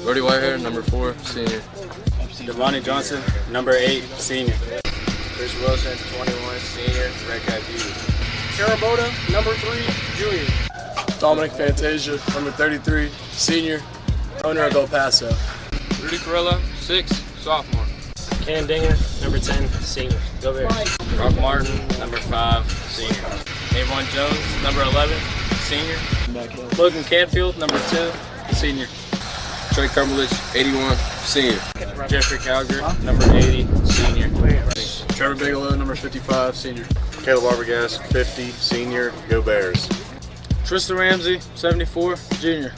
Brody Whitehair, number 4, senior. Devontae Johnson, number 8, senior. Chris Wilson, 21, senior, Red Cat Beauty. Caraboda, number 3, junior. Dominic Fantasia, number 33, senior, owner of El Paso. Rudy Corella, 6, sophomore. Cam Dinger, number 10, senior. Go Bears. Rock Martin, number 5, senior. Avon Jones, number 11, senior. Logan Canfield, number 2, senior. Trey Cumberledge, 81, senior. Jeffrey Calgary, number 80, senior. Trevor Bigelow, number 55, senior. Caleb Arbogast, 50, senior. Go Bears. Tristan Ramsey, 74, junior.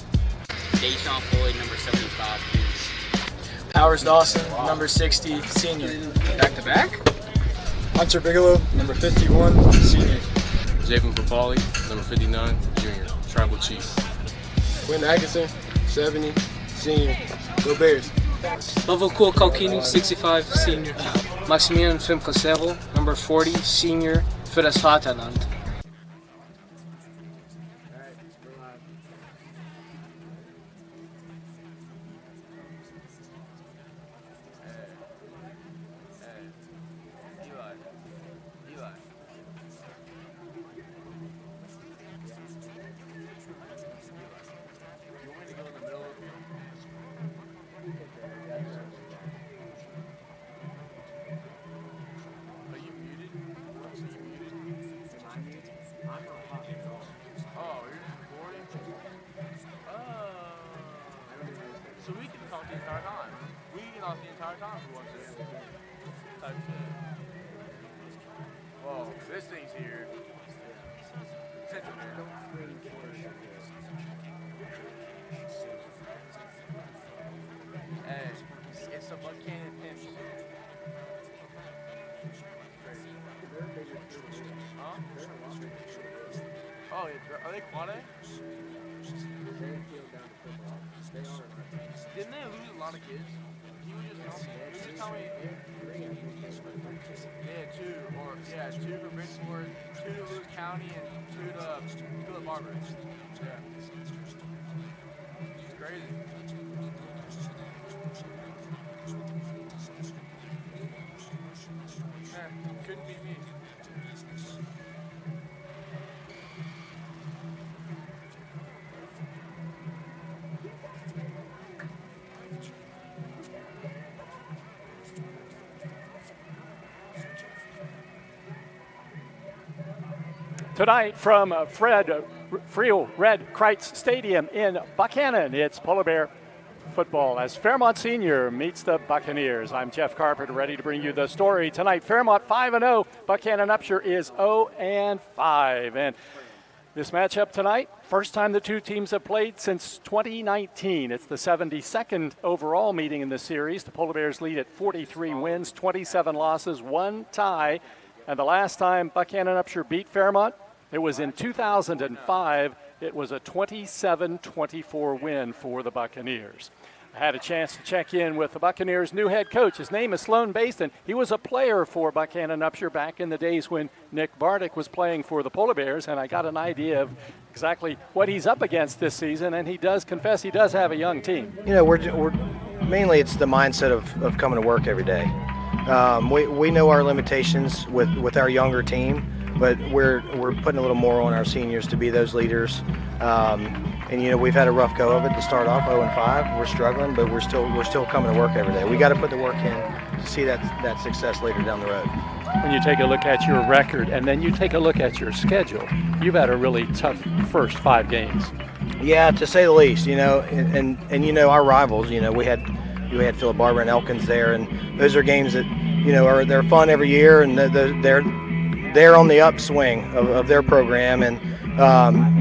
Deshaun Floyd, number 75, junior. Powers Dawson, number 60, senior. Back to back? Hunter Bigelow, number 51, senior. Javen Papali, number 59, junior. Tribal Chief. Quinn Atkinson, 70, senior. Go Bears. Lovokul Kalkini, 65, senior. Maximilian Fimkasero, number 40, senior. För det Vaterland. So we can talk the entire time. We can talk the entire time if we want to. Type shit. Whoa, this thing's here. Hey, it's a Buckhannon pinch. Huh? Oh, yeah, are they quad-A? Didn't they lose a lot of kids? He was just tell me. Yeah, 2 for Bridgeport, 2 to Lewis County, and 2 to the Barber. Yeah. It's crazy. Couldn't be me. Tonight from Friel Red Kreitz Stadium in Buckhannon, it's Polar Bear football as Fairmont Senior meets the Buccaneers. I'm Jeff Carpenter, ready to bring you the story tonight. Fairmont 5-0, Buckhannon-Upshur is 0-5. And this matchup tonight, first time the two teams have played since 2019. It's the 72nd overall meeting in the series. The Polar Bears lead at 43 wins, 27 losses, 1 tie. And the last time Buckhannon-Upshur beat Fairmont, it was in 2005. It was a 27-24 win for the Buccaneers. I had a chance to check in with the Buccaneers' new head coach. His name is Sloan Baston. He was a player for Buckhannon-Upshur back in the days when Nick Bardick was playing for the Polar Bears, and I got an idea of exactly what he's up against this season, and he does confess he does have a young team. You know, we're mainly it's the mindset of coming to work every day. We know our limitations with our younger team, but we're putting a little more on our seniors to be those leaders. And you know, we've had a rough go of it to start off 0-5. We're struggling, but we're still coming to work every day. We got to put the work in to see that success later down the road. When you take a look at your record and then you take a look at your schedule, you've had a really tough first 5 games. Yeah, to say the least. You know, and you know our rivals. You know, we had Philip Barber and Elkins there, and those are games that you know they're fun every year, and they're on the upswing of their program, and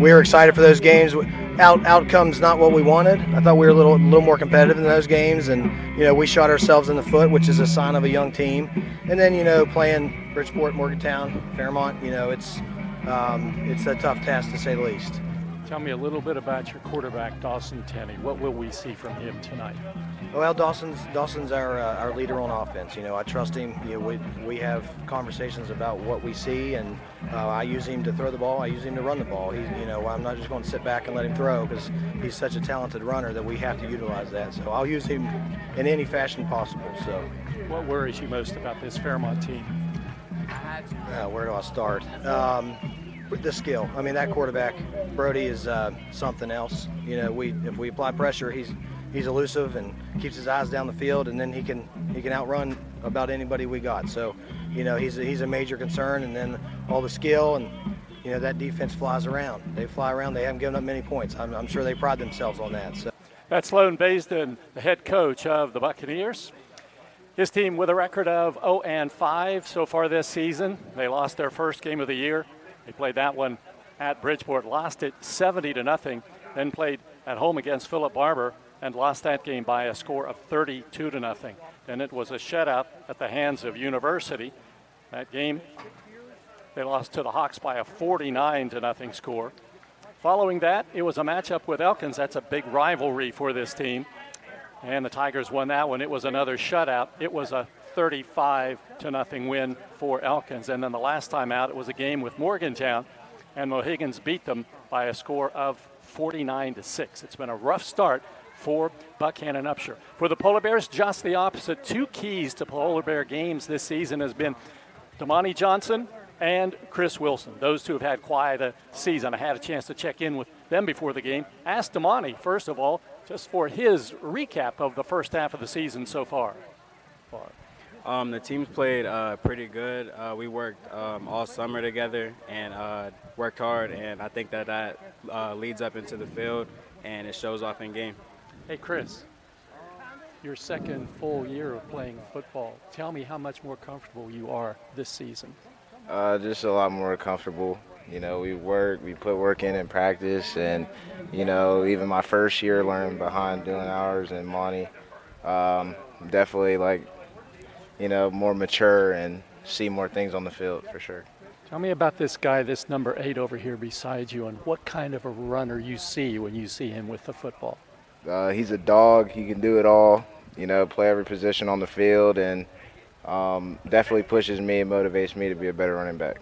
we were excited for those games. Outcome's not what we wanted. I thought we were a little more competitive in those games, and you know we shot ourselves in the foot, which is a sign of a young team. And then you know playing Bridgeport, Morgantown, Fairmont, you know it's a tough task to say the least. Tell me a little bit about your quarterback, Dawson Tenney. What will we see from him tonight? Well, Dawson's our leader on offense. You know, I trust him. You know, we have conversations about what we see, and I use him to throw the ball. I use him to run the ball. You know, I'm not just going to sit back and let him throw because he's such a talented runner that we have to utilize that. So I'll use him in any fashion possible. So, what worries you most about this Fairmont team? Where do I start? The skill. I mean, that quarterback Brody is something else. You know, if we apply pressure, he's elusive and keeps his eyes down the field, and then he can outrun about anybody we got. So, you know, he's a major concern, and then all the skill, and you know, that defense flies around. They fly around. They haven't given up many points. I'm sure they pride themselves on that. So. That's Sloan Baisden, the head coach of the Buccaneers. His team with a record of 0-5 so far this season. They lost their first game of the year. They played that one at Bridgeport, lost it 70-0, then played at home against Philip Barber and lost that game by a score of 32-0. Then it was a shutout at the hands of University. That game, they lost to the Hawks by a 49-0 score. Following that, it was a matchup with Elkins. That's a big rivalry for this team. And the Tigers won that one. It was another shutout. It was a 35-0 win for Elkins. And then the last time out, it was a game with Morgantown, and Mohegans beat them by a score of 49-6. It's been a rough start for Buckhannon-Upshur. For the Polar Bears, just the opposite. Two keys to Polar Bear games this season has been Damani Johnson and Chris Wilson. Those two have had quite a season. I had a chance to check in with them before the game. Asked Damani, first of all, just for his recap of the first half of the season so far. The team's played pretty good. We worked all summer together and worked hard, and I think that leads up into the field, and it shows off in game. Hey, Chris, your second full year of playing football. Tell me how much more comfortable you are this season. Just a lot more comfortable. You know, we put work in practice, and, you know, even my first year learning behind doing hours and Monty, definitely, like, you know, more mature and see more things on the field for sure. Tell me about this guy, this number 8 over here beside you, and what kind of a runner you see when you see him with the football. He's a dog. He can do it all, you know, play every position on the field, and definitely pushes me and motivates me to be a better running back.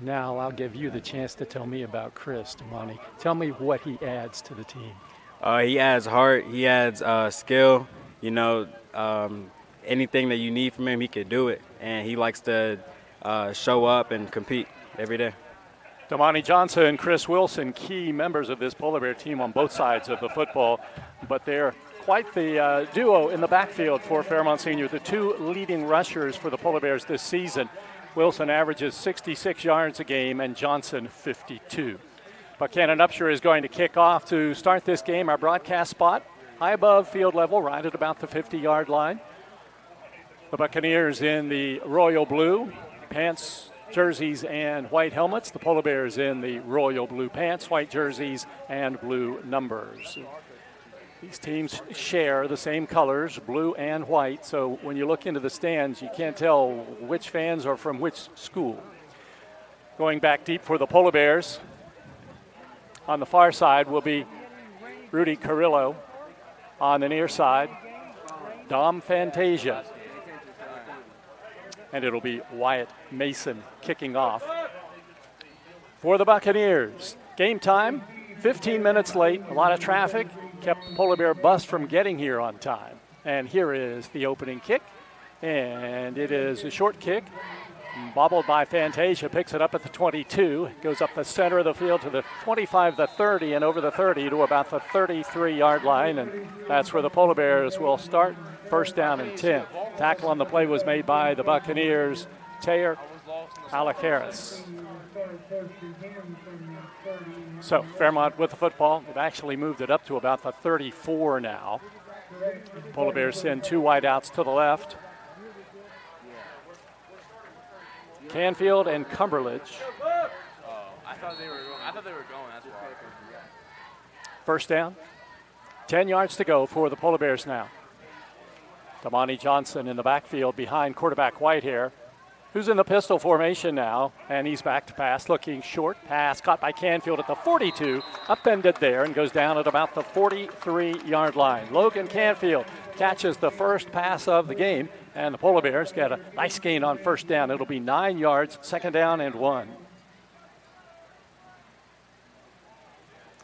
Now I'll give you the chance to tell me about Chris, Damani. Tell me what he adds to the team. He adds heart. He adds skill. You know, anything that you need from him, he could do it. And he likes to show up and compete every day. Damani Johnson and Chris Wilson, key members of this Polar Bear team on both sides of the football. But they're quite the duo in the backfield for Fairmont Senior, the two leading rushers for the Polar Bears this season. Wilson averages 66 yards a game and Johnson 52. Buckhannon-Upshur is going to kick off to start this game. Our broadcast spot high above field level, right at about the 50-yard line. The Buccaneers in the royal blue, pants, jerseys, and white helmets. The Polar Bears in the royal blue pants, white jerseys, and blue numbers. These teams share the same colors, blue and white, so when you look into the stands, you can't tell which fans are from which school. Going back deep for the Polar Bears, on the far side will be Rudy Carrillo. On the near side, Dom Fantasia. And it'll be Wyatt Mason kicking off. For the Buccaneers, game time, 15 minutes late, a lot of traffic. Kept the Polar Bear bus from getting here on time. And here is the opening kick. And it is a short kick. Bobbled by Fantasia, picks it up at the 22. Goes up the center of the field to the 25, the 30, and over the 30 to about the 33-yard line. And that's where the Polar Bears will start. First down and 10. Tackle on the play was made by the Buccaneers, Taylor Alacaris. So Fairmont with the football. They've actually moved it up to about the 34 now. Polar Bears send two wideouts to the left. Canfield and Cumberledge. I thought they were going. That's why. First down. 10 yards to go for the Polar Bears now. Damani Johnson in the backfield behind quarterback Whitehair. who's in the pistol formation now, and he's back to pass, looking short pass, caught by Canfield at the 42, upended there and goes down at about the 43-yard line. Logan Canfield catches the first pass of the game, and the Polar Bears get a nice gain on first down. It'll be 9 yards, second down and 1.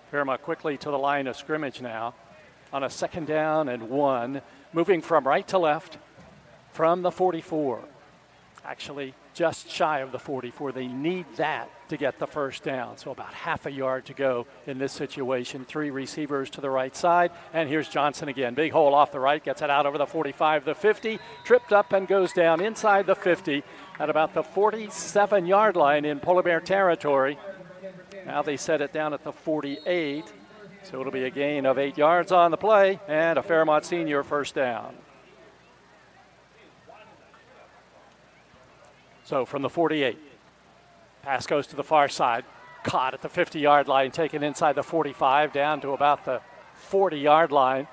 Fairmont quickly to the line of scrimmage now on a second down and 1, moving from right to left from the 44. Actually, just shy of the 44. They need that to get the first down. So about half a yard to go in this situation. 3 receivers to the right side. And here's Johnson again. Big hole off the right. Gets it out over the 45, the 50. Tripped up and goes down inside the 50 at about the 47-yard line in Polar Bear territory. Now they set it down at the 48. So it'll be a gain of 8 yards on the play and a Fairmont senior first down. So from the 48, pass goes to the far side, caught at the 50-yard line, taken inside the 45, down to about the 40-yard line.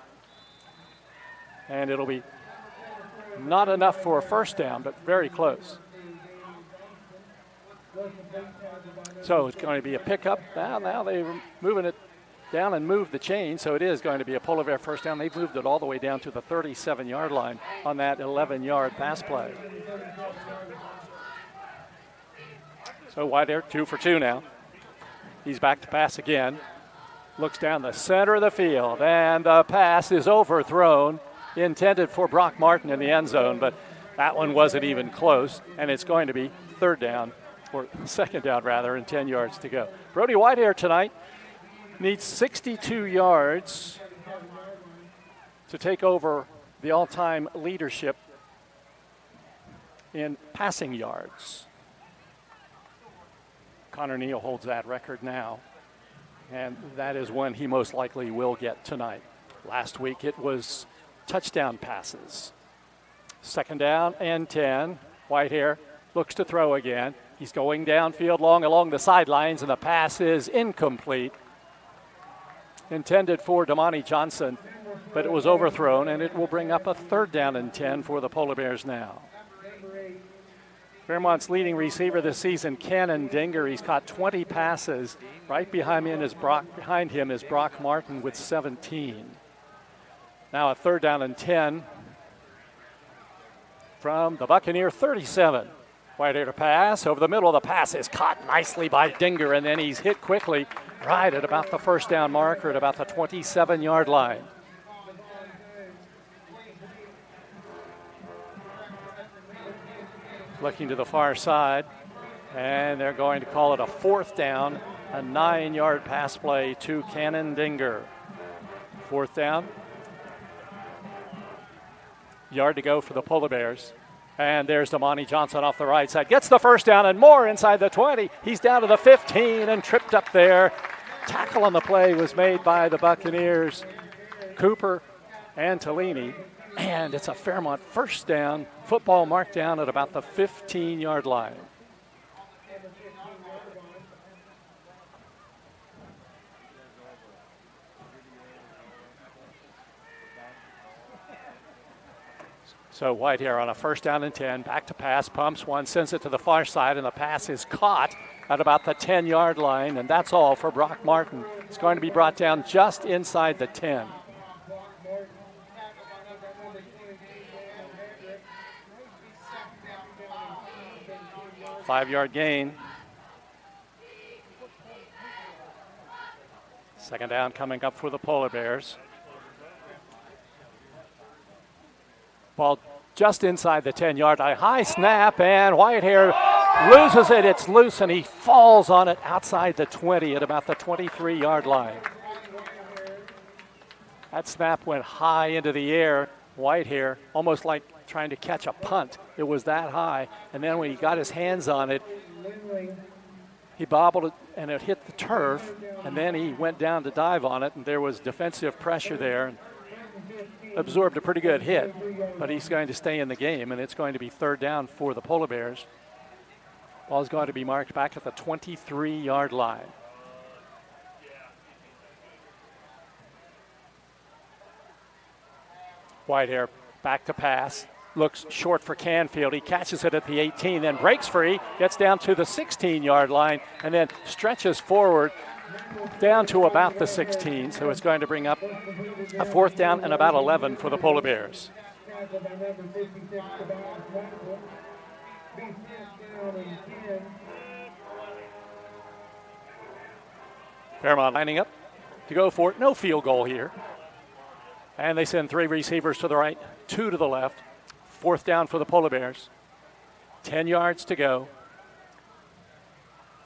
And it'll be not enough for a first down, but very close. So it's going to be a pickup. Now they're moving it down and move the chain, so it is going to be a Polar Bear first down. They've moved it all the way down to the 37-yard line on that 11-yard pass play. So Whitehair 2 for 2 now. He's back to pass again. Looks down the center of the field, and the pass is overthrown, intended for Brock Martin in the end zone, but that one wasn't even close, and it's going to be third down, or second down rather, and 10 yards to go. Brody Whitehair tonight needs 62 yards to take over the all-time leadership in passing yards. Connor Neal holds that record now, and that is one he most likely will get tonight. Last week it was touchdown passes. Second down and 10. Whitehair looks to throw again. He's going downfield long along the sidelines, and the pass is incomplete. Intended for Damani Johnson, but it was overthrown, and it will bring up a third down and 10 for the Polar Bears now. Fairmont's leading receiver this season, Cannon Dinger. He's caught 20 passes. Right behind him is Brock Martin with 17. Now a third down and 10 from the Buccaneer 37. Whitehair to pass. Over the middle of the pass is caught nicely by Dinger, and then he's hit quickly right at about the first down marker at about the 27-yard line. Looking to the far side, and they're going to call it a fourth down, a 9-yard pass play to Cannon Dinger. Fourth down. Yard to go for the Polar Bears. And there's Damani Johnson off the right side. Gets the first down and more inside the 20. He's down to the 15 and tripped up there. Tackle on the play was made by the Buccaneers, Cooper and Tellini. And it's a Fairmont first down, football marked down at about the 15-yard line. So Whitehair on a first down and 10, back to pass, pumps one, sends it to the far side, and the pass is caught at about the 10-yard line, and that's all for Brock Martin. It's going to be brought down just inside the 10. Five-yard gain. Second down coming up for the Polar Bears. Ball just inside the 10-yard line. High snap, and Whitehair loses it. It's loose, and he falls on it outside the 20 at about the 23-yard line. That snap went high into the air. Whitehair, almost like trying to catch a punt. It was that high. And then when he got his hands on it, he bobbled it, and it hit the turf. And then he went down to dive on it, and there was defensive pressure there. And absorbed a pretty good hit, but he's going to stay in the game, and it's going to be third down for the Polar Bears. Ball's going to be marked back at the 23-yard line. Whitehair back to pass. looks short for Canfield. He catches it at the 18, then breaks free, gets down to the 16-yard line, and then stretches forward down to about the 16. So it's going to bring up a 4th down and about 11 for the Polar Bears. Fairmont lining up to go for it. No field goal here. And they send 3 receivers to the right, 2 to the left. 4th down for the Polar Bears. 10 yards to go.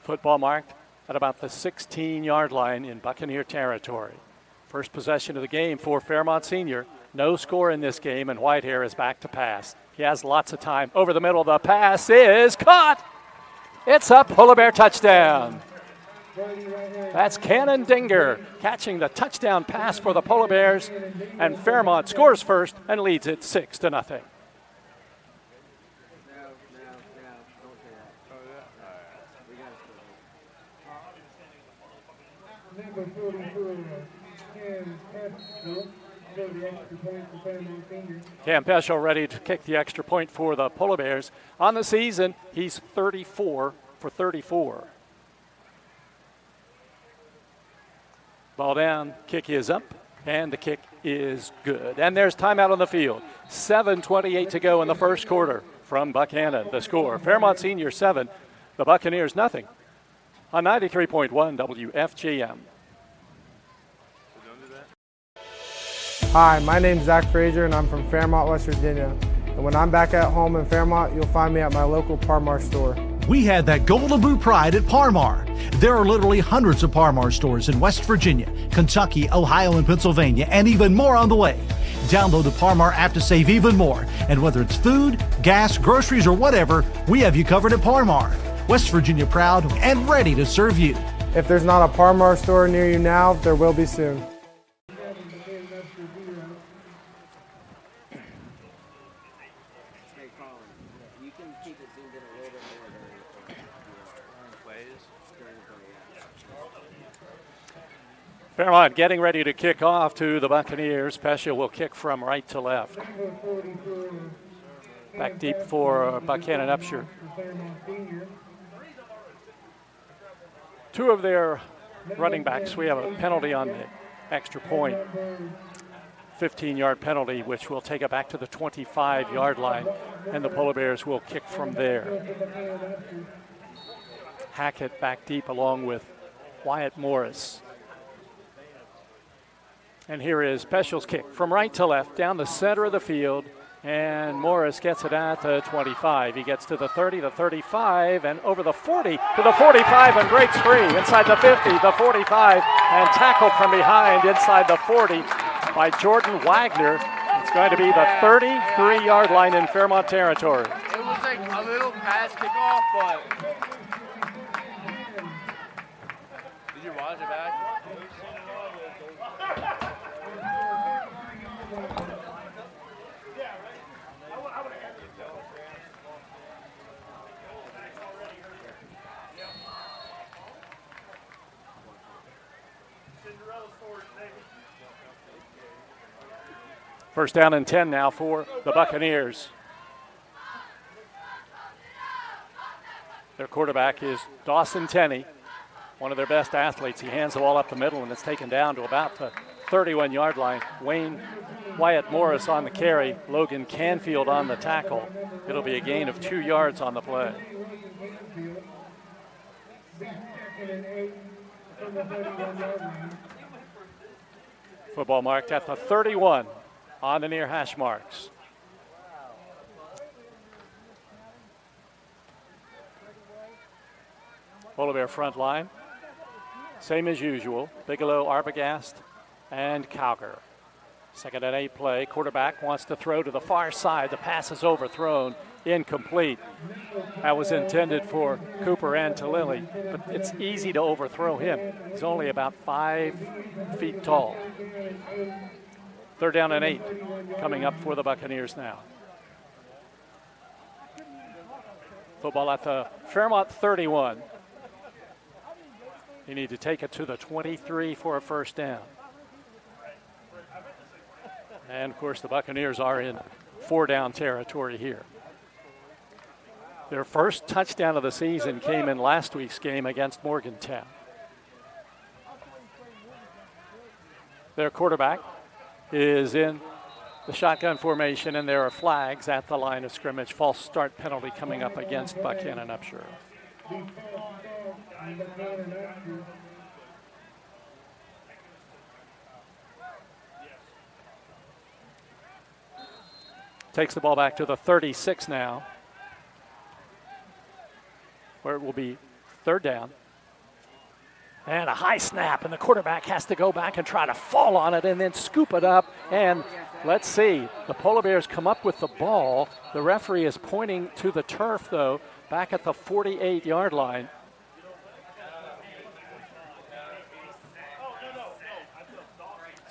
Football marked at about the 16-yard line in Buccaneer territory. First possession of the game for Fairmont Senior. No score in this game, and Whitehair is back to pass. He has lots of time. Over the middle, the pass is caught. It's a Polar Bear touchdown. That's Cannon Dinger catching the touchdown pass for the Polar Bears, and Fairmont scores first and leads it 6-0. Cam Peschel ready to kick the extra point for the Polar Bears. On the season, he's 34 for 34. Ball down, kick is up, and the kick is good. And there's timeout on the field. 7:28 to go in the first quarter from Buckhannon. The score, Fairmont Senior 7, the Buccaneers nothing. On 93.1 WFGM. Hi, my name's Zach Frazier, and I'm from Fairmont, West Virginia. And when I'm back at home in Fairmont, you'll find me at my local Parmar store. We had that Golden Boot pride at Parmar. There are literally hundreds of Parmar stores in West Virginia, Kentucky, Ohio, and Pennsylvania, and even more on the way. Download the Parmar app to save even more. And whether it's food, gas, groceries, or whatever, we have you covered at Parmar. West Virginia proud and ready to serve you. If there's not a Parmar store near you now, there will be soon. Fairmont getting ready to kick off to the Buccaneers. Pescia will kick from right to left. Back deep for Buckhannon-Upshur. 2 of their running backs, we have a penalty on the extra point. 15-yard penalty, which will take it back to the 25-yard line, and the Polar Bears will kick from there. Hackett back deep along with Wyatt Morris. And here is Peschel's kick from right to left down the center of the field, and Morris gets it at the 25. He gets to the 30, the 35, and over the 40 to the 45 and breaks free inside the 50, the 45, and tackled from behind inside the 40 by Jordan Wagner. It's going to be the 33-yard line in Fairmont territory. It was like a little pass kickoff, but did you watch it back? First down and 10 now for the Buccaneers. Their quarterback is Dawson Tenney, one of their best athletes. He hands the ball up the middle, and it's taken down to about the 31-yard line. Wyatt Morris on the carry, Logan Canfield on the tackle. It'll be a gain of 2 yards on the play. Football marked at the 31 on the near hash marks. Polar Bear front line, same as usual. Bigelow, Arbogast, and Cowger. 2nd and 8 play. Quarterback wants to throw to the far side. The pass is overthrown, incomplete. That was intended for Cooper and Talili, but it's easy to overthrow him. He's only about 5 feet tall. 3rd down and 8 coming up for the Buccaneers now. Football at the Fairmont 31. You need to take it to the 23 for a first down. And, of course, the Buccaneers are in 4-down territory here. Their first touchdown of the season came in last week's game against Morgantown. Their quarterback is in the shotgun formation, and there are flags at the line of scrimmage. False start penalty coming up against Buckhannon-Upshur. Takes the ball back to the 36 now, where it will be 3rd down. And a high snap, and the quarterback has to go back and try to fall on it and then scoop it up. And let's see, the Polar Bears come up with the ball. The referee is pointing to the turf, though, back at the 48-yard line.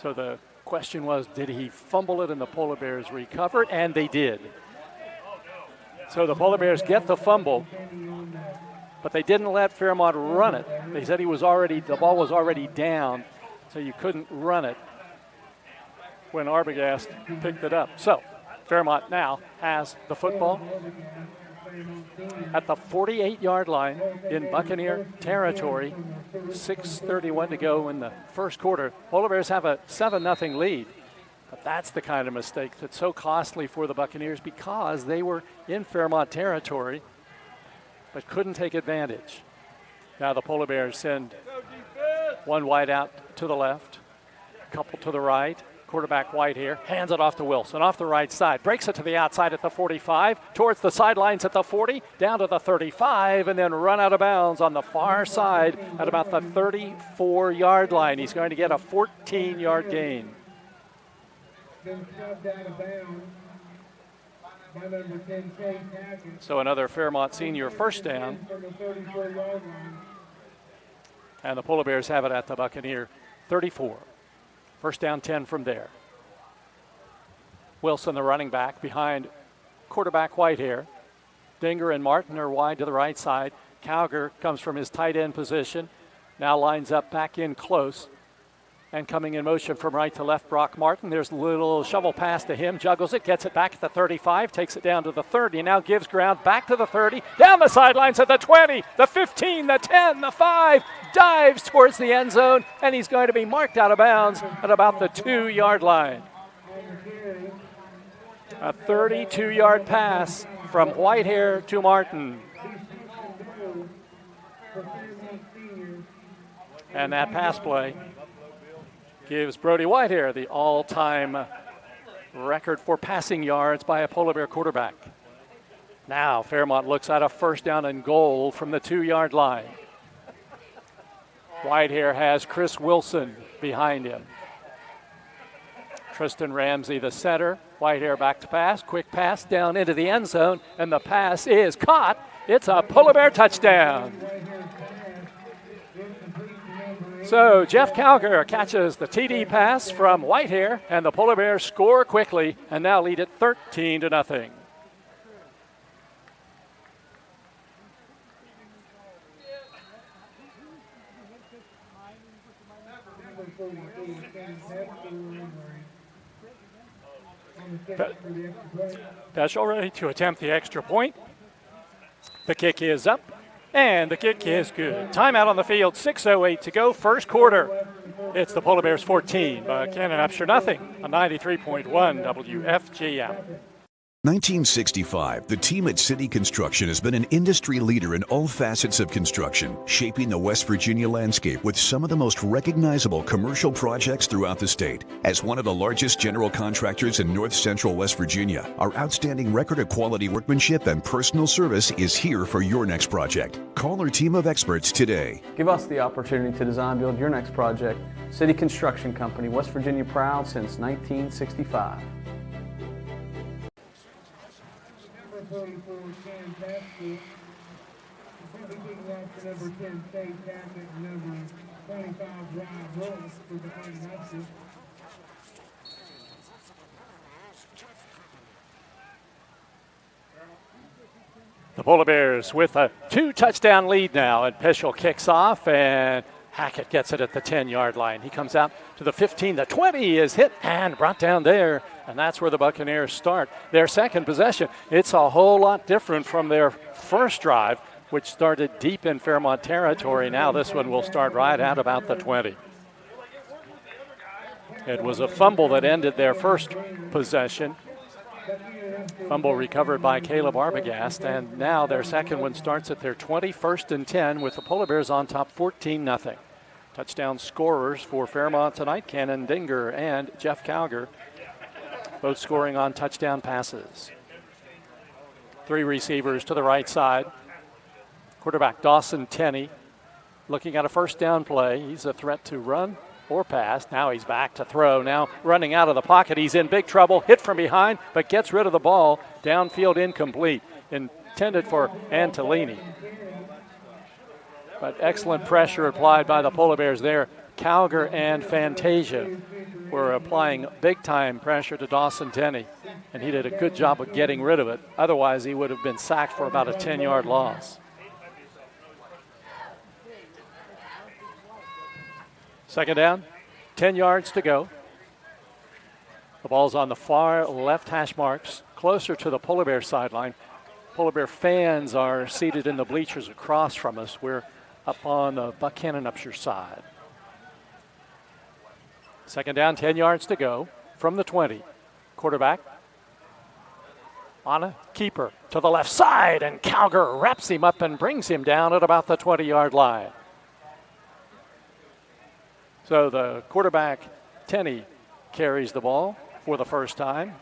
So the question was, did he fumble it and the Polar Bears recover it? And they did. So the Polar Bears get the fumble, but they didn't let Fairmont run it. They said the ball was already down, so you couldn't run it when Arbogast picked it up. So Fairmont now has the football at the 48-yard line in Buccaneer territory. 6:31 to go in the first quarter. Polar Bears have a 7-0 lead. But that's the kind of mistake that's so costly for the Buccaneers, because they were in Fairmont territory but couldn't take advantage. Now the Polar Bears send one wide out to the left, a couple to the right. Quarterback Whitehair hands it off to Wilson, off the right side, breaks it to the outside at the 45, towards the sidelines at the 40, down to the 35, and then run out of bounds on the far side at about the 34-yard line. He's going to get a 14-yard gain. So another Fairmont senior first down. And the Polar Bears have it at the Buccaneer 34. First down 10 from there. Wilson, the running back, behind quarterback Whitehair. Dinger and Martin are wide to the right side. Cowger comes from his tight end position. Now lines up back in close. And coming in motion from right to left, Brock Martin. There's a little shovel pass to him. Juggles it, gets it back at the 35, takes it down to the 30, now gives ground back to the 30, down the sidelines at the 20, the 15, the 10, the 5, dives towards the end zone, and he's going to be marked out of bounds at about the 2-yard line. A 32-yard pass from Whitehair to Martin. And that pass play gives Brody Whitehair the all-time record for passing yards by a Polar Bear quarterback. Now Fairmont looks at a first down and goal from the 2-yard line. Whitehair has Chris Wilson behind him. Tristan Ramsey, the center. Whitehair back to pass. Quick pass down into the end zone, and the pass is caught. It's a Polar Bear touchdown. So Jeff Cowger catches the TD pass from Whitehair, and the Polar Bears score quickly and now lead it 13-0. Peschel ready to attempt the extra point. The kick is up, and the kick is good. Timeout on the field, 6:08 to go, first quarter. It's the Polar Bears 14, Buckhannon-Upshur nothing on 93.1 WFGM. 1965, the team at City Construction has been an industry leader in all facets of construction, shaping the West Virginia landscape with some of the most recognizable commercial projects throughout the state. As one of the largest general contractors in north central West Virginia, our outstanding record of quality workmanship and personal service is here for your next project. Call our team of experts today. Give us the opportunity to design build your next project. City Construction Company, West Virginia proud since 1965. Number 10, State Catholic, number 25, Rob Rose for Buckhannon-Upshur. The Polar Bears with a 2-touchdown lead now, and Peschel kicks off and Hackett gets it at the 10-yard line. He comes out to the 15. The 20 is hit and brought down there, and that's where the Buccaneers start their second possession. It's a whole lot different from their first drive, which started deep in Fairmont territory. Now this one will start right at about the 20. It was a fumble that ended their first possession. Fumble recovered by Caleb Arbogast, and now their second one starts at their 21st and 10 with the Polar Bears on top 14-0. Touchdown scorers for Fairmont tonight, Cannon Dinger and Jeff Calger, both scoring on touchdown passes. Three receivers to the right side. Quarterback Dawson Tenney looking at a first down play. He's a threat to run or pass. Now he's back to throw. Now running out of the pocket. He's in big trouble. Hit from behind, but gets rid of the ball. Downfield incomplete. Intended for Antolini. But excellent pressure applied by the Polar Bears there. Calger and Fantasia were applying big-time pressure to Dawson Tenney, and he did a good job of getting rid of it. Otherwise, he would have been sacked for about a 10-yard loss. Second down, 10 yards to go. The ball's on the far left hash marks, closer to the Polar Bear sideline. Polar Bear fans are seated in the bleachers across from us. We're up on the Buckhannon-Upshur side. Second down, 10 yards to go from the 20. Quarterback on a keeper to the left side, and Calger wraps him up and brings him down at about the 20-yard line. So the quarterback, Tenney, carries the ball for the first time.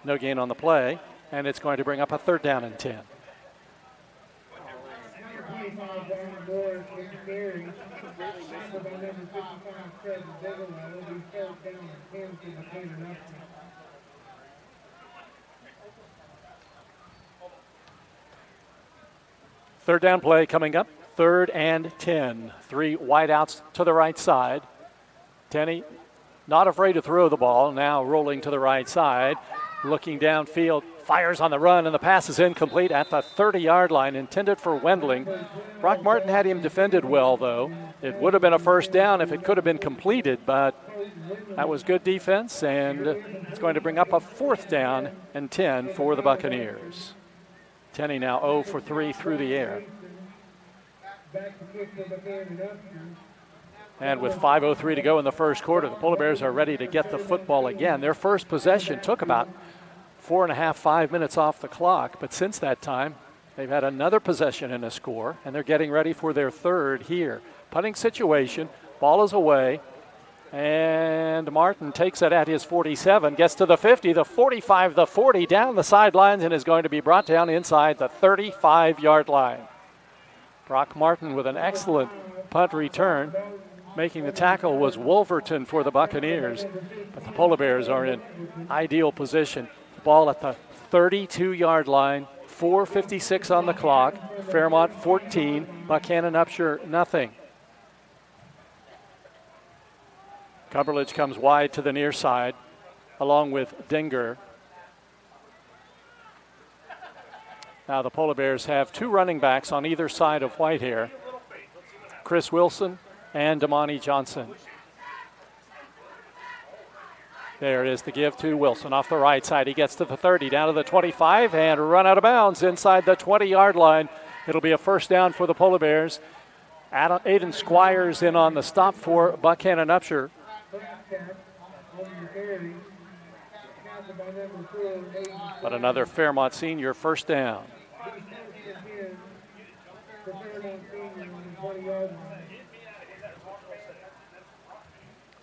No gain on the play, and it's going to bring up a third down and 10. Third down play coming up, 3rd and 10. Three wideouts to the right side. Tenney not afraid to throw the ball, now rolling to the right side, looking downfield, fires on the run, and the pass is incomplete at the 30-yard line, intended for Wendling. Brock Martin had him defended well, though. It would have been a first down if it could have been completed, but that was good defense, and it's going to bring up a 4th down and 10 for the Buccaneers. Tenney now 0 for 3 through the air. And with 5:03 to go in the first quarter, the Polar Bears are ready to get the football again. Their first possession took about 5 minutes off the clock, but since that time, they've had another possession and a score, and they're getting ready for their third here. Punting situation, ball is away, and Martin takes it at his 47, gets to the 50, the 45, the 40, down the sidelines, and is going to be brought down inside the 35-yard line. Brock Martin with an excellent punt return. Making the tackle was Wolverton for the Buccaneers, but the Polar Bears are in ideal position. Ball at the 32-yard line, 4:56 on the clock. Fairmont 14, Buckhannon-Upshur nothing. Cumberledge comes wide to the near side, along with Dinger. Now the Polar Bears have two running backs on either side of Whitehair, Chris Wilson and Damani Johnson. There is the give to Wilson off the right side. He gets to the 30, down to the 25, and run out of bounds inside the 20-yard line. It'll be a first down for the Polar Bears. Aiden Squires in on the stop for Buckhannon-Upshur. But another Fairmont senior first down.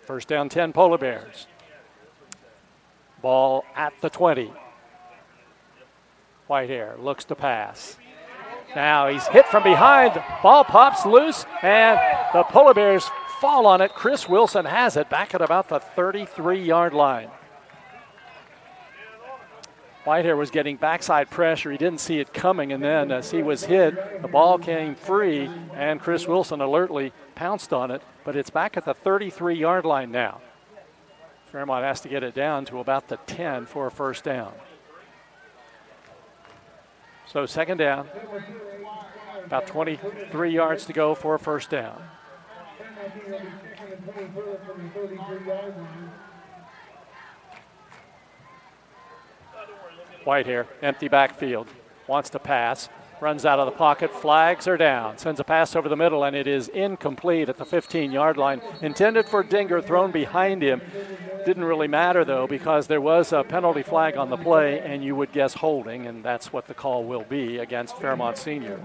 First down 10 Polar Bears. Ball at the 20. Whitehair looks to pass. Now he's hit from behind. The ball pops loose, and the Polar Bears fall on it. Chris Wilson has it back at about the 33-yard line. Whitehair was getting backside pressure. He didn't see it coming, and then as he was hit, the ball came free, and Chris Wilson alertly pounced on it, but it's back at the 33-yard line now. Fairmont has to get it down to about the 10 for a first down. So second down, about 23 yards to go for a first down. Fairmont team will be 2nd and 24 from the 33-yard line. White here, empty backfield, wants to pass, runs out of the pocket, flags are down, sends a pass over the middle, and it is incomplete at the 15-yard line. Intended for Dinger, thrown behind him. Didn't really matter, though, because there was a penalty flag on the play, and you would guess holding, and that's what the call will be against Fairmont Senior.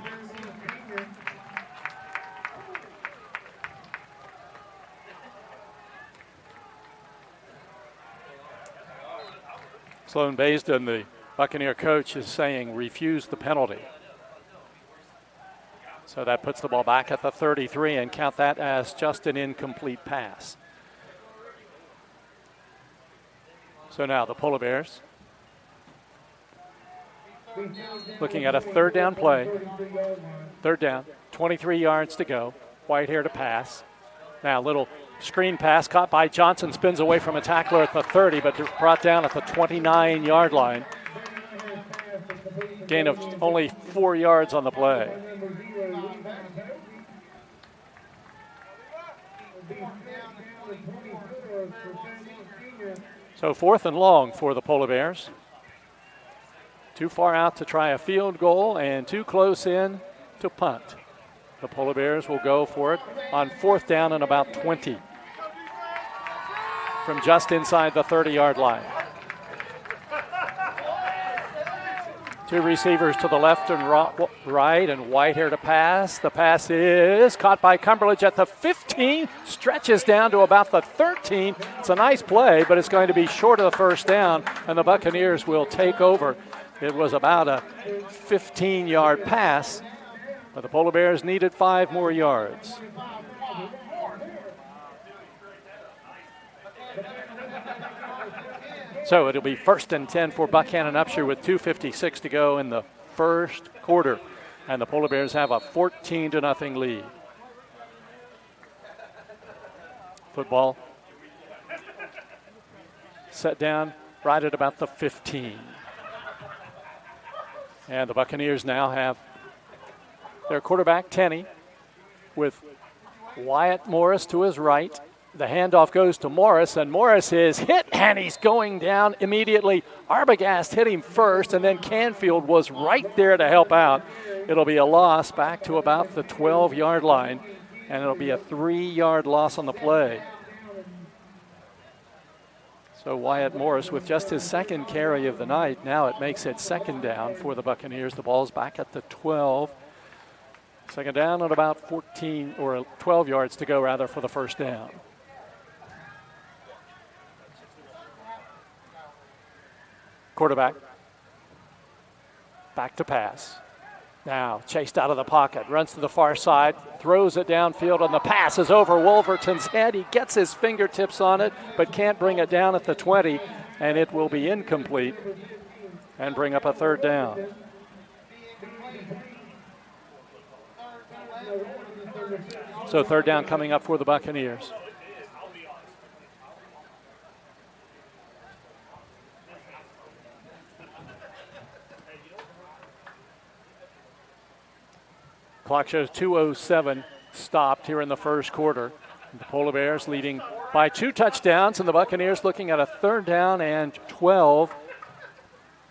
Sloan Baisden, the Buccaneer coach, is saying refuse the penalty. So that puts the ball back at the 33 and count that as just an incomplete pass. So now the Polar Bears looking at a third down play. Third down, 23 yards to go. White here to pass. Now a little screen pass caught by Johnson, spins away from a tackler at the 30, but brought down at the 29-yard line. Gain of only 4 yards on the play. So 4th and long for the Polar Bears. Too far out to try a field goal and too close in to punt. The Polar Bears will go for it on 4th down and about 20 from just inside the 30-yard line. Two receivers to the left and right, and White here to pass. The pass is caught by Cumberledge at the 15, stretches down to about the 13. It's a nice play, but it's going to be short of the first down, and the Buccaneers will take over. It was about a 15-yard pass, but the Polar Bears needed 5 more yards. So it'll be 1st and 10 for Buckhannon-Upshur with 2:56 to go in the first quarter. And the Polar Bears have a 14-0 lead. Football set down right at about the 15. And the Buccaneers now have their quarterback, Tenney, with Wyatt Morris to his right. The handoff goes to Morris, and Morris is hit, and he's going down immediately. Arbogast hit him first, and then Canfield was right there to help out. It'll be a loss back to about the 12-yard line, and it'll be a 3-yard loss on the play. So Wyatt Morris with just his second carry of the night. Now it makes it 2nd down for the Buccaneers. The ball's back at the 12. 2nd down and about 14 or 12 yards to go rather for the first down. Quarterback back to pass. Now chased out of the pocket, runs to the far side, throws it downfield, and the pass is over Wolverton's head. He gets his fingertips on it, but can't bring it down at the 20, and it will be incomplete and bring up a 3rd down. So 3rd down coming up for the Buccaneers. Clock shows 2:07 stopped here in the first quarter. The Polar Bears leading by 2 touchdowns, and the Buccaneers looking at a 3rd down and 12.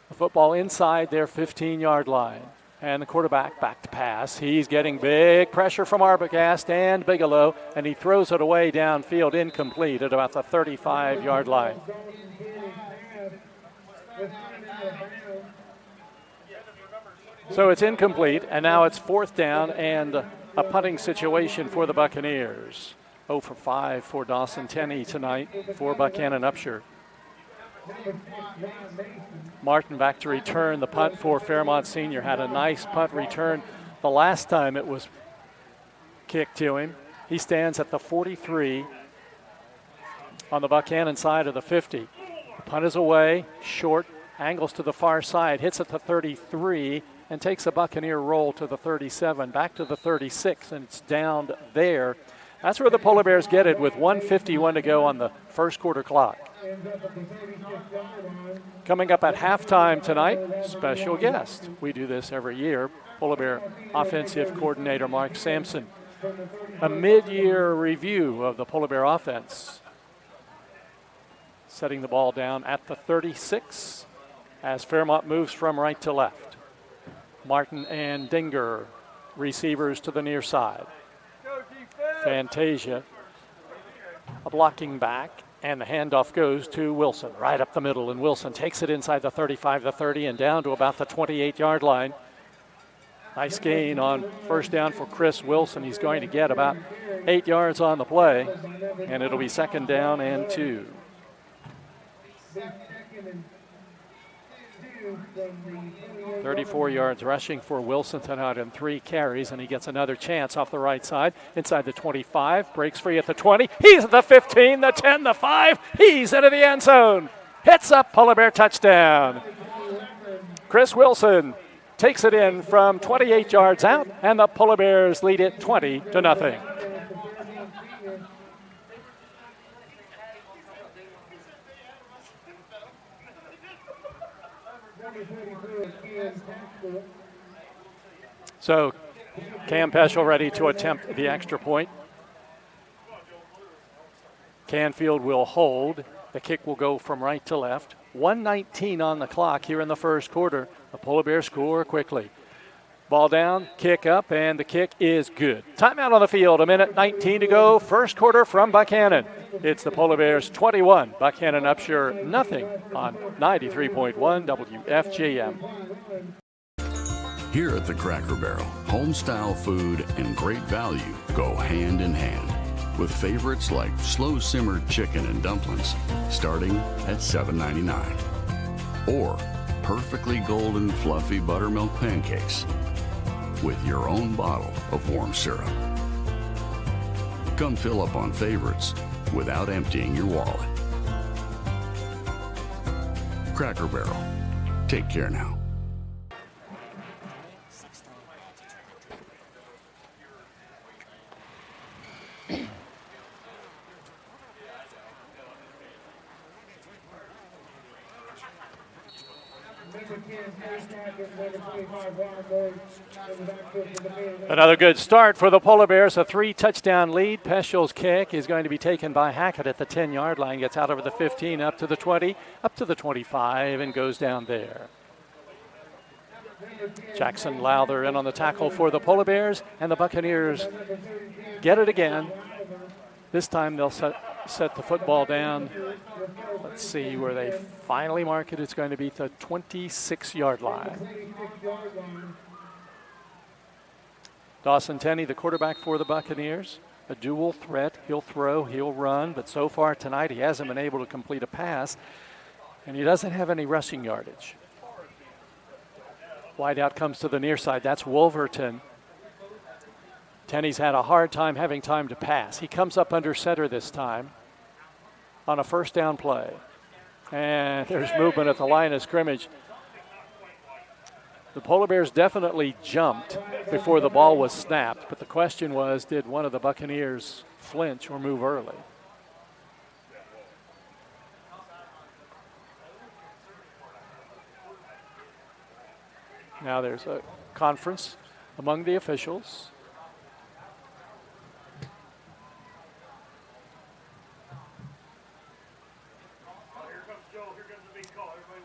The football inside their 15-yard line. And the quarterback back to pass. He's getting big pressure from Arbogast and Bigelow, and he throws it away downfield, incomplete at about the 35-yard line. So it's incomplete, and now it's 4th down and a punting situation for the Buccaneers. 0 for 5 for Dawson Tenney tonight for Buckhannon-Upshur. Martin back to return the punt for Fairmont Senior. Had a nice punt return the last time it was kicked to him. He stands at the 43 on the Buckhannon side of the 50. The punt is away, short, angles to the far side, hits at the 33, and takes a Buccaneer roll to the 37, back to the 36, and it's down there. That's where the Polar Bears get it with 1:51 to go on the first quarter clock. Coming up at halftime tonight, special guest. We do this every year. Polar Bear offensive coordinator Mark Sampson a mid-year review of the Polar Bear offense. Setting the ball down at the 36 as Fairmont moves from right to left. Martin and Dinger, receivers to the near side. Fantasia, a blocking back, and the handoff goes to Wilson, right up the middle, and Wilson takes it inside the 35, the 30, and down to about the 28-yard line. Nice gain on first down for Chris Wilson. He's going to get about 8 yards on the play, and it'll be 2nd down and 2. 34 yards rushing for Wilson tonight in 3 carries, and he gets another chance off the right side. Inside the 25, breaks free at the 20. He's at the 15, the 10, the 5. He's into the end zone. Hits up, Polar Bear touchdown. Chris Wilson takes it in from 28 yards out, and the Polar Bears lead it 20-0. So Cam Peschel ready to attempt the extra point. Canfield will hold. The kick will go from right to left. 1:19 on the clock here in the first quarter. The Polar Bears score quickly. Ball down, kick up, and the kick is good. Timeout on the field, 1:19 to go. First quarter from Buckhannon. It's the Polar Bears 21, Buckhannon-Upshur nothing on 93.1 WFJM. Here at the Cracker Barrel, home-style food and great value go hand in hand, with favorites like slow-simmered chicken and dumplings starting at $7.99, or perfectly golden fluffy buttermilk pancakes with your own bottle of warm syrup. Come fill up on favorites without emptying your wallet. Cracker Barrel. Take care now. Another good start for the Polar Bears, a 3-touchdown lead. Peschel's kick is going to be taken by Hackett at the 10-yard line, gets out over the 15, up to the 20, up to the 25, and goes down there. Jackson Lowther in on the tackle for the Polar Bears, and the Buccaneers get it again. This time they'll set the football down. Let's see where they finally mark it. It's going to be the 26-yard line. Dawson Tenney, the quarterback for the Buccaneers, a dual threat. He'll throw, he'll run, but so far tonight he hasn't been able to complete a pass, and he doesn't have any rushing yardage. Wide out comes to the near side. That's Wolverton. Tenney's had a hard time having time to pass. He comes up under center this time on a first down play. And there's movement at the line of scrimmage. The Polar Bears definitely jumped before the ball was snapped, but the question was, did one of the Buccaneers flinch or move early? Now there's a conference among the officials.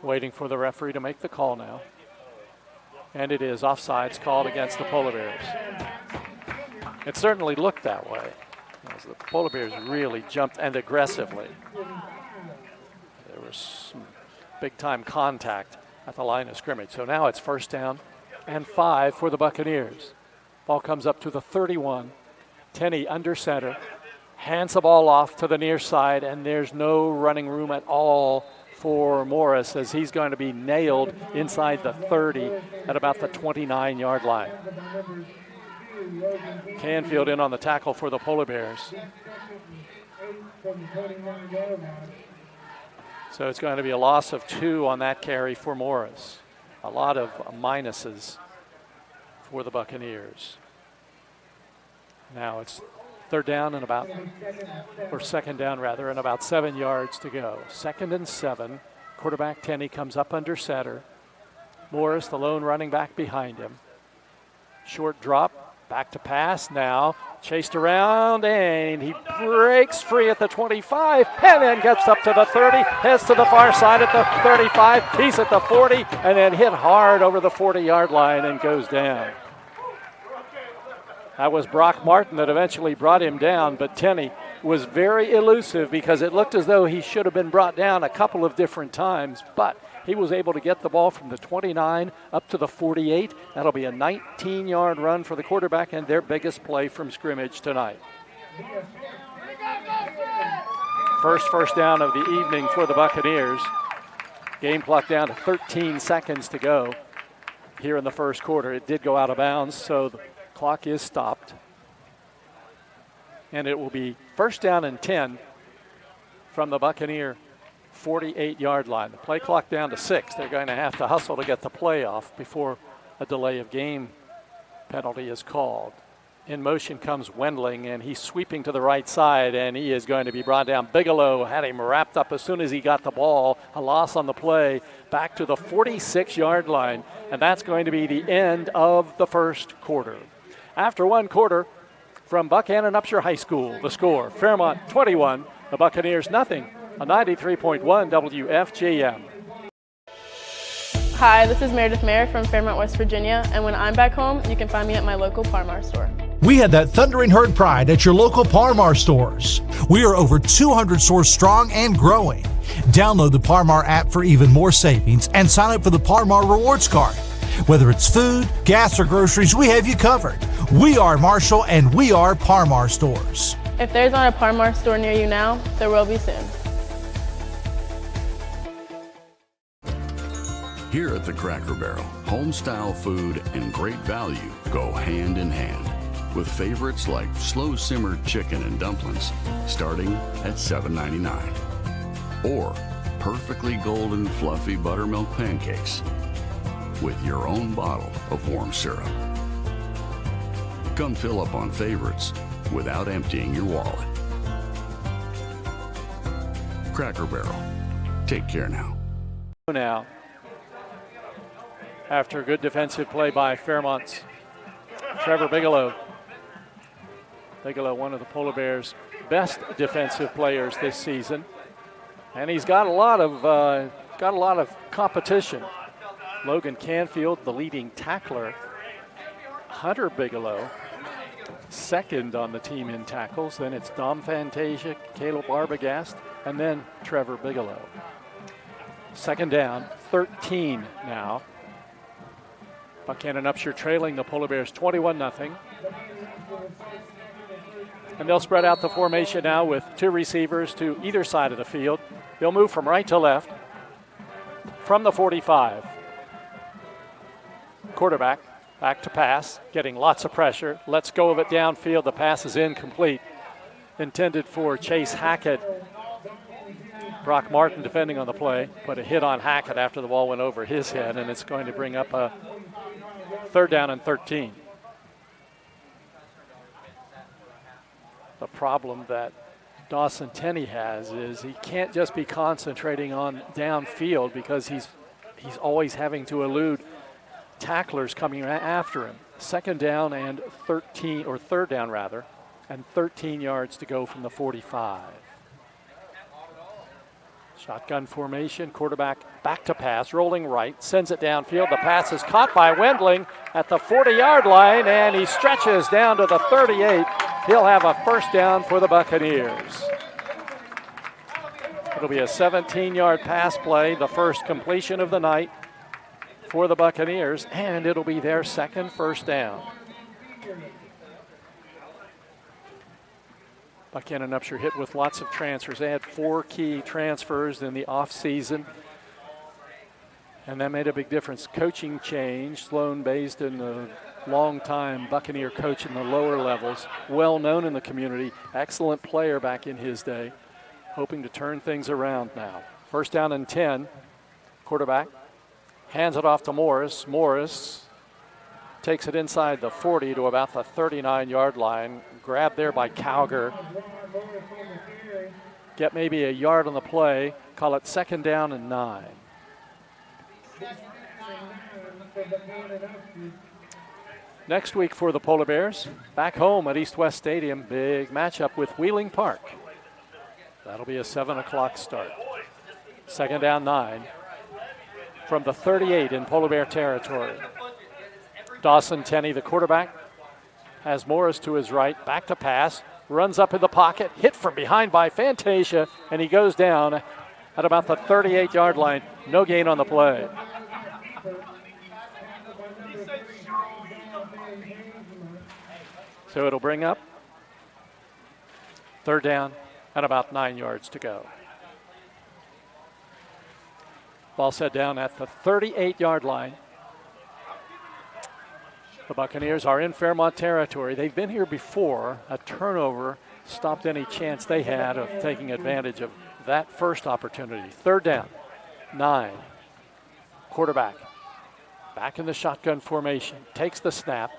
Waiting for the referee to make the call now. And it is offsides called against the Polar Bears. It certainly looked that way, as the Polar Bears really jumped, and aggressively. There was some big-time contact at the line of scrimmage. So now it's first down and 5 for the Buccaneers. Ball comes up to the 31. Tenney under center, hands the ball off to the near side, and there's no running room at all for Morris, as he's going to be nailed inside the 30 at about the 29-yard line. Canfield in on the tackle for the Polar Bears. So it's going to be a loss of 2 on that carry for Morris. A lot of minuses for the Buccaneers. Now it's second down and about 7 yards to go. 2nd and 7. Quarterback Tenney comes up under center. Morris, the lone running back behind him. Short drop, Back to pass now. Chased around, and he breaks free at the 25, and then gets up to the 30, heads to the far side at the 35, he's at the 40, and then hit hard over the 40-yard line and goes down. That was Brock Martin that eventually brought him down, but Tenney was very elusive because it looked as though he should have been brought down a couple of different times, but he was able to get the ball from the 29 up to the 48. That'll be a 19-yard run for the quarterback and their biggest play from scrimmage tonight. First down of the evening for the Buccaneers. Game clock down to 13 seconds to go here in the first quarter. It did go out of bounds, so the clock is stopped. And it will be first down and 10 from the Buccaneer 48-yard line. The play clock down to 6. They're going to have to hustle to get the play off before a delay of game penalty is called. In motion comes Wendling, and he's sweeping to the right side, and he is going to be brought down. Bigelow had him wrapped up as soon as he got the ball. A loss on the play back to the 46-yard line, and that's going to be the end of the first quarter. After one quarter, from Buckhannon-Upshur High School, the score, Fairmont 21, the Buccaneers nothing. A 93.1 WFGM. Hi, this is Meredith Mayer from Fairmont, West Virginia, and when I'm back home, you can find me at my local Parmar store. We had that thundering herd pride at your local Parmar stores. We are over 200 stores strong and growing. Download the Parmar app for even more savings and sign up for the Parmar Rewards Card. Whether it's food, gas, or groceries, we have you covered. We are Marshall, and we are Parmar stores. If there's not a Parmar store near you now, there will be soon. Here at the Cracker Barrel, home-style food and great value go hand in hand, with favorites like slow-simmered chicken and dumplings starting at $7.99, or perfectly golden fluffy buttermilk pancakes with your own bottle of warm syrup. Come fill up on favorites without emptying your wallet. Cracker Barrel. Take care now. Now, after a good defensive play by Fairmont's Trevor Bigelow. Bigelow, one of the Polar Bears' best defensive players this season, and he's got a lot of competition. Logan Canfield, the leading tackler. Hunter Bigelow, second on the team in tackles. Then it's Dom Fantasia, Caleb Arbogast, and then Trevor Bigelow. Second down, 13 now. Buckhannon-Upshur trailing the Polar Bears 21-0. And they'll spread out the formation now with two receivers to either side of the field. They'll move from right to left from the 45. Quarterback back to pass, getting lots of pressure. Let's go of it downfield. The pass is incomplete. Intended for Chase Hackett. Brock Martin defending on the play, put a hit on Hackett after the ball went over his head, and it's going to bring up a third down and 13. The problem that Dawson Tenney has is he can't just be concentrating on downfield because he's always having to elude tacklers coming after him. Second down and 13, or third down rather, and 13 yards to go from the 45. Shotgun formation, quarterback back to pass, rolling right, sends it downfield. The pass is caught by Wendling at the 40-yard line, and he stretches down to the 38. He'll have a first down for the Buccaneers. It'll be a 17-yard pass play, the first completion of the night for the Buccaneers, and it'll be their second first down. Buckhannon-Upshur hit with lots of transfers. They had 4 key transfers in the offseason, and that made a big difference. Coaching change. Sloan Basden, a long-time Buccaneer coach in the lower levels, well-known in the community, excellent player back in his day, hoping to turn things around now. First down and 10. Quarterback hands it off to Morris. Morris takes it inside the 40 to about the 39-yard line. Grabbed there by Cowger. Get maybe a yard on the play. Call it second down and 9. Next week for the Polar Bears, back home at East West Stadium, big matchup with Wheeling Park. That'll be a 7 o'clock start. Second down 9 from the 38 in Polar Bear territory. Dawson Tenney, the quarterback, has Morris to his right, back to pass, runs up in the pocket, hit from behind by Fantasia, and he goes down at about the 38-yard line. No gain on the play. So it'll bring up third down and about 9 yards to go. Ball set down at the 38-yard line. The Buccaneers are in Fairmont territory. They've been here before. A turnover stopped any chance they had of taking advantage of that first opportunity. Third down, 9. Quarterback back in the shotgun formation. Takes the snap.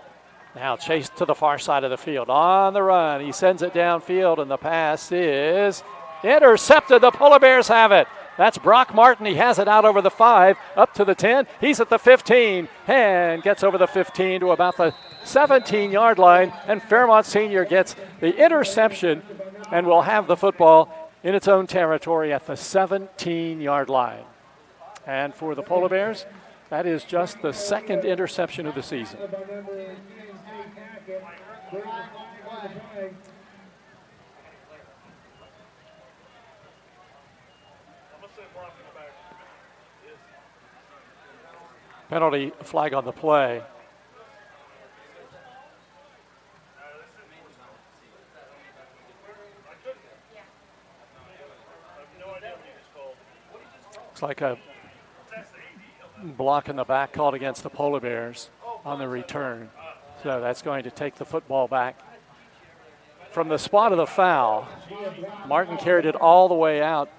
Now chased to the far side of the field. On the run, he sends it downfield, and the pass is intercepted. The Polar Bears have it. That's Brock Martin. He has it out over the 5, up to the 10. He's at the 15 and gets over the 15 to about the 17-yard line. And Fairmont Senior gets the interception and will have the football in its own territory at the 17-yard line. And for the Polar Bears, that is just the second interception of the season. Penalty flag on the play. Looks like a block in the back called against the Polar Bears on the return. So that's going to take the football back. From the spot of the foul, Martin carried it all the way out.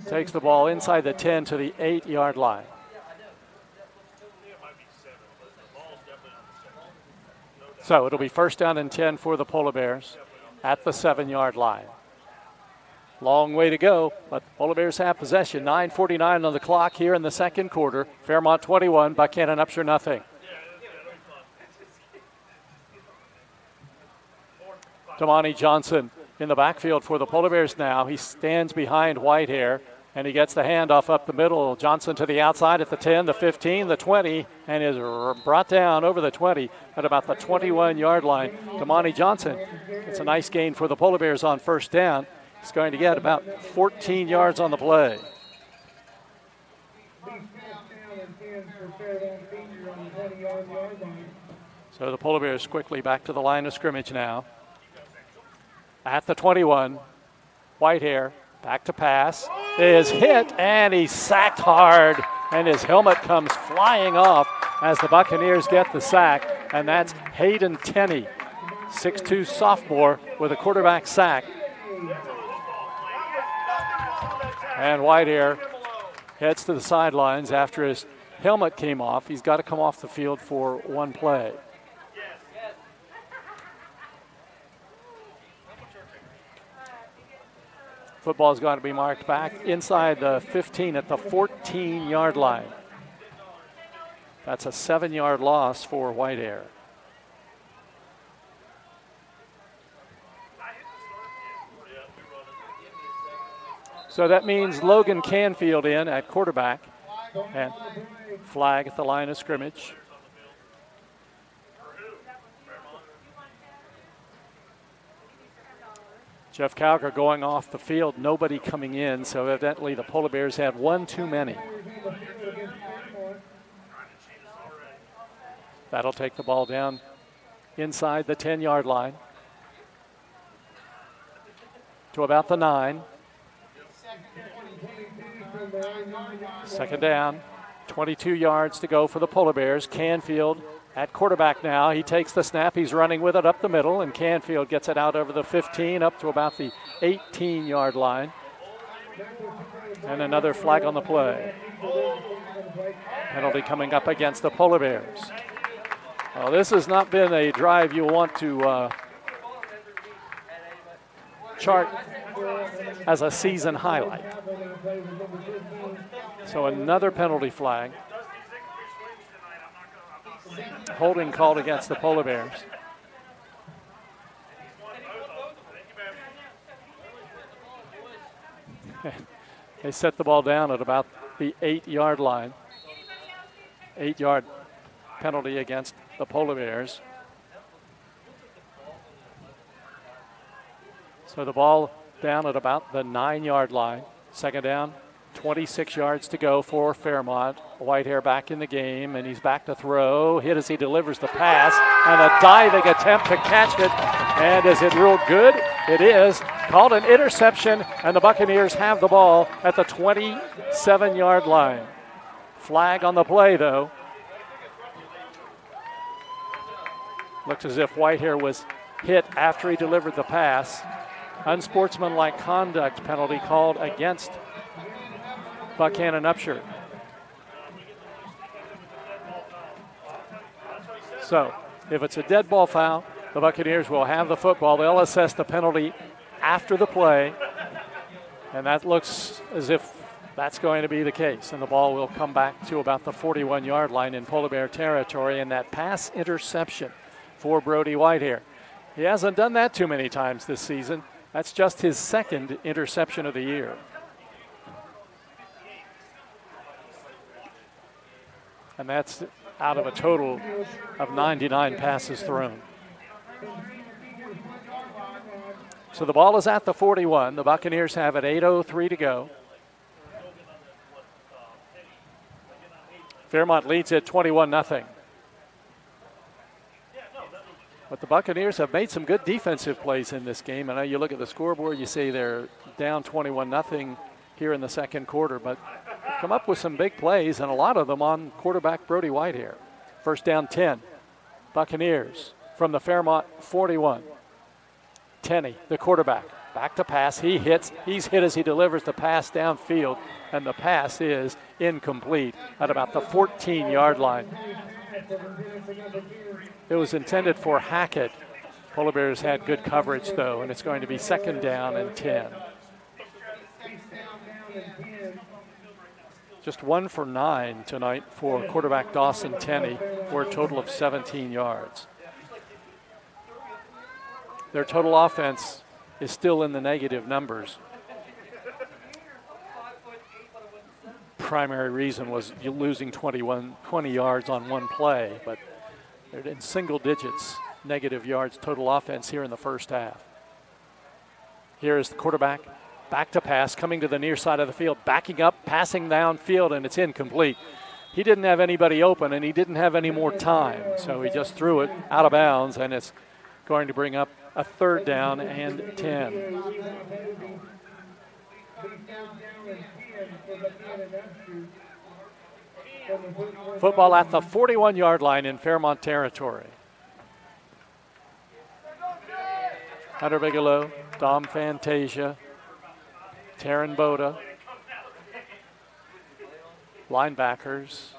Takes the ball inside the 10 to the 8-yard line. So it'll be first down and 10 for the Polar Bears at the 7-yard line. Long way to go, but the Polar Bears have possession. 9:49 on the clock here in the second quarter. Fairmont 21, Buckhannon-Upshur nothing. Tamani Johnson in the backfield for the Polar Bears now. He stands behind Whitehair, and he gets the handoff up the middle. Johnson to the outside at the 10, the 15, the 20, and is brought down over the 20 at about the 21-yard line. Tamani Johnson, it's a nice gain for the Polar Bears on first down. He's going to get about 14 yards on the play. So the Polar Bears quickly back to the line of scrimmage now. At the 21, Whitehair back to pass, is hit, and he's sacked hard, and his helmet comes flying off as the Buccaneers get the sack, and that's Hayden Tenney, 6'2" sophomore with a quarterback sack. And Whitehair heads to the sidelines after his helmet came off. He's got to come off the field for one play. Football's going to be marked back inside the 15 at the 14-yard line. That's a 7-yard loss for Whitehair. So that means Logan Canfield in at quarterback, and flag at the line of scrimmage. Jeff Calgar going off the field, nobody coming in, so evidently the Polar Bears had one too many. That'll take the ball down inside the 10-yard line to about the 9. Second down, 22 yards to go for the Polar Bears. Canfield at quarterback now. He takes the snap. He's running with it up the middle, and Canfield gets it out over the 15 up to about the 18-yard line. And another flag on the play. Penalty coming up against the Polar Bears. Well, this has not been a drive you want to chart as a season highlight. So another penalty flag. Holding called against the Polar Bears. They set the ball down at about the 8-yard line. 8-yard penalty against the Polar Bears. So the ball down at about the 9-yard line. Second down, 26 yards to go for Fairmont. Whitehair back in the game, and he's back to throw. Hit as he delivers the pass, and a diving attempt to catch it. And is it real good? It is. Called an interception, and the Buccaneers have the ball at the 27-yard line. Flag on the play, though. Looks as if Whitehair was hit after he delivered the pass. Unsportsmanlike conduct penalty called against Buckhannon-Upshur. So, if it's a dead ball foul, the Buccaneers will have the football. They'll assess the penalty after the play, and that looks as if that's going to be the case. And the ball will come back to about the 41-yard line in Polar Bear territory, and that pass interception for Brody Whitehair. He hasn't done that too many times this season. That's just his second interception of the year. And that's out of a total of 99 passes thrown. So the ball is at the 41. The Buccaneers have it, 8:03 to go. Fairmont leads it 21-0. But the Buccaneers have made some good defensive plays in this game. I know you look at the scoreboard, you see they're down 21-0 here in the second quarter, but come up with some big plays, and a lot of them on quarterback Brody Whitehair. First down 10. Buccaneers from the Fairmont 41. Tenney, the quarterback, back to pass. He hits. He's hit as he delivers the pass downfield, and the pass is incomplete at about the 14-yard line. It was intended for Hackett. Polar Bears had good coverage, though, and it's going to be second down and 10. Just 1 for 9 tonight for quarterback Dawson Tenney for a total of 17 yards. Their total offense is still in the negative numbers. Primary reason was losing 20 yards on one play, but they're in single digits, negative yards total offense here in the first half. Here is the quarterback, back to pass, coming to the near side of the field, backing up, passing downfield, and it's incomplete. He didn't have anybody open, and he didn't have any more time, so he just threw it out of bounds, and it's going to bring up a third down and 10. Football at the 41-yard line in Fairmont territory. Hunter Bigelow, Dom Fantasia, Taryn Boda, linebackers.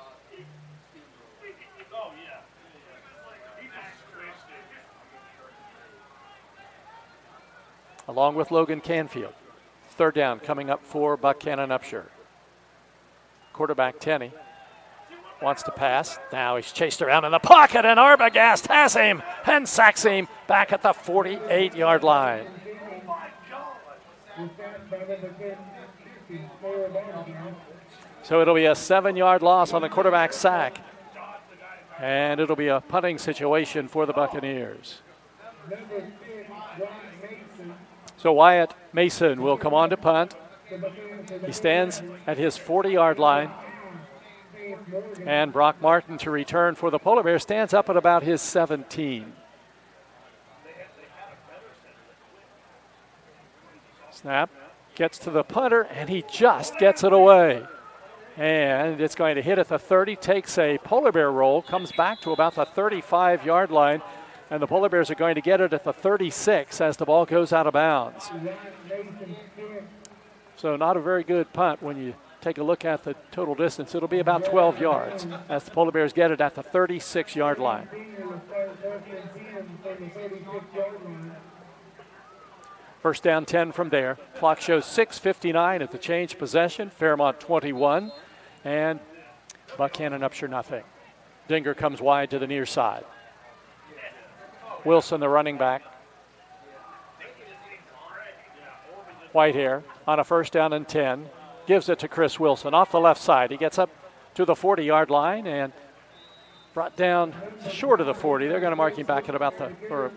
Along with Logan Canfield. Third down coming up for Buckhannon-Upshur. Quarterback Tenney wants to pass. Now he's chased around in the pocket, and Arbogast has him and sacks him back at the 48-yard line. So it'll be a 7-yard loss on the quarterback sack, and it'll be a punting situation for the Buccaneers. So Wyatt Mason will come on to punt. He stands at his 40-yard line. And Brock Martin to return for the Polar Bears stands up at about his 17. Snap, gets to the punter, and he just gets it away. And it's going to hit at the 30, takes a Polar Bear roll, comes back to about the 35-yard line, and the Polar Bears are going to get it at the 36 as the ball goes out of bounds. So not a very good punt when you take a look at the total distance. It'll be about 12 yards as the Polar Bears get it at the 36-yard line. First down 10 from there. Clock shows 6:59 at the change possession. Fairmont 21, and Buckhannon-Upshur nothing. Dinger comes wide to the near side. Wilson, the running back. Whitehair on a 1st down and 10. Gives it to Chris Wilson off the left side. He gets up to the 40-yard line and brought down short of the 40. They're going to mark him back at about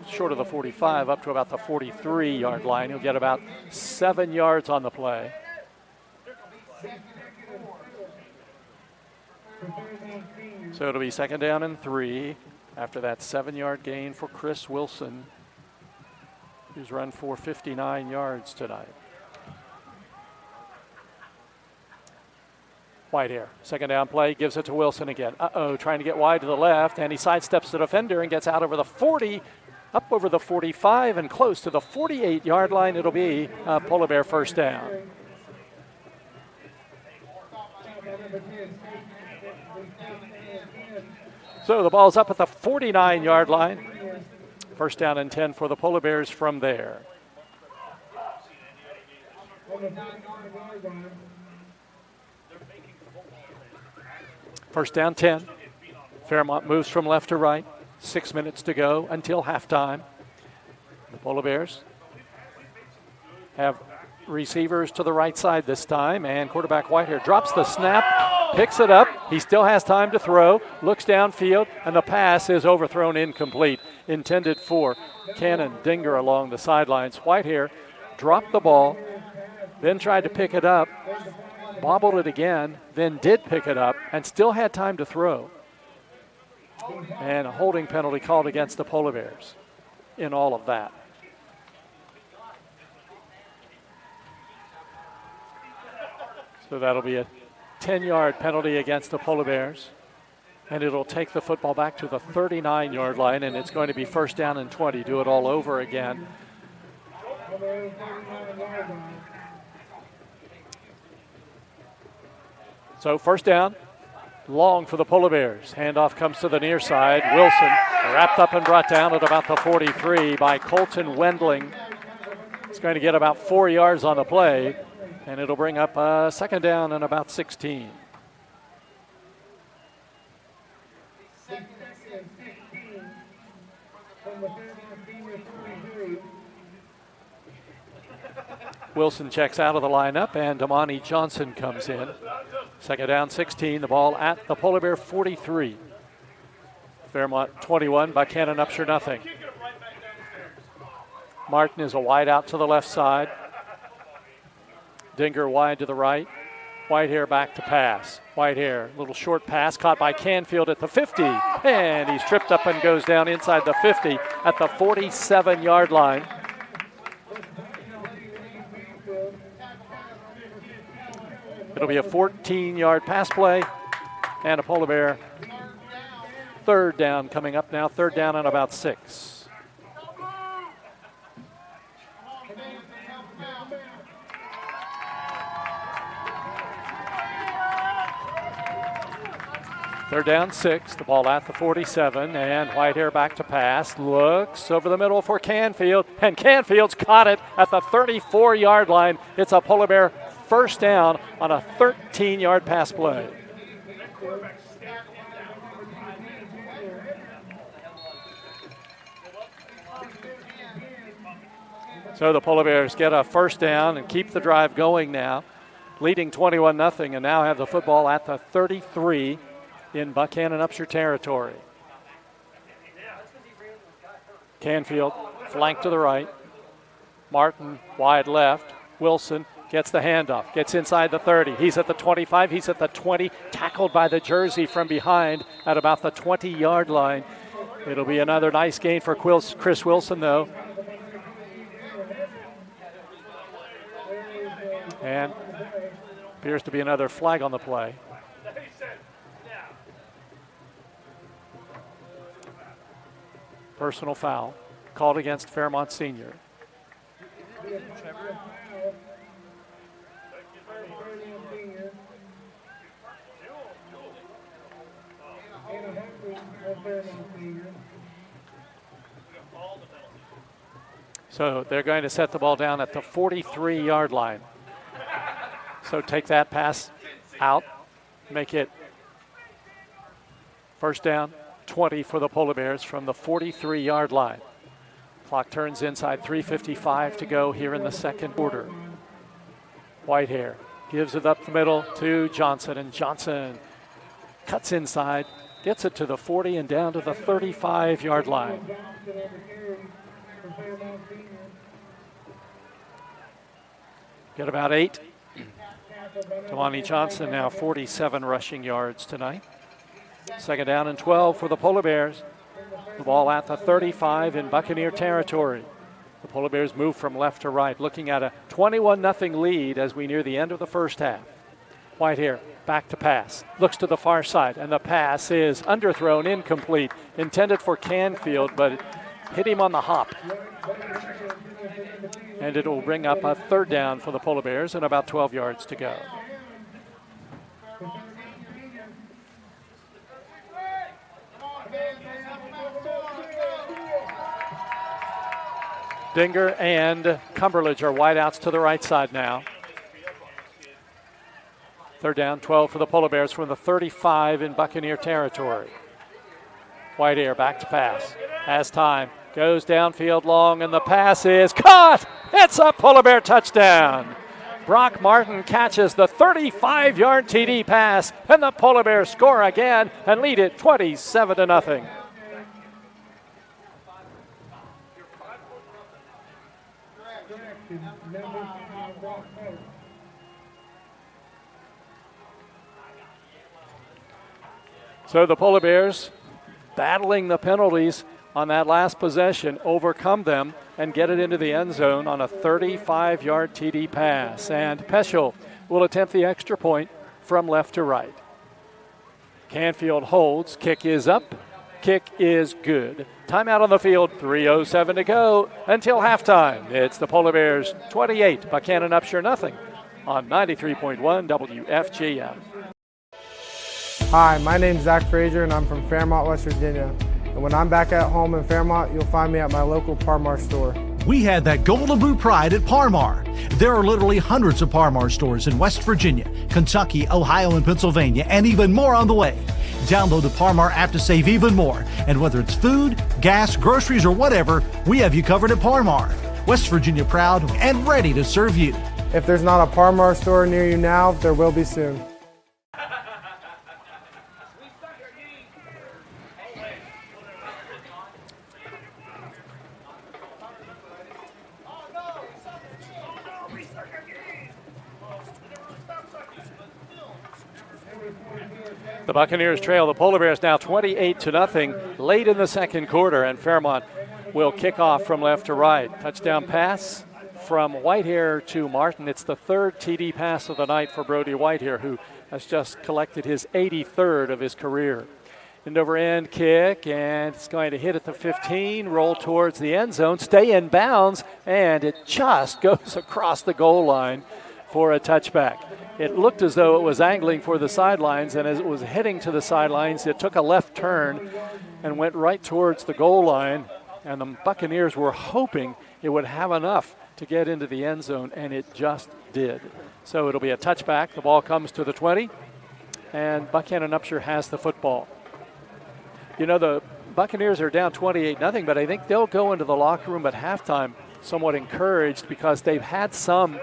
short of the 45, up to about the 43-yard line. He'll get about 7 yards on the play. So it'll be 2nd down and 3 after that 7-yard gain for Chris Wilson, who's run for 59 yards tonight. Whitehair, 2nd down play, gives it to Wilson again. Trying to get wide to the left, and he sidesteps the defender and gets out over the 40, up over the 45, and close to the 48-yard line. It'll be a Polar Bear 1st down. So the ball's up at the 49-yard line. 1st down and 10 for the Polar Bears from there. First down 10. Fairmont moves from left to right. 6 minutes to go until halftime. The Polar Bears have receivers to the right side this time, and quarterback Whitehair drops the snap, picks it up. He still has time to throw, looks downfield, and the pass is overthrown, incomplete. Intended for Cannon Dinger along the sidelines. Whitehair dropped the ball, then tried to pick it up, bobbled it again, then did pick it up, and still had time to throw. And a holding penalty called against the Polar Bears in all of that. So that'll be a 10-yard penalty against the Polar Bears. And it'll take the football back to the 39-yard line, and it's going to be 1st down and 20. Do it all over again. So 1st down, long for the Polar Bears. Handoff comes to the near side. Wilson wrapped up and brought down at about the 43 by Colton Wendling. It's going to get about 4 yards on the play, and it'll bring up a 2nd down and about 16. Wilson checks out of the lineup, and Damani Johnson comes in. 2nd down, 16. The ball at the Polar Bear 43. Fairmont 21, Buckhannon-Upshur nothing. Martin is a wide out to the left side. Dinger wide to the right. Whitehair back to pass. Whitehair, little short pass caught by Canfield at the 50. And he's tripped up and goes down inside the 50 at the 47-yard line. It'll be a 14-yard pass play and a Polar Bear 3rd down coming up now. 3rd down and about 6. Third down 6, the ball at the 47, and Whitehair back to pass. Looks over the middle for Canfield, and Canfield's caught it at the 34-yard line. It's a Polar Bear 1st down on a 13-yard pass play. So the Polar Bears get a 1st down and keep the drive going now, leading 21-0, and now have the football at the 33 in Buckhannon-Upshur territory. Canfield, flank to the right. Martin, wide left. Wilson gets the handoff, gets inside the 30. He's at the 25, he's at the 20, tackled by the jersey from behind at about the 20-yard line. It'll be another nice gain for Chris Wilson, though. And appears to be another flag on the play. Personal foul called against Fairmont Senior. So they're going to set the ball down at the 43-yard line. So take that pass out make it first down, 20 for the Polar Bears from the 43-yard line. Clock turns inside, 3:55 to go here in the second quarter. Whitehair gives it up the middle to Johnson, and Johnson cuts inside, gets it to the 40 and down to the 35-yard line. Get about 8. Tawani Johnson now 47 rushing yards tonight. Second down and 12 for the Polar Bears. The ball at the 35 in Buccaneer territory. The Polar Bears move from left to right, looking at a 21-0 lead as we near the end of the first half. Whitehair back to pass, looks to the far side, and the pass is underthrown, incomplete, intended for Canfield, but it hit him on the hop. And it will bring up a third down for the Polar Bears and about 12 yards to go. Dinger and Cumberledge are wideouts to the right side now. Third down, 12 for the Polar Bears from the 35 in Buccaneer territory. Whitehair back to pass. Has time. Goes downfield long, and the pass is caught. It's a Polar Bear touchdown. Brock Martin catches the 35-yard TD pass, and the Polar Bears score again and lead it 27-0. So the Polar Bears, battling the penalties on that last possession, overcome them and get it into the end zone on a 35-yard TD pass. And Peschel will attempt the extra point from left to right. Canfield holds. Kick is up. Kick is good. Timeout on the field. 3:07 to go until halftime. It's the Polar Bears 28, Buckhannon-Upshur nothing on 93.1 WFGM. Hi, my name's Zach Frazier, and I'm from Fairmont, West Virginia. And when I'm back at home in Fairmont, you'll find me at my local Par-Mar store. We had that gold and blue pride at Par-Mar. There are literally hundreds of Par-Mar stores in West Virginia, Kentucky, Ohio, and Pennsylvania, and even more on the way. Download the Par-Mar app to save even more. And whether it's food, gas, groceries, or whatever, we have you covered at Par-Mar. West Virginia proud and ready to serve you. If there's not a Par-Mar store near you now, there will be soon. The Buccaneers trail the Polar Bears now 28-0 late in the second quarter, and Fairmont will kick off from left to right. Touchdown pass from Whitehair to Martin. It's the third TD pass of the night for Brody Whitehair, who has just collected his 83rd of his career. End over end kick, and it's going to hit at the 15, roll towards the end zone, stay in bounds, and it just goes across the goal line for a touchback. It looked as though it was angling for the sidelines, and as it was heading to the sidelines, it took a left turn and went right towards the goal line, and the Buccaneers were hoping it would have enough to get into the end zone, and it just did. So it'll be a touchback. The ball comes to the 20, and Buckhannon-Upshur has the football. You know, the Buccaneers are down 28-0, but I think they'll go into the locker room at halftime somewhat encouraged because they've had some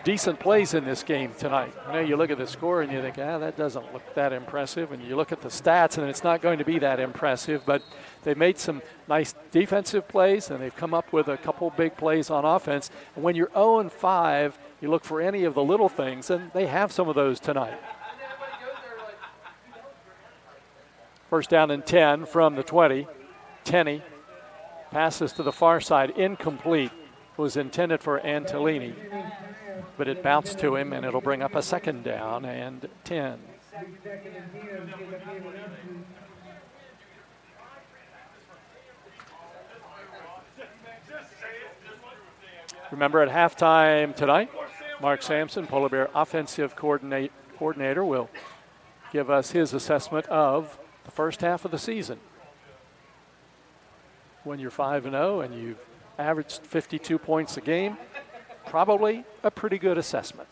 decent plays in this game tonight. You know, you look at the score and you think, that doesn't look that impressive. And you look at the stats and it's not going to be that impressive, but they've made some nice defensive plays and they've come up with a couple big plays on offense. And when you're 0-5, you look for any of the little things, and they have some of those tonight. First down and 10 from the 20. Tenney passes to the far side, incomplete. Was intended for Antolini, but it bounced to him, and it'll bring up a second down and 10. Remember, at halftime tonight, Mark Sampson, Polar Bear offensive coordinator, will give us his assessment of the first half of the season. When you're 5-0 and you've averaged 52 points a game, probably a pretty good assessment.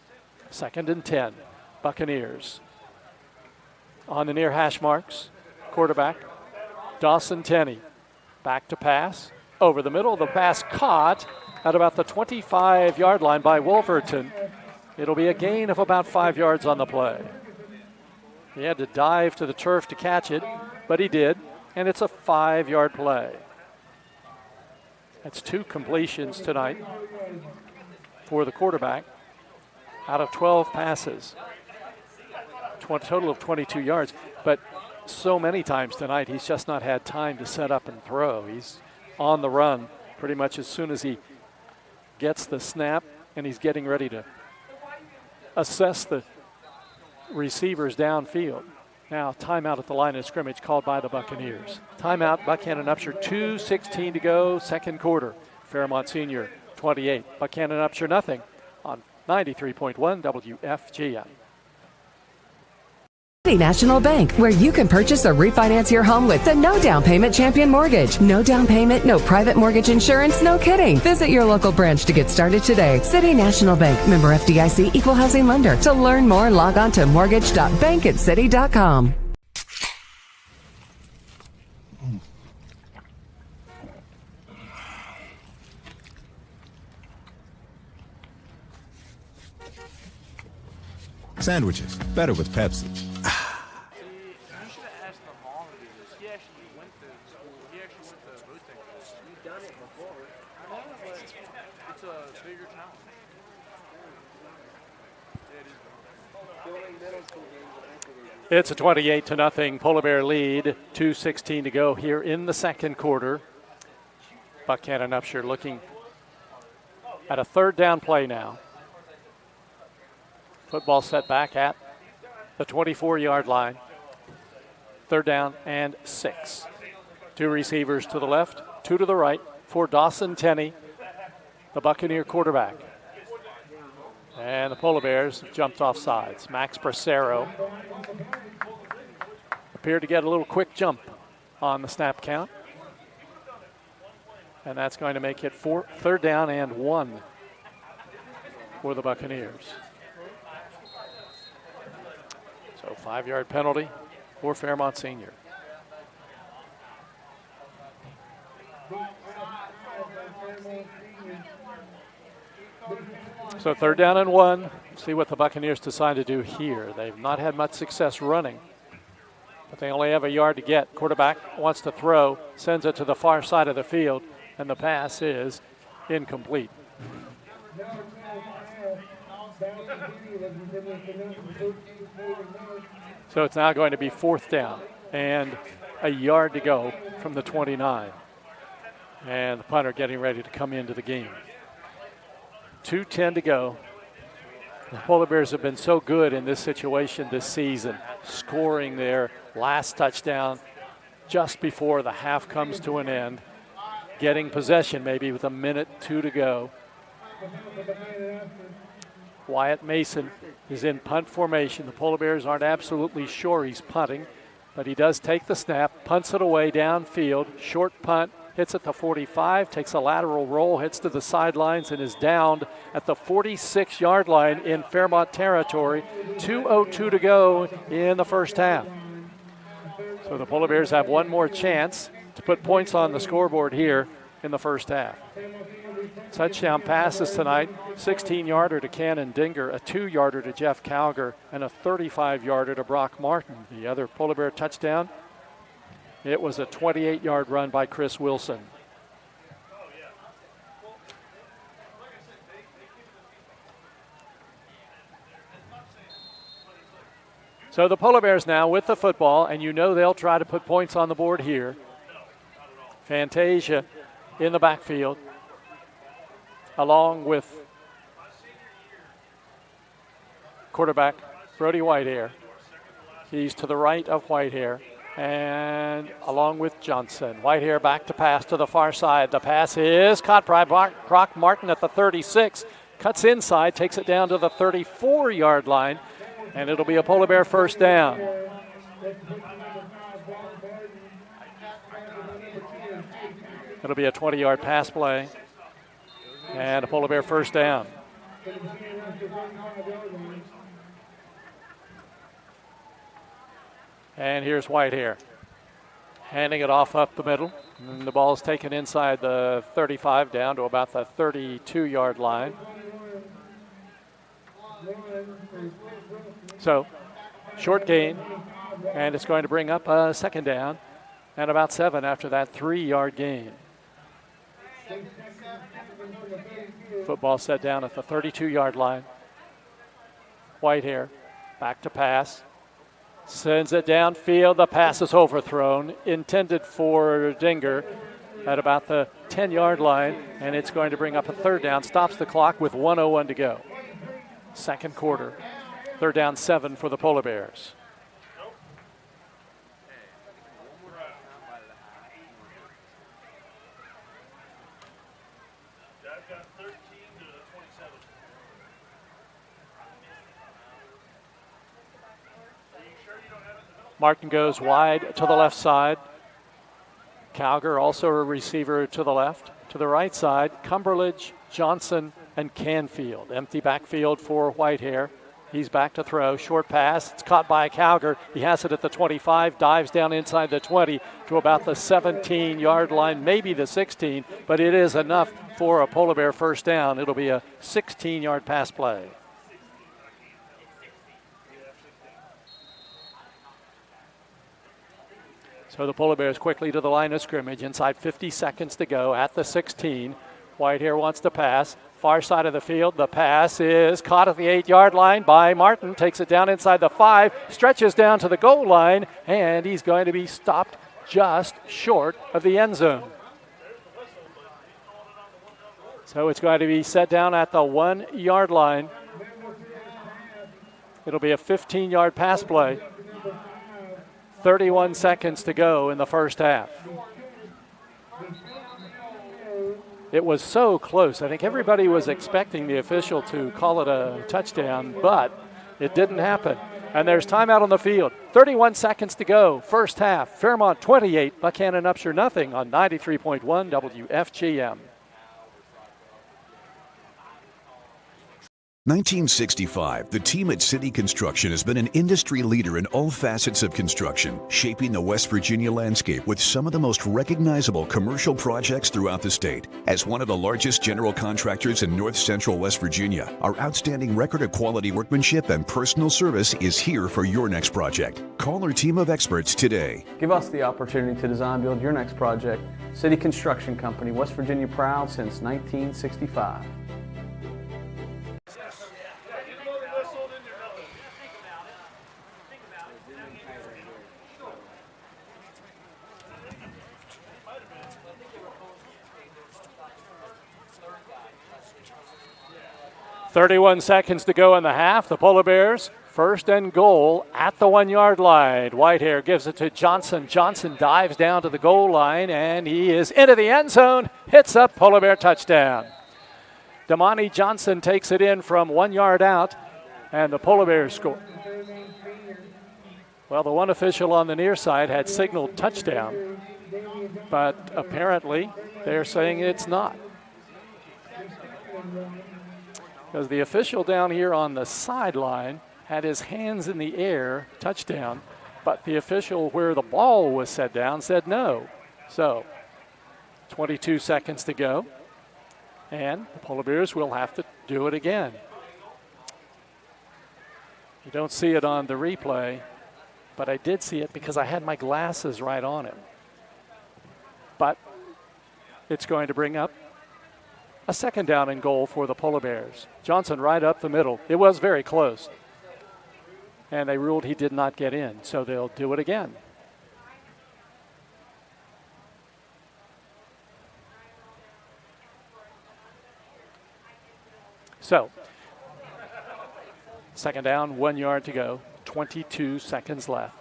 Second and 10, Buccaneers. On the near hash marks, quarterback Dawson Tenney. Back to pass. Over the middle, the pass caught at about the 25-yard line by Wolverton. It'll be a gain of about 5 yards on the play. He had to dive to the turf to catch it, but he did, and it's a 5-yard play. That's 2 completions tonight for the quarterback out of 12 passes. Total of 22 yards, but so many times tonight he's just not had time to set up and throw. He's on the run pretty much as soon as he gets the snap, and he's getting ready to assess the receivers downfield. Now, timeout at the line of scrimmage called by the Buccaneers. Timeout, Buckhannon-Upshur, 2:16 to go, second quarter. Fairmont Senior 28, Buckhannon-Upshur nothing on 93.1 WFGM. City National Bank, where you can purchase or refinance your home with the no down payment Champion Mortgage. No down payment, no private mortgage insurance, no kidding. Visit your local branch to get started today. City National Bank, member FDIC, equal housing lender. To learn more, log on to mortgage.bankancity.com. Sandwiches, better with Pepsi. It's a 28-0 Polar Bear lead, 2:16 to go here in the second quarter. Buckhannon-Upshur looking at a third down play now. Football set back at the 24-yard line. Third down and 6. 2 receivers to the left, 2 to the right for Dawson Tenney, the Buccaneer quarterback. And the Polar Bears jumped off sides. Max Bracero appeared to get a little quick jump on the snap count. And that's going to make it third down and 1 for the Buccaneers. So 5-yard penalty for Fairmont Senior. So third down and 1. See what the Buccaneers decide to do here. They've not had much success running, but they only have a yard to get. Quarterback wants to throw, sends it to the far side of the field, and the pass is incomplete. So it's now going to be fourth down and a yard to go from the 29. And the punter getting ready to come into the game. 2:10 to go. The Polar Bears have been so good in this situation this season, scoring their last touchdown just before the half comes to an end, getting possession maybe with 1:02 to go. Wyatt Mason is in punt formation. The Polar Bears aren't absolutely sure he's punting, but he does take the snap, punts it away downfield, short punt, hits at the 45, takes a lateral roll, hits to the sidelines, and is downed at the 46-yard line in Fairmont territory. 2:02 to go in the first half. So the Polar Bears have one more chance to put points on the scoreboard here in the first half. Touchdown passes tonight, 16-yarder to Cannon Dinger, a 2-yarder to Jeff Calger, and a 35-yarder to Brock Martin. The other Polar Bear touchdown, it was a 28-yard run by Chris Wilson. So the Polar Bears now with the football, and you know they'll try to put points on the board here. Fantasia in the backfield, along with quarterback Brody Whitehair. He's to the right of Whitehair, and along with Johnson. Whitehair back to pass to the far side. The pass is caught by Brock Martin at the 36. Cuts inside, takes it down to the 34-yard line, and it'll be a Polar Bear first down. It'll be a 20-yard pass play, and a Polar Bear first down. And here's Whitehair handing it off up the middle. And the ball is taken inside the 35 down to about the 32-yard line. So, short gain, and it's going to bring up a second down and about 7 after that 3-yard gain. Football set down at the 32-yard line. Whitehair back to pass. Sends it downfield. The pass is overthrown. Intended for Dinger at about the 10-yard line, and it's going to bring up a third down. Stops the clock with 1:01 to go. Second quarter. Third down 7 for the Polar Bears. Martin goes wide to the left side. Calger also a receiver to the left. To the right side, Cumberledge, Johnson, and Canfield. Empty backfield for Whitehair. He's back to throw. Short pass. It's caught by Calger. He has it at the 25, dives down inside the 20 to about the 17-yard line, maybe the 16, but it is enough for a Polar Bear first down. It'll be a 16-yard pass play. So the Polar Bears quickly to the line of scrimmage. Inside 50 seconds to go at the 16. Whitehair wants to pass. Far side of the field. The pass is caught at the 8-yard line by Martin. Takes it down inside the 5. Stretches down to the goal line. And he's going to be stopped just short of the end zone. So it's going to be set down at the 1-yard line. It'll be a 15-yard pass play. 31 seconds to go in the first half. It was so close. I think everybody was expecting the official to call it a touchdown, but it didn't happen. And there's timeout on the field. 31 seconds to go. First half. Fairmont 28, Buckhannon-Upshur nothing on 93.1 WFGM. 1965, the team at City Construction has been an industry leader in all facets of construction, shaping the West Virginia landscape with some of the most recognizable commercial projects throughout the state. As one of the largest general contractors in north central West Virginia, our outstanding record of quality workmanship and personal service is here for your next project. Call our team of experts today. Give us the opportunity to design build your next project. City Construction Company, West Virginia proud since 1965. .31 seconds to go in the half. The Polar Bears first and goal at the 1-yard line. Whitehair gives it to Johnson. Johnson dives down to the goal line, and he is into the end zone. Hits up, Polar Bear touchdown. Damani Johnson takes it in from 1 yard out, and the Polar Bears score. Well, the one official on the near side had signaled touchdown, but apparently they're saying it's not. Because the official down here on the sideline had his hands in the air, touchdown, but the official where the ball was set down said no. So 22 seconds to go, and the Polar Bears will have to do it again. You don't see it on the replay, but I did see it because I had my glasses right on it. But it's going to bring up a second down and goal for the Polar Bears. Johnson right up the middle. It was very close. And they ruled he did not get in, so they'll do it again. So, second down, 1 yard to go, 22 seconds left.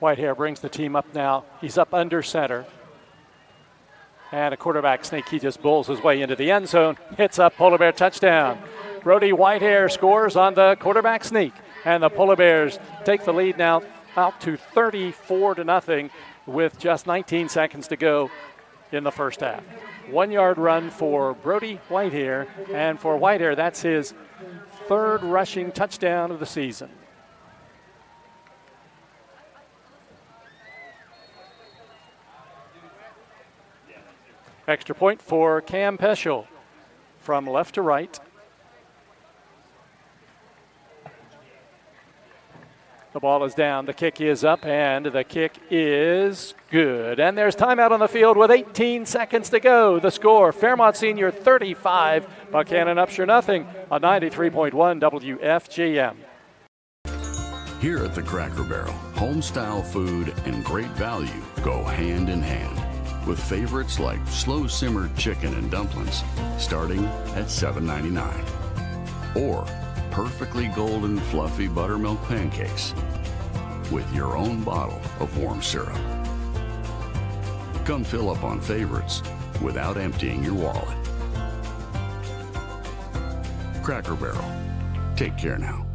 Whitehair brings the team up now. He's up under center. And a quarterback sneak. He just bowls his way into the end zone. Hits up, Polar Bear touchdown. Brody Whitehair scores on the quarterback sneak. And the Polar Bears take the lead now out to 34-0 with just 19 seconds to go in the first half. 1-yard run for Brody Whitehair. And for Whitehair, that's his 3rd rushing touchdown of the season. Extra point for Cam Peschel from left to right. The ball is down, the kick is up, and the kick is good. And there's timeout on the field with 18 seconds to go. The score, Fairmont Senior 35, Buckhannon-Upshur nothing on 93.1 WFGM. Here at the Cracker Barrel, home-style food and great value go hand in hand, with favorites like slow-simmered chicken and dumplings starting at $7.99. Or perfectly golden fluffy buttermilk pancakes with your own bottle of warm syrup. Come fill up on favorites without emptying your wallet. Cracker Barrel. Take care now.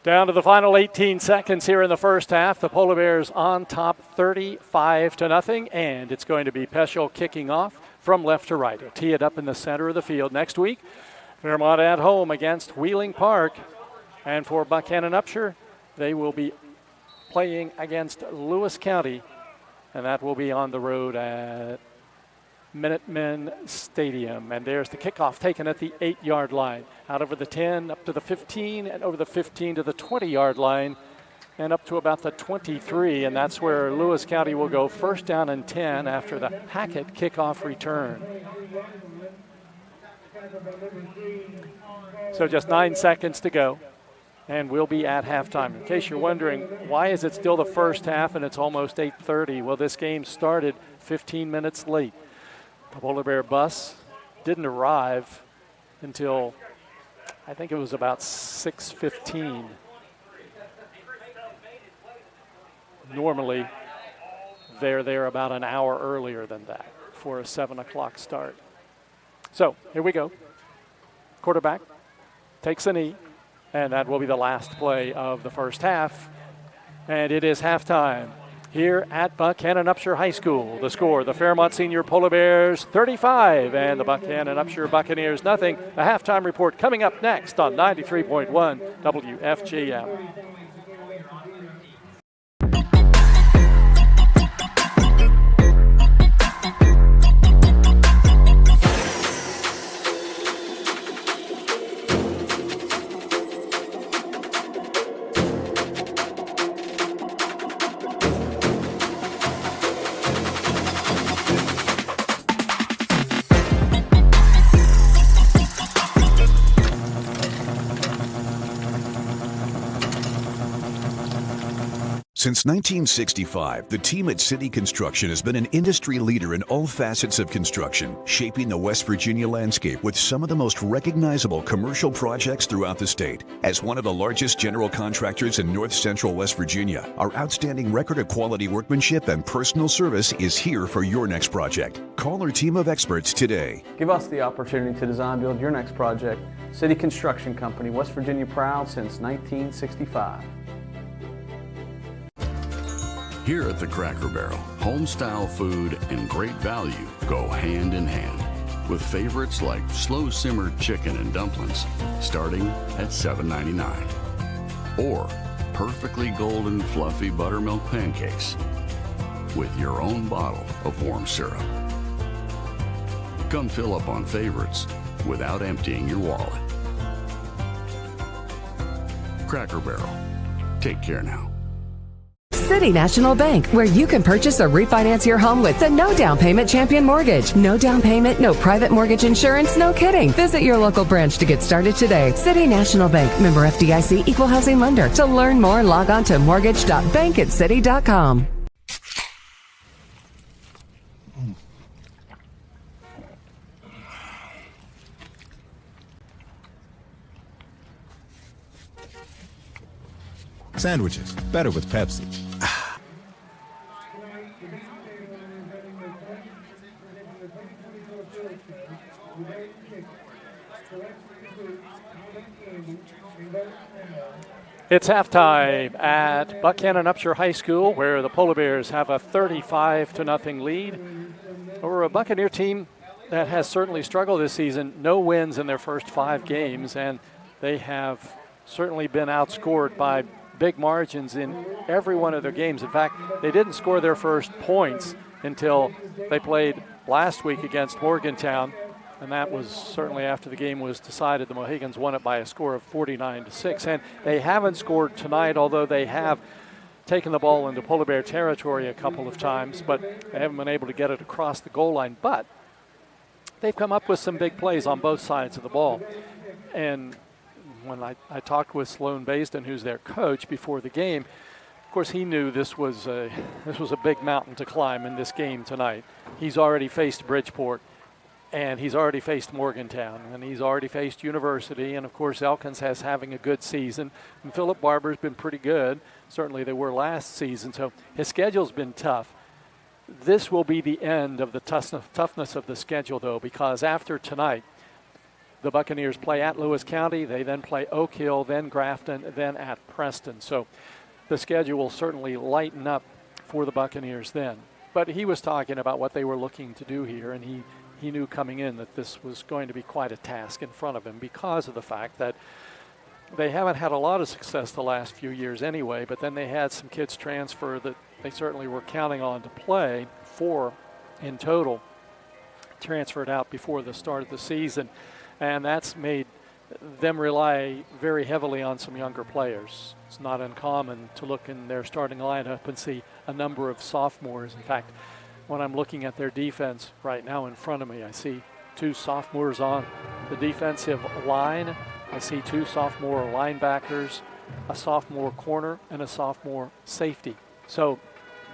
Down to the final 18 seconds here in the first half. The Polar Bears on top 35-0, and it's going to be Peschel kicking off from left to right. He'll tee it up in the center of the field. Next week, Fairmont at home against Wheeling Park. And for Buckhannon-Upshur, they will be playing against Lewis County, and that will be on the road at Minutemen Stadium. And there's the kickoff taken at the 8-yard line. Out over the 10, up to the 15, and over the 15 to the 20-yard line, and up to about the 23. And that's where Lewis County will go 1st down and 10 after the Hackett kickoff return. So just 9 seconds to go, and we'll be at halftime. In case you're wondering, why is it still the first half and it's almost 8:30? Well, this game started 15 minutes late. The Polar Bear bus didn't arrive until I think it was about 6:15. Normally, they're there about an hour earlier than that for a 7 o'clock start. So here we go. Quarterback takes a knee, and that will be the last play of the first half. And it is halftime here at Buckhannon-Upshur High School. The score, the Fairmont Senior Polar Bears 35 and the Buckhannon-Upshur Buccaneers nothing. A halftime report coming up next on 93.1 WFGM. Since 1965, the team at City Construction has been an industry leader in all facets of construction, shaping the West Virginia landscape with some of the most recognizable commercial projects throughout the state. As one of the largest general contractors in north central West Virginia, our outstanding record of quality workmanship and personal service is here for your next project. Call our team of experts today. Give us the opportunity to design build your next project. City Construction Company, West Virginia proud since 1965. Here at the Cracker Barrel, home-style food and great value go hand in hand, with favorites like slow-simmered chicken and dumplings starting at $7.99. Or perfectly golden fluffy buttermilk pancakes with your own bottle of warm syrup. Come fill up on favorites without emptying your wallet. Cracker Barrel. Take care now. City National Bank, where you can purchase or refinance your home with the no down payment champion mortgage. No down payment, no private mortgage insurance, no kidding. Visit your local branch to get started today. City National Bank, member FDIC, equal housing lender. To learn more, log on to mortgage.bankancity.com. Sandwiches, better with Pepsi. It's halftime at Buckhannon-Upshur High School, where the Polar Bears have a 35-0 lead over a Buccaneer team that has certainly struggled this season. No wins in their first 5 games, and they have certainly been outscored by big margins in every one of their games. In fact, they didn't score their first points until they played last week against Morgantown, and that was certainly after the game was decided. The Mohegans won it by a score of 49-6, and they haven't scored tonight, although they have taken the ball into Polar Bear territory a couple of times, but they haven't been able to get it across the goal line. But they've come up with some big plays on both sides of the ball. And when I talked with Sloan Basden, who's their coach, before the game, of course he knew this was a big mountain to climb in this game tonight. He's already faced Bridgeport, and he's already faced Morgantown, and he's already faced University, and of course Elkins has having a good season, and Philip Barber's been pretty good. Certainly they were last season, so his schedule's been tough. This will be the end of the toughness of the schedule, though, because after tonight, the Buccaneers play at Lewis County, they then play Oak Hill, then Grafton, then at Preston. So the schedule will certainly lighten up for the Buccaneers then. But he was talking about what they were looking to do here, and he knew coming in that this was going to be quite a task in front of him because of the fact that they haven't had a lot of success the last few years anyway, but then they had some kids transfer that they certainly were counting on to play, 4 in total, transferred out before the start of the season, and that's made them rely very heavily on some younger players. It's not uncommon to look in their starting lineup and see a number of sophomores. In fact, when I'm looking at their defense right now in front of me, I see 2 sophomores on the defensive line. I see 2 sophomore linebackers, a sophomore corner, and a sophomore safety. So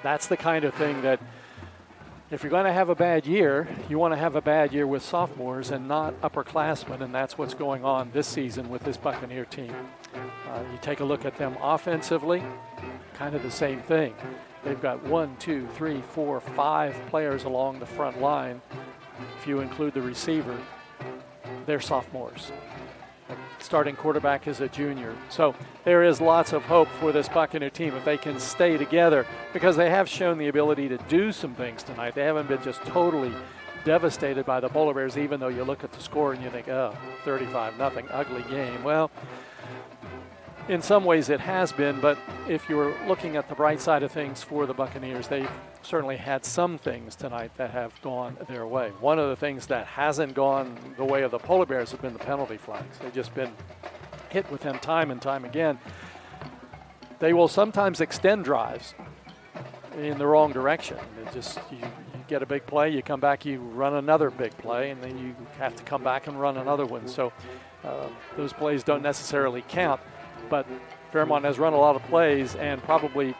that's the kind of thing that if you're going to have a bad year, you want to have a bad year with sophomores and not upperclassmen, and that's what's going on this season with this Buccaneer team. You take a look at them offensively, kind of the same thing. They've got 1, 2, 3, 4, 5 players along the front line. If you include the receiver, they're sophomores. Starting quarterback is a junior. So there is lots of hope for this Buccaneer team if they can stay together, because they have shown the ability to do some things tonight. They haven't been just totally devastated by the Polar Bears, even though you look at the score and you think, oh, 35-0, ugly game. Well, in some ways it has been, but if you're looking at the bright side of things for the Buccaneers, they've certainly had some things tonight that have gone their way. One of the things that hasn't gone the way of the Polar Bears have been the penalty flags. They've just been hit with them time and time again. They will sometimes extend drives in the wrong direction. You get a big play, you come back, you run another big play, and then you have to come back and run another one. So those plays don't necessarily count. But Fairmont has run a lot of plays, and probably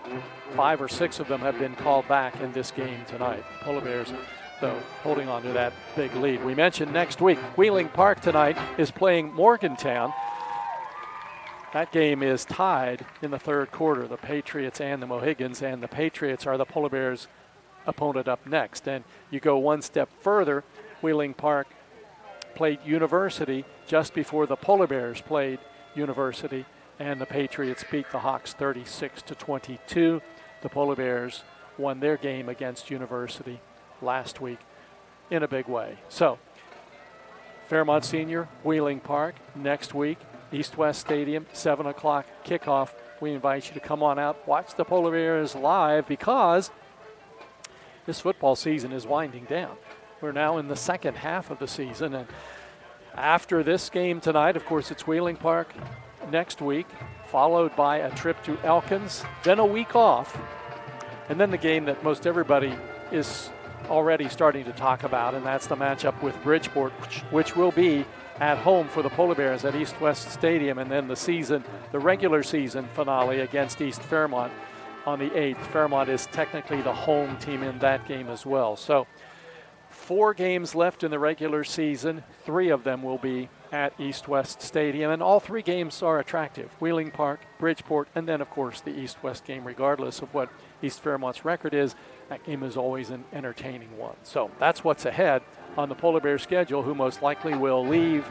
5 or 6 of them have been called back in this game tonight. Polar Bears, though, holding on to that big lead. We mentioned next week, Wheeling Park tonight is playing Morgantown. That game is tied in the third quarter, the Patriots and the Mohegans, and the Patriots are the Polar Bears' opponent up next. And you go one step further, Wheeling Park played University just before the Polar Bears played University, and the Patriots beat the Hawks 36-22. The Polar Bears won their game against University last week in a big way. So, Fairmont Senior, Wheeling Park, next week, East-West Stadium, 7 o'clock kickoff. We invite you to come on out, watch the Polar Bears live, because this football season is winding down. We're now in the second half of the season, and after this game tonight, of course, it's Wheeling Park next week, followed by a trip to Elkins, then a week off, and then the game that most everybody is already starting to talk about, and that's the matchup with Bridgeport, which will be at home for the Polar Bears at East-West Stadium, and then the regular season finale against East Fairmont on the 8th. Fairmont is technically the home team in that game as well. So 4 games left in the regular season. 3 of them will be at East-West Stadium, and all 3 games are attractive. Wheeling Park, Bridgeport, and then, of course, the East-West game. Regardless of what East Fairmont's record is, that game is always an entertaining one. So that's what's ahead on the Polar Bear schedule, who most likely will leave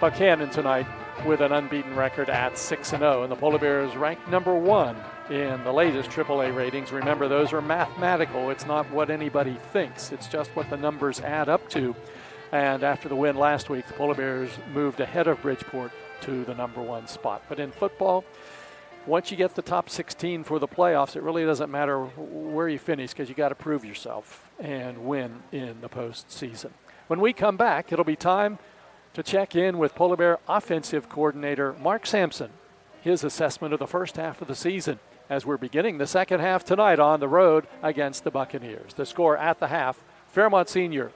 Buckhannon tonight with an unbeaten record at 6-0, and the Polar Bears ranked number 1 in the latest AAA ratings. Remember, those are mathematical. It's not what anybody thinks. It's just what the numbers add up to. And after the win last week, the Polar Bears moved ahead of Bridgeport to the number 1 spot. But in football, once you get the top 16 for the playoffs, it really doesn't matter where you finish, because you got to prove yourself and win in the postseason. When we come back, it'll be time to check in with Polar Bear offensive coordinator Mark Sampson, his assessment of the first half of the season, as we're beginning the second half tonight on the road against the Buccaneers. The score at the half, Fairmont Senior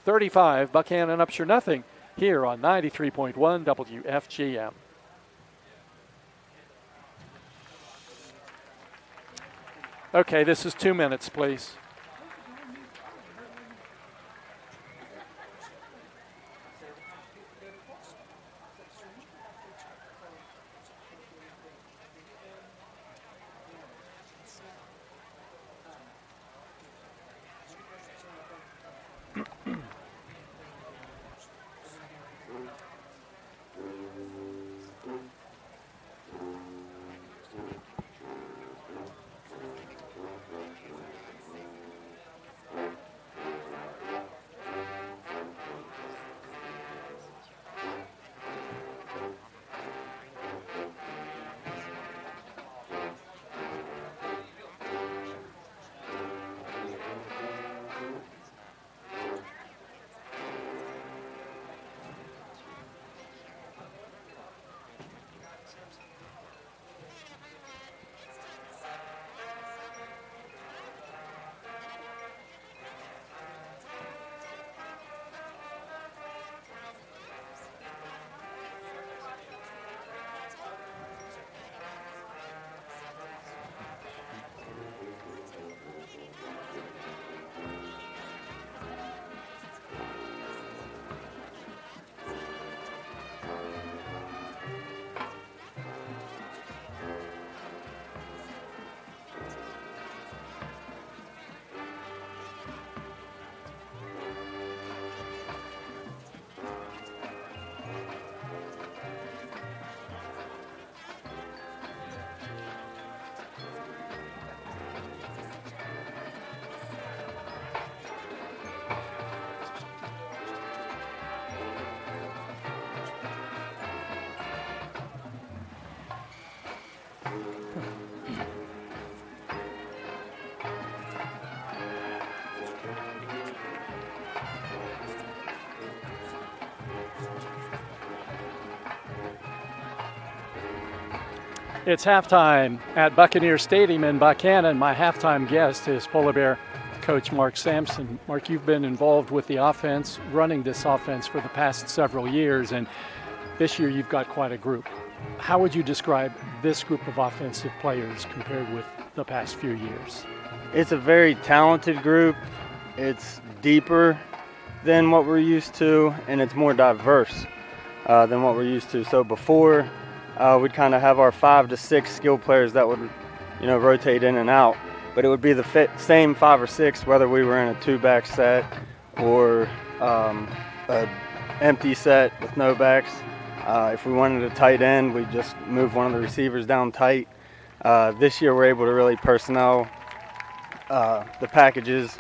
35, Buckhannon-Upshur nothing, here on 93.1 WFGM. Okay, this is 2 minutes, please. It's halftime at Buccaneer Stadium in Buckhannon. My halftime guest is Polar Bear coach Mark Sampson. Mark, you've been involved with the offense, running this offense for the past several years, and this year you've got quite a group. How would you describe this group of offensive players compared with the past few years? It's a very talented group. It's deeper than what we're used to, and it's more diverse than what we're used to. So before, we'd kind of have our 5 to 6 skilled players that would, rotate in and out. But it would be the same 5 or 6 whether we were in a 2-back set or an empty set with no backs. If we wanted a tight end, we'd just move one of the receivers down tight. This year we're able to really personnel the packages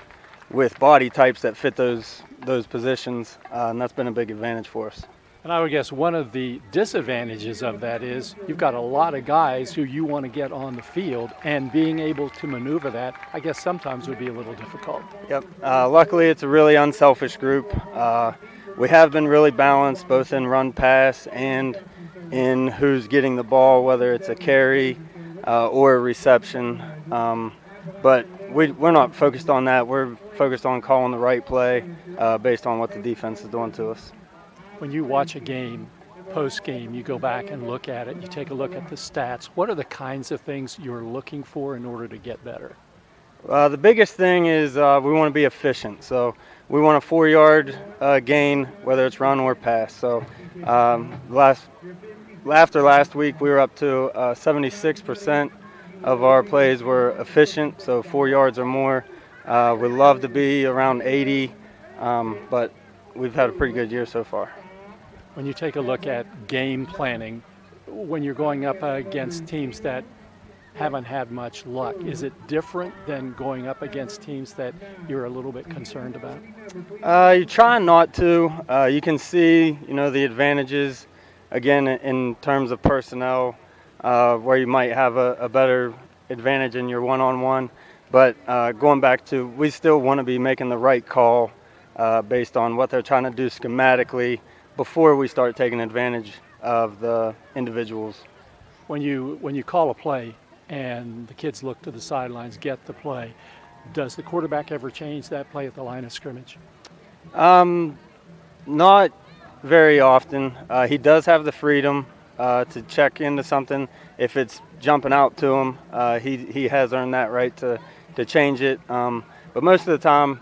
with body types that fit those positions, and that's been a big advantage for us. And I would guess one of the disadvantages of that is you've got a lot of guys who you want to get on the field, and being able to maneuver that, I guess sometimes would be a little difficult. Yep. Luckily, it's a really unselfish group. We have been really balanced both in run pass and in who's getting the ball, whether it's a carry or a reception. But we're not focused on that. We're focused on calling the right play based on what the defense is doing to us. When you watch a game, post-game, you go back and look at it, you take a look at the stats. What are the kinds of things you're looking for in order to get better? The biggest thing is we want to be efficient. So we want a 4-yard gain, whether it's run or pass. So after last week, we were up to 76% of our plays were efficient, so 4 yards or more. We'd love to be around 80, but we've had a pretty good year so far. When you take a look at game planning, when you're going up against teams that haven't had much luck, is it different than going up against teams that you're a little bit concerned about? You try not to. You can see, the advantages, again, in terms of personnel, where you might have a better advantage in your one-on-one. But going back to, we still want to be making the right call based on what they're trying to do schematically before we start taking advantage of the individuals. When you call a play and the kids look to the sidelines, get the play, does the quarterback ever change that play at the line of scrimmage? Not very often. He does have the freedom to check into something. If it's jumping out to him, he has earned that right to change it. But most of the time,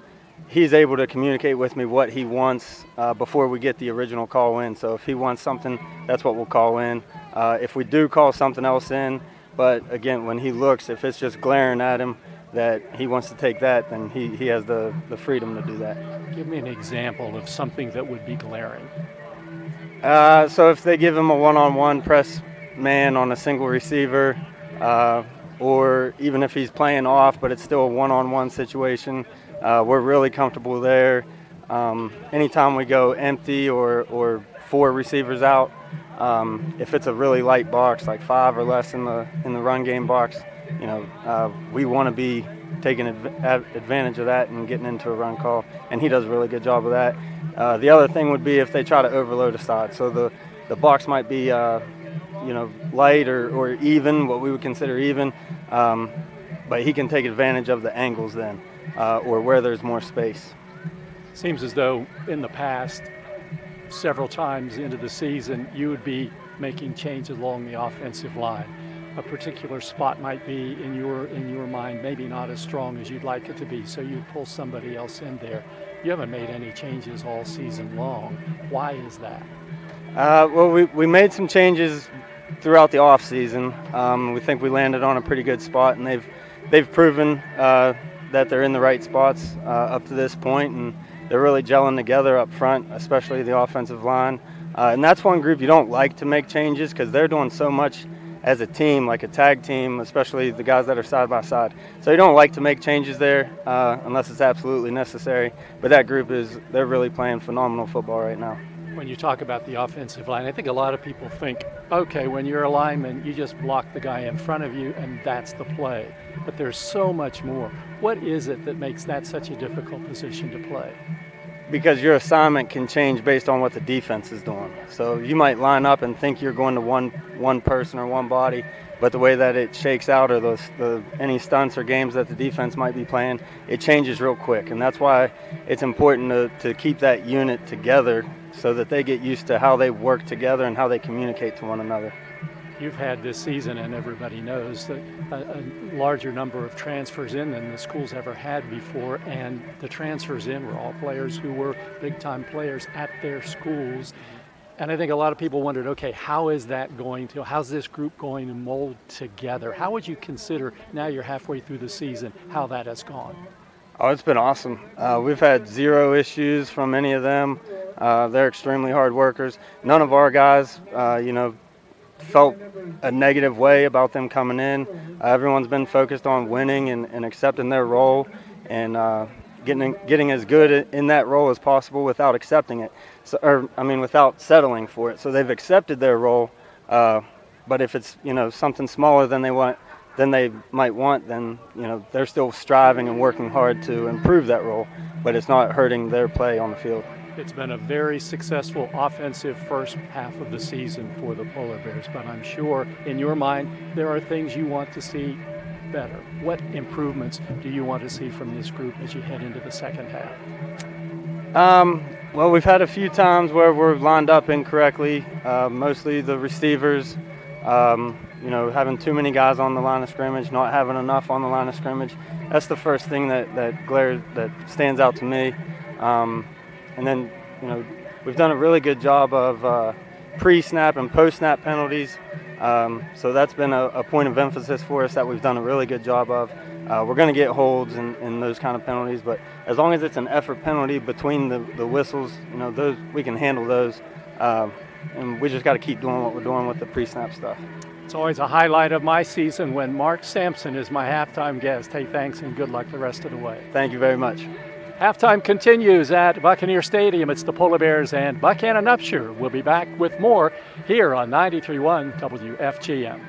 he's able to communicate with me what he wants before we get the original call in. So if he wants something, that's what we'll call in. If we do call something else in, but again, when he looks, if it's just glaring at him that he wants to take that, then he has the freedom to do that. Give me an example of something that would be glaring. So if they give him a one-on-one press man on a single receiver, or even if he's playing off but it's still a one-on-one situation, we're really comfortable there. Anytime we go empty or 4 receivers out, if it's a really light box, like 5 or less in the run game box, we want to be taking advantage of that and getting into a run call, and he does a really good job of that. The other thing would be if they try to overload a side. So the box might be light or even, what we would consider even, but he can take advantage of the angles then, or where there's more space. Seems as though in the past, several times into the season, you would be making changes along the offensive line. A particular spot might be in your mind maybe not as strong as you'd like it to be, so you pull somebody else in there. You haven't made any changes all season long. Why is that? Well, we made some changes throughout the off season. We think we landed on a pretty good spot, and they've proven that they're in the right spots up to this point, and they're really gelling together up front, especially the offensive line. And that's one group you don't like to make changes because they're doing so much as a team, like a tag team, especially the guys that are side by side. So you don't like to make changes there unless it's absolutely necessary. But that group they're really playing phenomenal football right now. When you talk about the offensive line, I think a lot of people think, okay, when you're a lineman, you just block the guy in front of you and that's the play. But there's so much more. What is it that makes that such a difficult position to play? Because your assignment can change based on what the defense is doing. So you might line up and think you're going to one person or one body, but the way that it shakes out, or any stunts or games that the defense might be playing, it changes real quick. And that's why it's important to keep that unit together so that they get used to how they work together and how they communicate to one another. You've had this season, and everybody knows that a larger number of transfers in than the school's ever had before, and the transfers in were all players who were big-time players at their schools. And I think a lot of people wondered, okay, how's this group going to mold together? How would you consider, now you're halfway through the season, how that has gone? Oh, it's been awesome. We've had 0 issues from any of them. They're extremely hard workers. None of our guys, felt a negative way about them coming in. Everyone's been focused on winning and accepting their role and getting as good in that role as possible without accepting it, without settling for it. So they've accepted their role, but if it's something smaller than they might want, then they're still striving and working hard to improve that role, but it's not hurting their play on the field. It's been a very successful offensive first half of the season for the Polar Bears, but I'm sure in your mind there are things you want to see better. What improvements do you want to see from this group as you head into the second half? Well, we've had a few times where we're lined up incorrectly, mostly the receivers, having too many guys on the line of scrimmage, not having enough on the line of scrimmage. That's the first thing that stands out to me. And then, we've done a really good job of pre-snap and post-snap penalties. So that's been a point of emphasis for us that we've done a really good job of. We're going to get holds and those kind of penalties, but as long as it's an effort penalty between the whistles, those we can handle those. and we just got to keep doing what we're doing with the pre-snap stuff. It's always a highlight of my season when Mark Sampson is my halftime guest. Hey, thanks and good luck the rest of the way. Thank you very much. Halftime continues at Buccaneer Stadium. It's the Polar Bears and Buckhannon-Upshur. We'll be back with more here on 93.1 WFGM.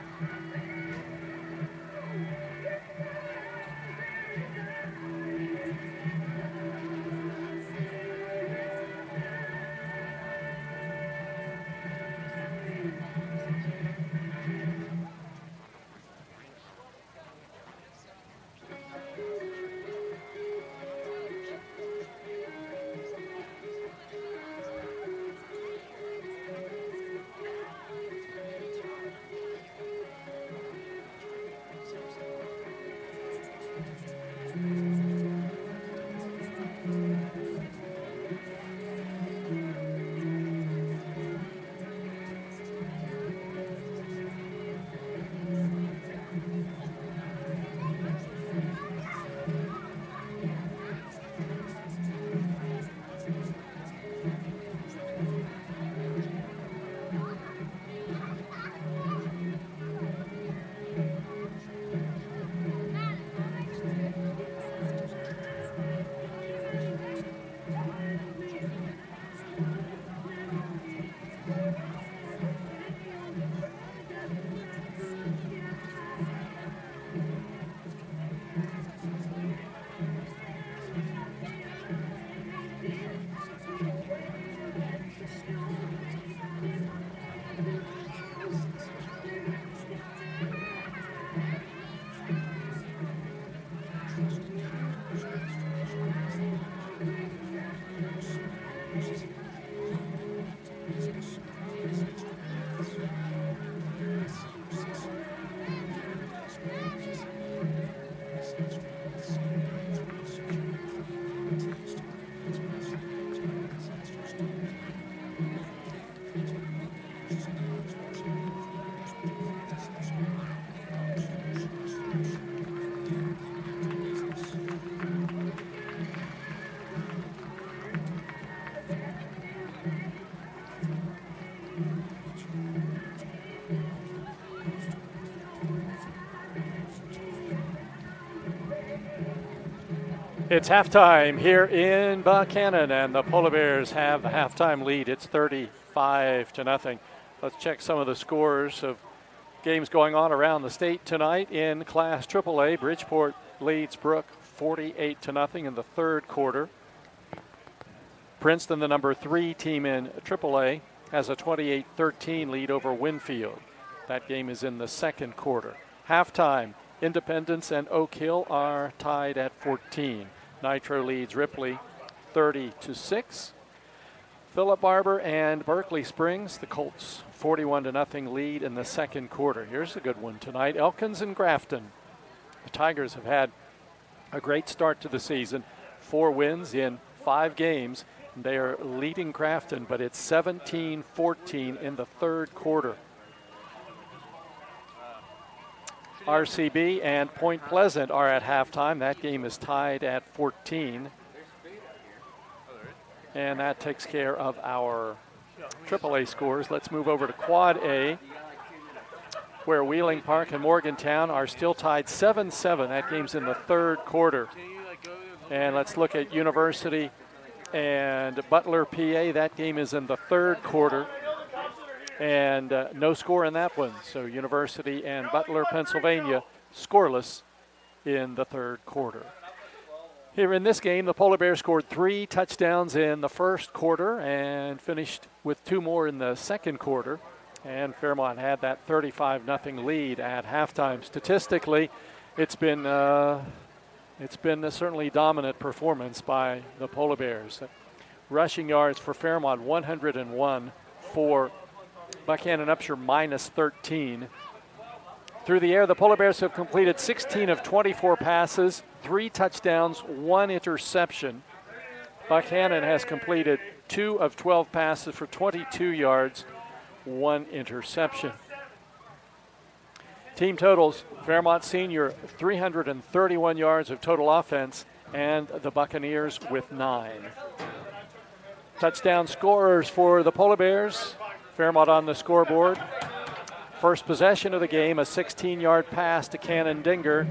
It's halftime here in Buckhannon, and the Polar Bears have the halftime lead. It's 35-0. Let's check some of the scores of games going on around the state tonight in Class AAA. Bridgeport leads Brook 48-0 in the third quarter. Princeton, the number 3 team in AAA, has a 28-13 lead over Winfield. That game is in the second quarter. Halftime, Independence and Oak Hill are tied at 14. Nitro leads Ripley 30-6. Philip Barber and Berkeley Springs, the Colts 41-0 lead in the second quarter. Here's a good one tonight. Elkins and Grafton. The Tigers have had a great start to the season. 4 wins in 5 games. They are leading Grafton, but it's 17-14 in the third quarter. RCB and Point Pleasant are at halftime. That game is tied at 14. And that takes care of our AAA scores. Let's move over to Quad A, where Wheeling Park and Morgantown are still tied 7-7. That game's in the third quarter. And let's look at University and Butler, PA. That game is in the third quarter. And no score in that one. So University and Butler, Pennsylvania, scoreless in the third quarter. Here in this game, the Polar Bears scored 3 touchdowns in the first quarter and finished with 2 more in the second quarter. And Fairmont had that 35-0 lead at halftime. Statistically, it's been a certainly dominant performance by the Polar Bears. Rushing yards for Fairmont, 101 for Buckhannon-Upshur minus 13. Through the air, the Polar Bears have completed 16 of 24 passes, 3 touchdowns, 1 interception. Buckhannon has completed 2 of 12 passes for 22 yards, 1 interception. Team totals, Fairmont Senior 331 yards of total offense, and the Buccaneers with 9. Touchdown scorers for the Polar Bears. Fairmont on the scoreboard. First possession of the game, a 16-yard pass to Cannon Dinger.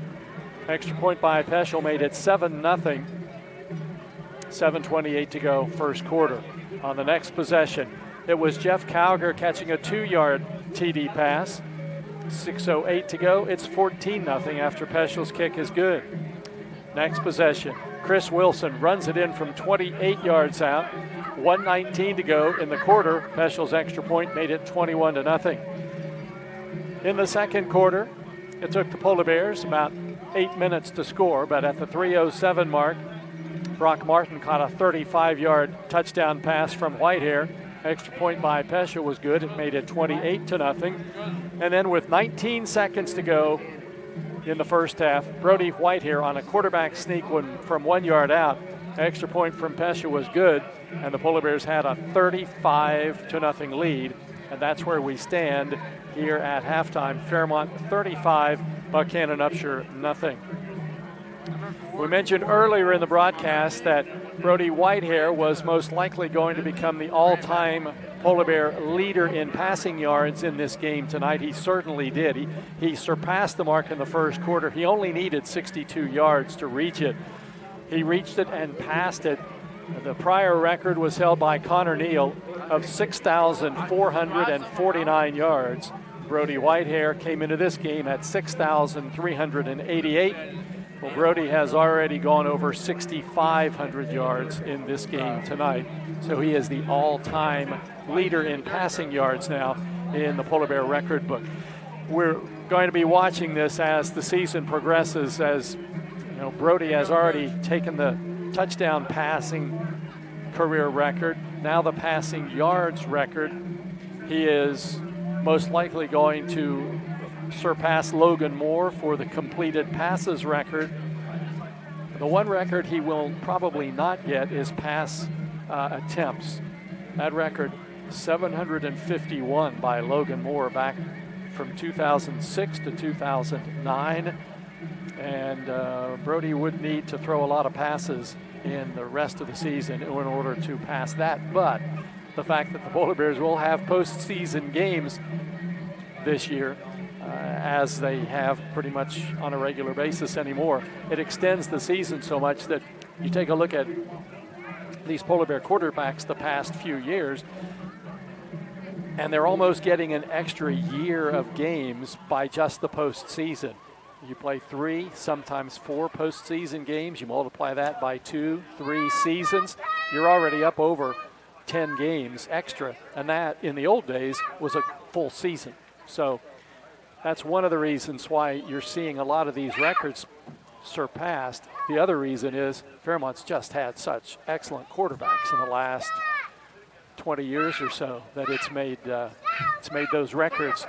Extra point by Peschel made it 7-0. 7:28 to go, first quarter. On the next possession, it was Jeff Cowger catching a 2-yard TD pass. 6:08 to go, it's 14-0 after Peschel's kick is good. Next possession, Chris Wilson runs it in from 28 yards out. 1:19 to go in the quarter. Peschel's extra point made it 21-0. In the second quarter, it took the Polar Bears about 8 minutes to score, but at the 3:07 mark, Brock Martin caught a 35-yard touchdown pass from Whitehair. Extra point by Peschel was good. It made it 28-0. And then with 19 seconds to go in the first half, Brody Whitehair on a quarterback sneak from 1 yard out. Extra point from Peschel was good, and the Polar Bears had a 35-0 lead. And that's where we stand here at halftime. Fairmont 35, Buckhannon-Upshur nothing. We mentioned earlier in the broadcast that Brody Whitehair was most likely going to become the all-time Polar Bear leader in passing yards in this game tonight. He certainly did. He surpassed the mark in the first quarter. He only needed 62 yards to reach it. He reached it and passed it. The prior record was held by Connor Neal of 6,449 yards. Brody Whitehair came into this game at 6,388. Well, Brody has already gone over 6,500 yards in this game tonight. So he is the all-time leader in passing yards now in the Polar Bear record book. We're going to be watching this as the season progresses, as you know, Brody has already taken the touchdown passing career record, now the passing yards record. He is most likely going to surpass Logan Moore for the completed passes record. The one record he will probably not get is pass attempts. That record, 751 by Logan Moore back from 2006 to 2009. And Brody would need to throw a lot of passes in the rest of the season in order to pass that. But the fact that the Polar Bears will have postseason games this year, as they have pretty much on a regular basis anymore, it extends the season so much that you take a look at these Polar Bear quarterbacks the past few years, and they're almost getting an extra year of games by just the postseason. You play 3, sometimes 4 postseason games. You multiply that by 2, 3 seasons. You're already up over 10 games extra, and that in the old days was a full season. So that's one of the reasons why you're seeing a lot of these records surpassed. The other reason is Fairmont's just had such excellent quarterbacks in the last 20 years or so that it's made those records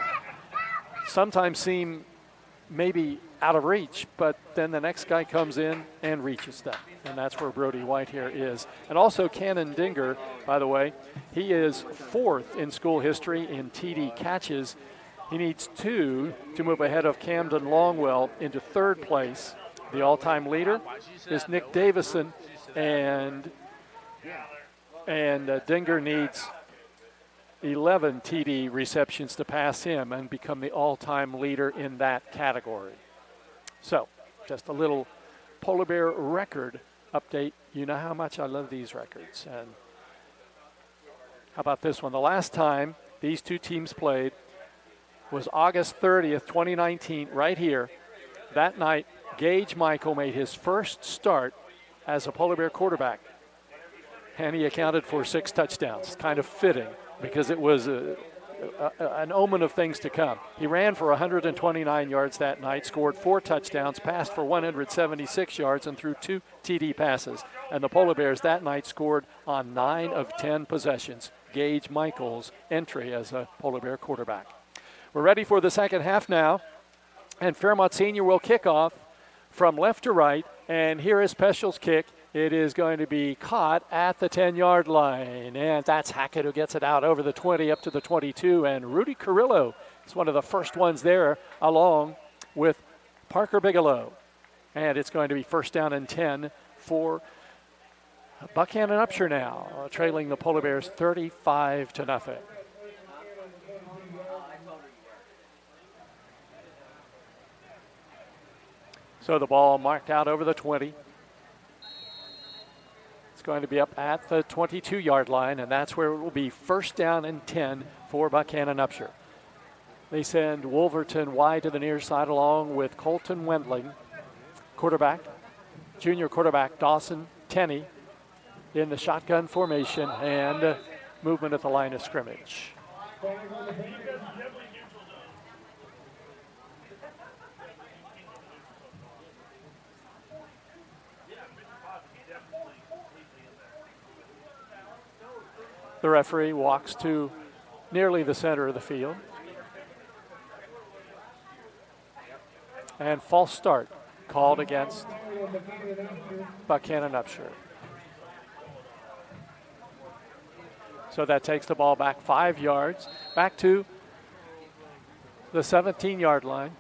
sometimes seem maybe out of reach, but then the next guy comes in and reaches them, and that's where Brody Whitehair is. And also Cannon Dinger, by the way, he is 4th in school history in TD catches. He needs 2 to move ahead of Camden Longwell into 3rd place. The all-time leader is Nick Davison, and Dinger needs 11 TD receptions to pass him and become the all-time leader in that category. So, just a little Polar Bear record update. You know how much I love these records. And how about this one? The last time these two teams played was August 30th, 2019, right here. That night, Gage Michael made his first start as a Polar Bear quarterback, and he accounted for 6 touchdowns. Kind of fitting, because it was an omen of things to come. He ran for 129 yards that night, scored 4 touchdowns, passed for 176 yards, and threw 2 TD passes. And the Polar Bears that night scored on 9 of 10 possessions. Gage Michael's entry as a Polar Bear quarterback. We're ready for the second half now, and Fairmont Senior will kick off from left to right, and here is Peschel's kick. It is going to be caught at the 10-yard line, and that's Hackett who gets it out over the 20 up to the 22, and Rudy Carrillo is one of the first ones there along with Parker Bigelow. And it's going to be first down and 10 for Buckhannon-Upshur now, trailing the Polar Bears 35-0. So the ball marked out over the 20. It's going to be up at the 22-yard line, and that's where it will be first down and 10 for Buckhannon-Upshur. They send Wolverton wide to the near side along with Colton Wendling, quarterback, junior quarterback Dawson Tenney in the shotgun formation and movement at the line of scrimmage. The referee walks to nearly the center of the field. And false start called against Buckhannon-Upshur. So that takes the ball back 5 yards, back to the 17-yard line.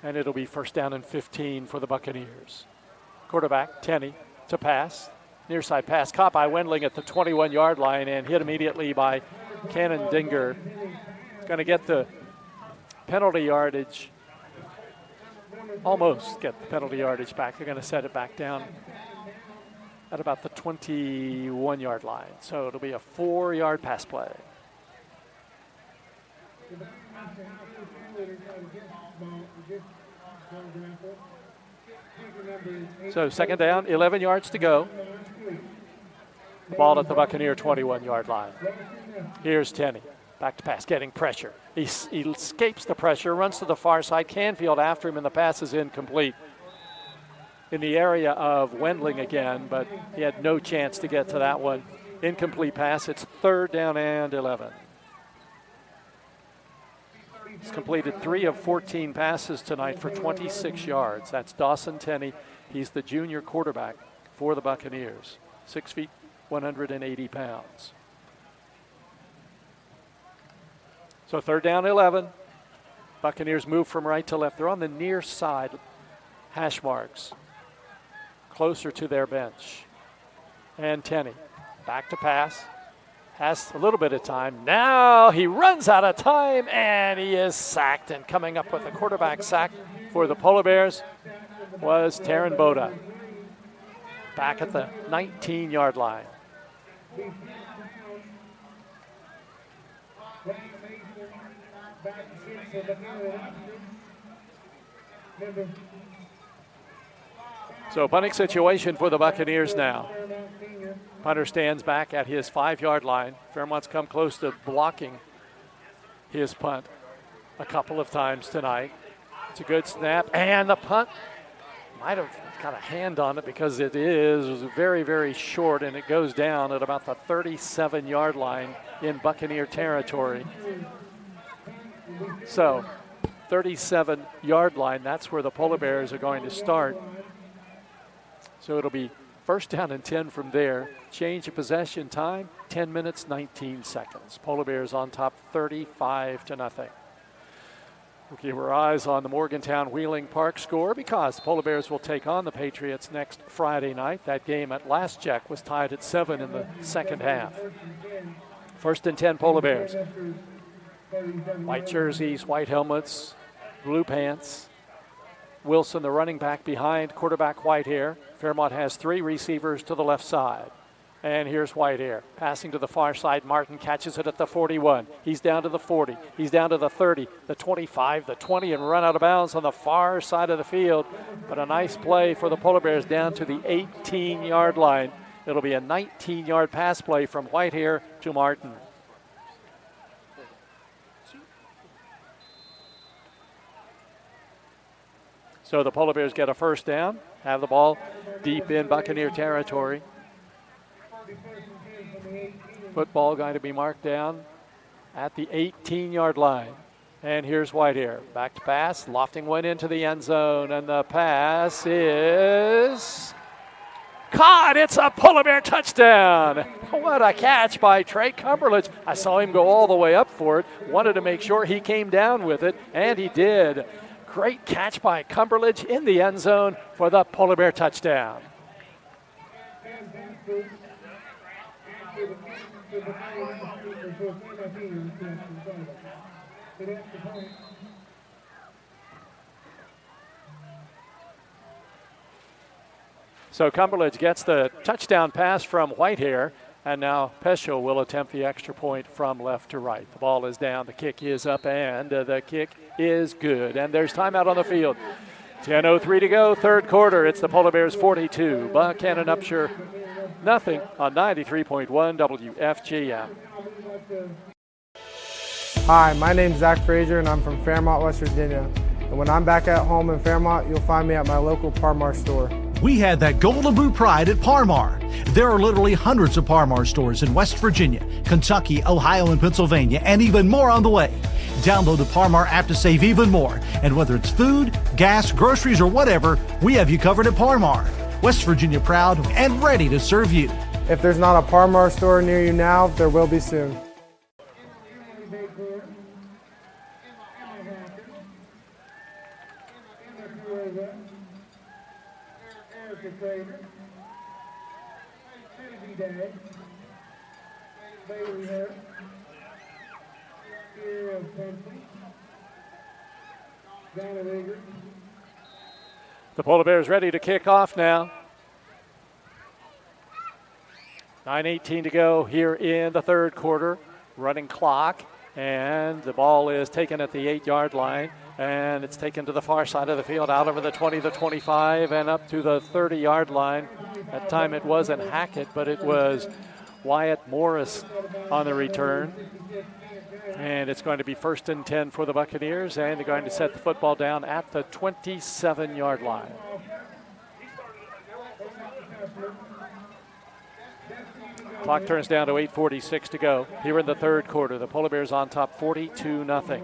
And it'll be first down and 15 for the Buccaneers. Quarterback, Tenney, to pass. Near side pass caught by Wendling at the 21-yard line and hit immediately by Cannon Dinger. Going to get the penalty yardage, almost get the penalty yardage back. They're going to set it back down at about the 21-yard line. So it'll be a 4-yard pass play. So second down, 11 yards to go. The ball at the Buccaneer 21-yard line. Here's Tenney, back to pass, getting pressure. He escapes the pressure, runs to the far side. Canfield after him, and the pass is incomplete. In the area of Wendling again, but he had no chance to get to that one. Incomplete pass. It's third down and 11. He's completed 3 of 14 passes tonight for 26 yards. That's Dawson Tenney. He's the junior quarterback for the Buccaneers. 6 feet, 180 pounds. So third down, 11. Buccaneers move from right to left. They're on the near side hash marks, closer to their bench. And Tenney, back to pass. Has a little bit of time. Now he runs out of time, and he is sacked. And coming up with a quarterback sack for the Polar Bears was Taryn Boda, back at the 19-yard line. So punting situation for the Buccaneers now. Punter stands back at his 5-yard line. Fairmont's come close to blocking his punt a couple of times tonight. It's a good snap, and the punt might have got a hand on it because it is very, very short, and it goes down at about the 37-yard line in Buccaneer territory. So 37-yard line, that's where the Polar Bears are going to start. So it'll be first down and 10 from there. Change of possession time, 10 minutes, 19 seconds. Polar Bears on top 35-0. We'll keep our eyes on the Morgantown Wheeling Park score because the Polar Bears will take on the Patriots next Friday night. That game at last check was tied at 7 in the second half. First and 10 Polar Bears. White jerseys, white helmets, blue pants. Wilson, the running back behind quarterback Whitehair. Fairmont has 3 receivers to the left side. And here's Whitehair passing to the far side. Martin catches it at the 41. He's down to the 40. He's down to the 30, the 25, the 20, and run out of bounds on the far side of the field. But a nice play for the Polar Bears down to the 18-yard line. It'll be a 19-yard pass play from Whitehair to Martin. So the Polar Bears get a first down, have the ball deep in Buccaneer territory. Football going to be marked down at the 18-yard line. And here's Whitehair. Back to pass. Lofting one into the end zone. And the pass is caught. It's a Polar Bear touchdown. What a catch by Trey Cumberledge. I saw him go all the way up for it. Wanted to make sure he came down with it, and he did. Great catch by Cumberledge in the end zone for the Polar Bear touchdown. So Cumberledge gets the touchdown pass from Whitehair, and now Peschel will attempt the extra point from left to right. The ball is down, the kick is up, and the kick is good. And there's timeout on the field. 10:03 to go, third quarter. It's the Polar Bears 42, Buckhannon-Upshur nothing on 93.1 WFGM. Hi, my name's Zach Frazier, and I'm from Fairmont, West Virginia. And when I'm back at home in Fairmont, you'll find me at my local Par-Mar store. We had that gold and blue pride at Par-Mar. There are literally hundreds of Par-Mar stores in West Virginia, Kentucky, Ohio, and Pennsylvania, and even more on the way. Download the Par-Mar app to save even more. And whether it's food, gas, groceries, or whatever, we have you covered at Par-Mar. West Virginia proud and ready to serve you. If there's not a Par-Mar store near you now, there will be soon. The Polar Bears ready to kick off now. 9:18 to go here in the third quarter. Running clock, and the ball is taken at the 8-yard line, and it's taken to the far side of the field, out over the 20, the 25, and up to the 30-yard line. That time it wasn't Hackett, but it was Wyatt Morris on the return. And it's going to be 1st and 10 for the Buccaneers, and they're going to set the football down at the 27-yard line. Clock turns down to 8:46 to go here in the third quarter. The Polar Bears on top 42-0.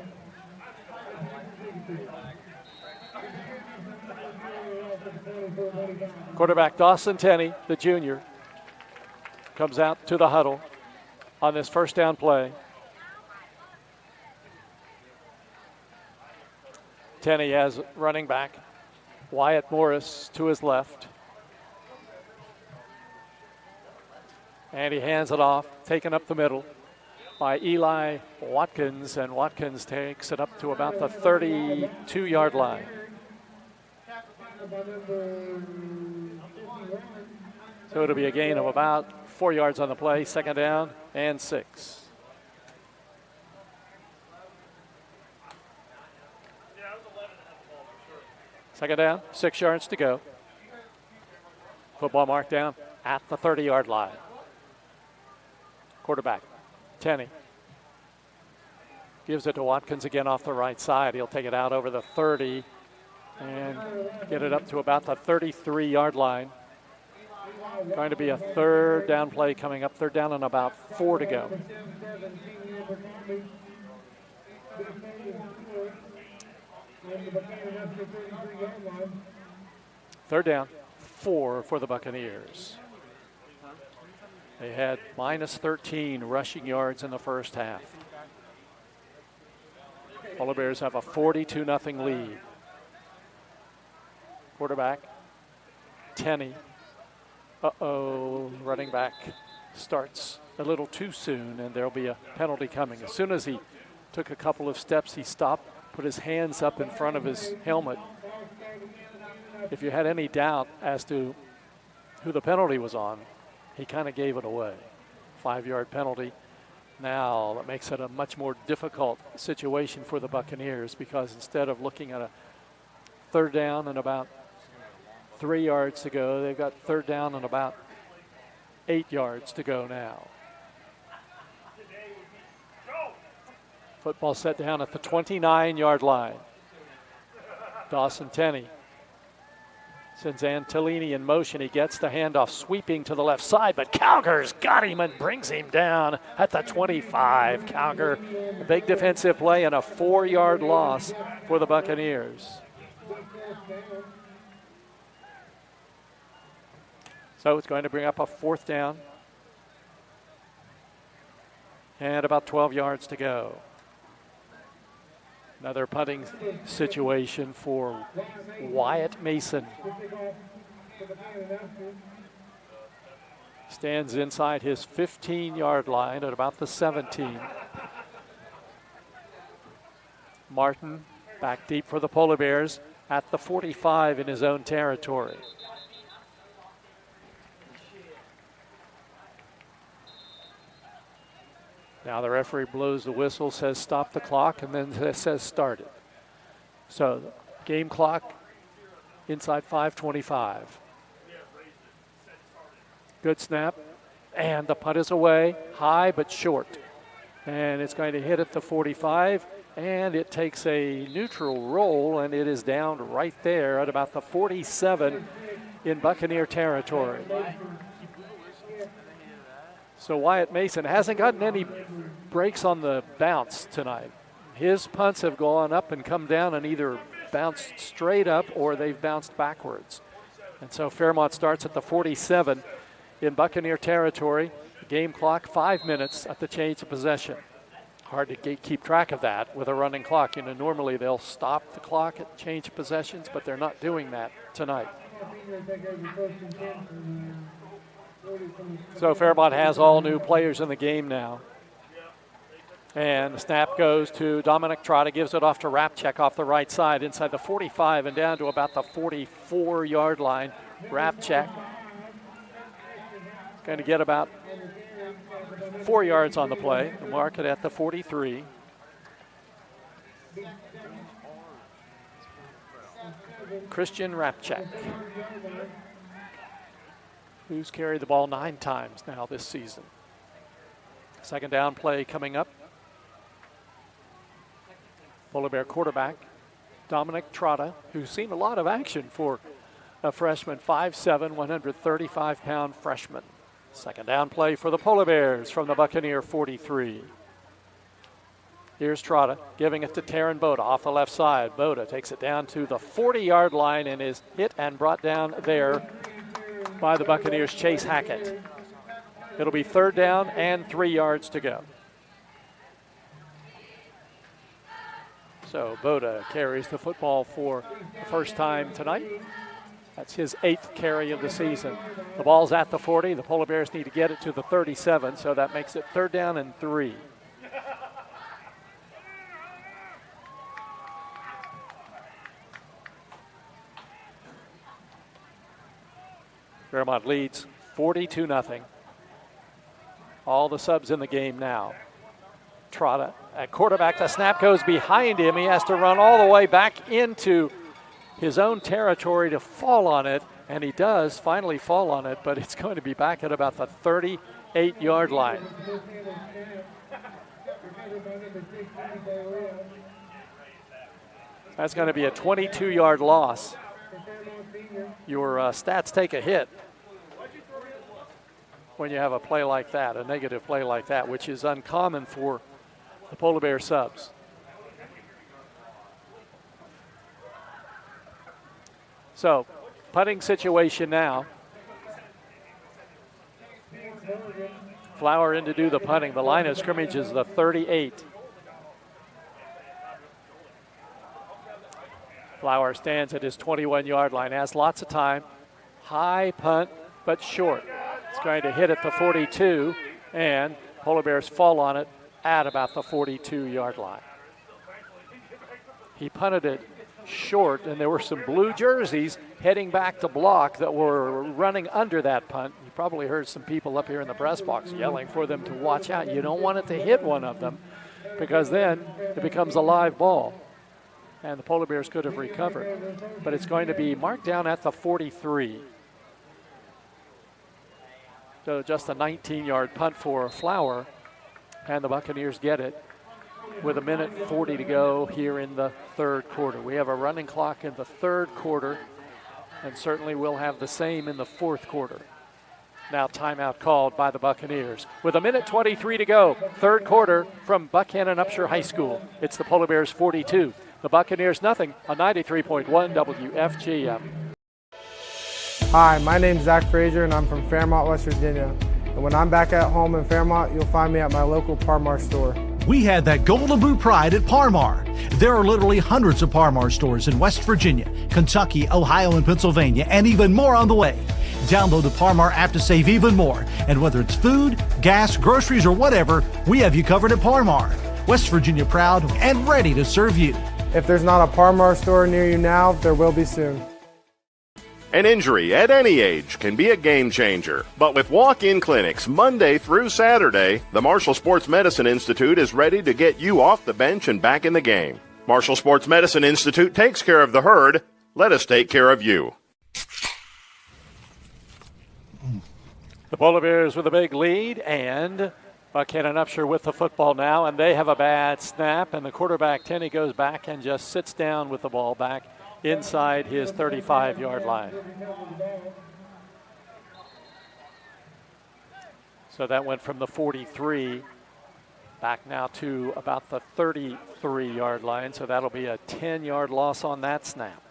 Quarterback Dawson Tenney, the junior, comes out to the huddle on this first down play. Tenney has running back Wyatt Morris to his left. And he hands it off, taken up the middle by Eli Watkins, and Watkins takes it up to about the 32-yard line. So it'll be a gain of about 4 yards on the play, 2nd down and 6. Second down, 6 yards to go. Football marked down at the 30-yard line. Quarterback, Tenney, gives it to Watkins again off the right side. He'll take it out over the 30 and get it up to about the 33-yard line. Going to be a third down play coming up. Third down and about 4 to go. Third down, 4 for the Buccaneers. They had minus 13 rushing yards in the first half. Polar Bears have a 42-0 lead. Quarterback, Tenney. Running back starts a little too soon, and there'll be a penalty coming. As soon as he took a couple of steps, he stopped, put his hands up in front of his helmet. If you had any doubt as to who the penalty was on, he kind of gave it away. 5-yard penalty. Now that makes it a much more difficult situation for the Buccaneers, because instead of looking at a third down and about 3 yards to go, they've got third down and about 8 yards to go now. Football set down at the 29-yard line. Dawson Tenney sends Antolini in motion. He gets the handoff, sweeping to the left side, but Calger's got him and brings him down at the 25. Calger, a big defensive play and a 4-yard loss for the Buccaneers. So it's going to bring up a 4th down and about 12 yards to go. Another punting situation for Wyatt Mason. Stands inside his 15-yard line at about the 17. Martin back deep for the Polar Bears at the 45 in his own territory. Now the referee blows the whistle, says stop the clock, and then says start it. So game clock inside 5:25. Good snap, and the punt is away, high but short. And it's going to hit at the 45, and it takes a neutral roll, and it is down right there at about the 47 in Buccaneer territory. So Wyatt Mason hasn't gotten any breaks on the bounce tonight. His punts have gone up and come down and either bounced straight up or they've bounced backwards. And so Fairmont starts at the 47 in Buccaneer territory. Game clock 5 minutes at the change of possession. Hard to keep track of that with a running clock. You know, normally they'll stop the clock at change of possessions, but they're not doing that tonight. So Fairmont has all new players in the game now. And the snap goes to Dominic Trotta, gives it off to Rapchek off the right side, inside the 45 and down to about the 44-yard line. Rapchek going to get about 4 yards on the play. The mark it at the 43. Christian Rapchek, who's carried the ball 9 times now this season. Second down play coming up. Polar Bear quarterback Dominic Trotta, who's seen a lot of action for a freshman, 5'7", 135-pound freshman. Second down play for the Polar Bears from the Buccaneer 43. Here's Trotta giving it to Taryn Boda off the left side. Boda takes it down to the 40-yard line and is hit and brought down there by the Buccaneers' Chase Hackett. It'll be third down and 3 yards to go. So Boda carries the football for the first time tonight. That's his 8th carry of the season. The ball's at the 40. The Polar Bears need to get it to the 37, so that makes it third down and 3. Fairmont leads 42-0. All the subs in the game now. Trotta at quarterback. The snap goes behind him. He has to run all the way back into his own territory to fall on it, and he does finally fall on it, but it's going to be back at about the 38-yard line. That's going to be a 22-yard loss. Your stats take a hit when you have a play like that, a negative play like that, which is uncommon for the Polar Bear subs. So, punting situation now. Flower in to do the punting. The line of scrimmage is the 38. Flower stands at his 21-yard line, has lots of time. High punt, but short. It's going to hit at the 42, and Polar Bears fall on it at about the 42-yard line. He punted it short, and there were some blue jerseys heading back to block that were running under that punt. You probably heard some people up here in the press box yelling for them to watch out. You don't want it to hit one of them, because then it becomes a live ball, and the Polar Bears could have recovered. But it's going to be marked down at the 43. So just a 19-yard punt for Flower, and the Buccaneers get it with 1:40 to go here in the third quarter. We have a running clock in the third quarter, and certainly we'll have the same in the fourth quarter. Now timeout called by the Buccaneers. With 1:23 to go, third quarter from Buckhannon-Upshur High School. It's the Polar Bears 42, the Buccaneers nothing on 93.1 WFGM. Hi, my name's Zach Frazier, and I'm from Fairmont, West Virginia. And when I'm back at home in Fairmont, you'll find me at my local Parmar store. We had that Golden Boot pride at Parmar. There are literally hundreds of Parmar stores in West Virginia, Kentucky, Ohio, and Pennsylvania, and even more on the way. Download the Parmar app to save even more. And whether it's food, gas, groceries, or whatever, we have you covered at Parmar. West Virginia proud and ready to serve you. If there's not a Parmar store near you now, there will be soon. An injury at any age can be a game changer. But with walk-in clinics Monday through Saturday, the Marshall Sports Medicine Institute is ready to get you off the bench and back in the game. Marshall Sports Medicine Institute takes care of the herd. Let us take care of you. The Polar Bears with a big lead, and Buckhannon-Upshur with the football now, and they have a bad snap, and the quarterback, Tenney, goes back and just sits down with the ball back inside his 35-yard line. So that went from the 43 back now to about the 33-yard line, so that'll be a 10-yard loss on that snap.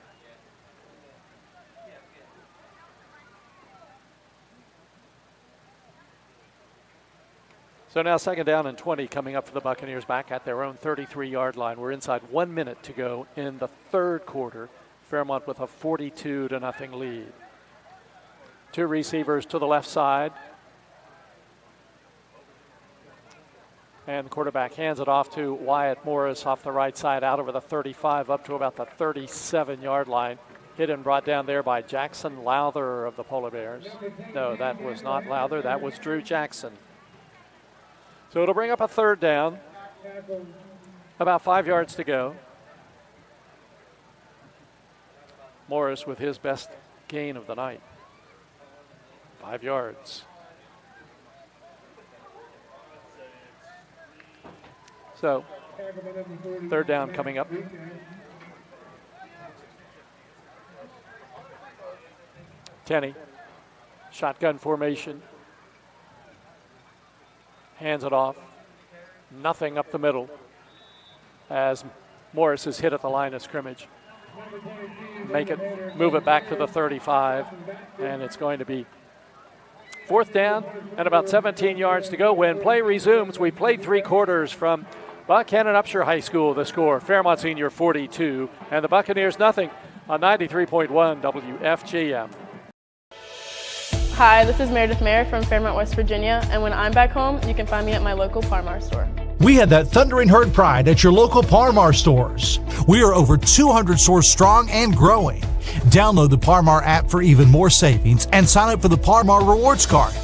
So now 2nd down and 20 coming up for the Buccaneers back at their own 33-yard line. We're inside 1 minute to go in the 3rd quarter. Fairmont with a 42-0 lead. 2 receivers to the left side. And the quarterback hands it off to Wyatt Morris off the right side out over the 35 up to about the 37-yard line. Hit and brought down there by Jackson Lowther of the Polar Bears. No, that was not Lowther. That was Drew Jackson. So it'll bring up a 3rd down. About 5 yards to go. Morris with his best gain of the night. 5 yards. So 3rd down coming up. Tenney, shotgun formation. Hands it off. Nothing up the middle as Morris is hit at the line of scrimmage. Move it back to the 35, and it's going to be 4th down and about 17 yards to go when play resumes. We played 3 quarters from Buckhannon-Upshur High School. The score, Fairmont Senior 42, and the Buccaneers nothing on 93.1 WFGM. Hi, this is Meredith Mayer from Fairmont, West Virginia, and when I'm back home, you can find me at my local Parmar store. We had that thundering herd pride at your local Parmar stores. We are over 200 stores strong and growing. Download the Parmar app for even more savings and sign up for the Parmar Rewards Card.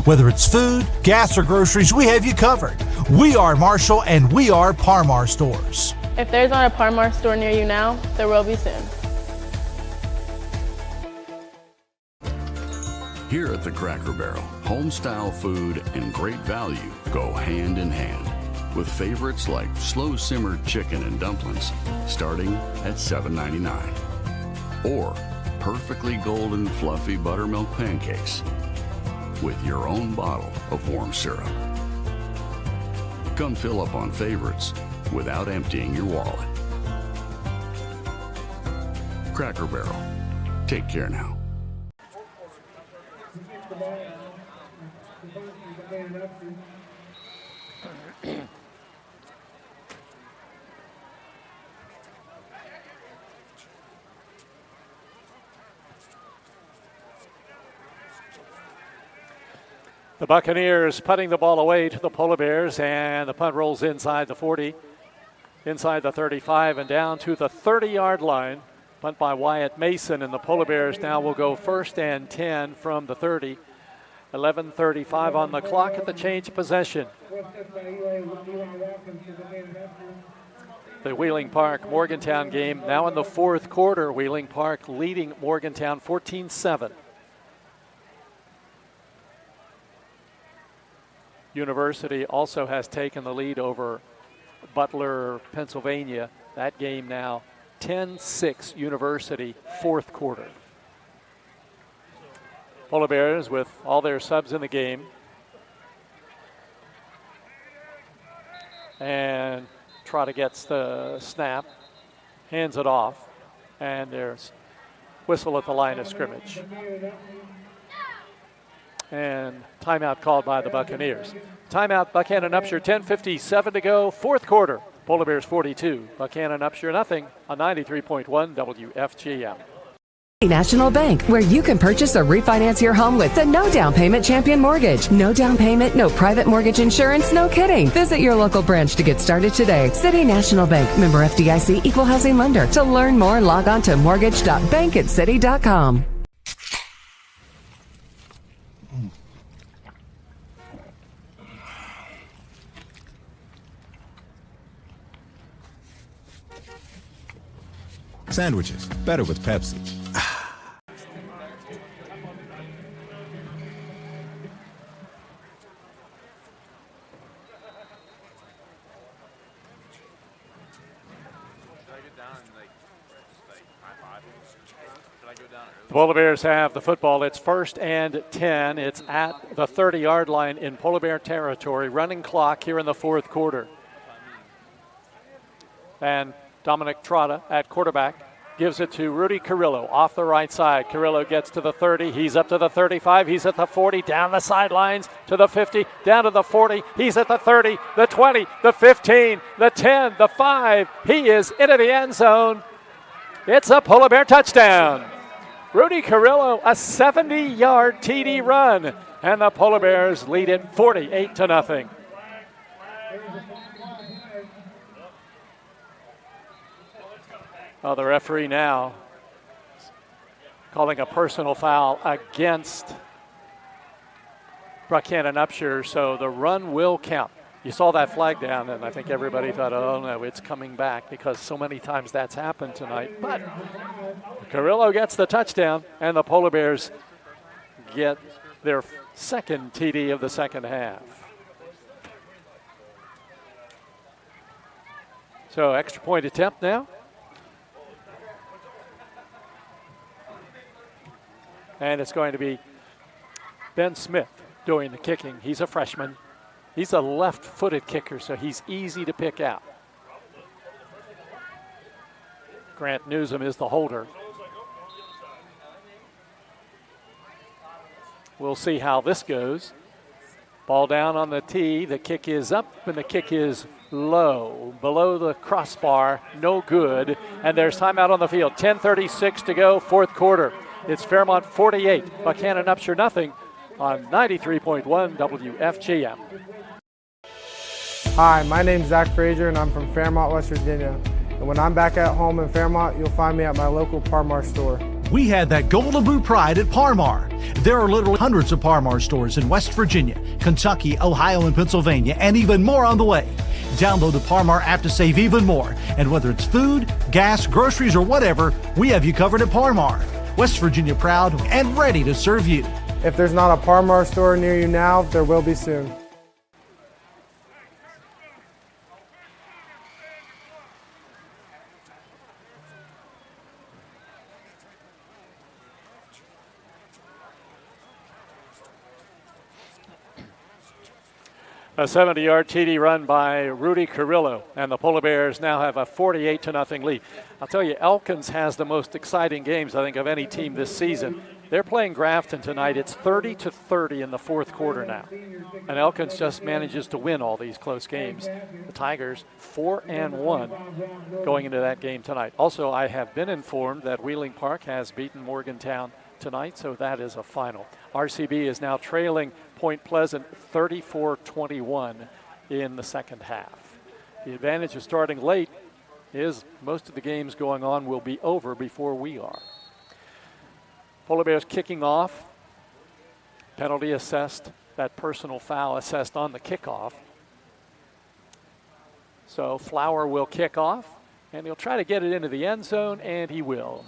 Whether it's food, gas, or groceries, we have you covered. We are Marshall and we are Parmar stores. If there's not a Parmar store near you now, there will be soon. Here at the Cracker Barrel, home-style food and great value go hand in hand, with favorites like slow-simmered chicken and dumplings starting at $7.99, or perfectly golden fluffy buttermilk pancakes with your own bottle of warm syrup. Come fill up on favorites without emptying your wallet. Cracker Barrel. Take care now. The Buccaneers putting the ball away to the Polar Bears, and the punt rolls inside the 40, inside the 35, and down to the 30-yard line. Punt by Wyatt Mason, and the Polar Bears now will go 1st and 10 from the 30. 11:35 on the clock at the change of possession. The Wheeling Park Morgantown game now in the 4th quarter. Wheeling Park leading Morgantown 14-7. University also has taken the lead over Butler, Pennsylvania. That game now 10-6 University, 4th quarter. Polar Bears with all their subs in the game. And Trotta gets the snap, hands it off, and there's whistle at the line of scrimmage. And timeout called by the Buccaneers. Timeout, Buckhannon-Upshur, 10:57 to go, 4th quarter. Polar Bears 42, Buckhannon-Upshur nothing on 93.1 WFGM. National Bank, where you can purchase or refinance your home with the no down payment champion mortgage. No down payment, no private mortgage insurance, no kidding. Visit your local branch to get started today. City National Bank, member FDIC, equal housing lender. To learn more, log on to mortgage.bankatcity.com. Sandwiches, better with Pepsi. The Polar Bears have the football. It's 1st and 10. It's at the 30-yard line in Polar Bear territory. Running clock here in the fourth quarter. And Dominic Trotta at quarterback gives it to Rudy Carrillo off the right side. Carrillo gets to the 30. He's up to the 35. He's at the 40. Down the sidelines to the 50. Down to the 40. He's at the 30, the 20, the 15, the 10, the 5. He is into the end zone. It's a Polar Bear touchdown. Rudy Carrillo, a 70-yard TD run, and the Polar Bears lead it 48-0. Oh, the referee now calling a personal foul against Buckhannon-Upshur, so the run will count. You saw that flag down, and I think everybody thought, oh, no, it's coming back because so many times that's happened tonight. But Carrillo gets the touchdown, and the Polar Bears get their second TD of the second half. So extra point attempt now. And it's going to be Ben Smith doing the kicking. He's a freshman. He's a left-footed kicker, so he's easy to pick out. Grant Newsom is the holder. We'll see how this goes. Ball down on the tee. The kick is up, and the kick is low. Below the crossbar, no good. And there's timeout on the field. 10:36 to go, fourth quarter. It's Fairmont 48, Buckhannon-Upshur nothing on 93.1 WFGM. Hi, my name's Zach Frazier, and I'm from Fairmont, West Virginia. And when I'm back at home in Fairmont, you'll find me at my local Parmar store. We had that Golden Boot pride at Parmar. There are literally hundreds of Parmar stores in West Virginia, Kentucky, Ohio, and Pennsylvania, and even more on the way. Download the Parmar app to save even more. And whether it's food, gas, groceries, or whatever, we have you covered at Parmar. West Virginia proud and ready to serve you. If there's not a Parmar store near you now, there will be soon. A 70-yard TD run by Rudy Carrillo, and the Polar Bears now have a 48-0 lead. I'll tell you, Elkins has the most exciting games, I think, of any team this season. They're playing Grafton tonight. It's 30-30 in the fourth quarter now, and Elkins just manages to win all these close games. The Tigers 4-1 going into that game tonight. Also, I have been informed that Wheeling Park has beaten Morgantown tonight, so that is a final. RCB is now trailing Point Pleasant 34-21 in the second half. The advantage of starting late is most of the games going on will be over before we are. Polar Bears kicking off. Penalty assessed, that personal foul assessed on the kickoff. So Flower will kick off, and he'll try to get it into the end zone, and he will.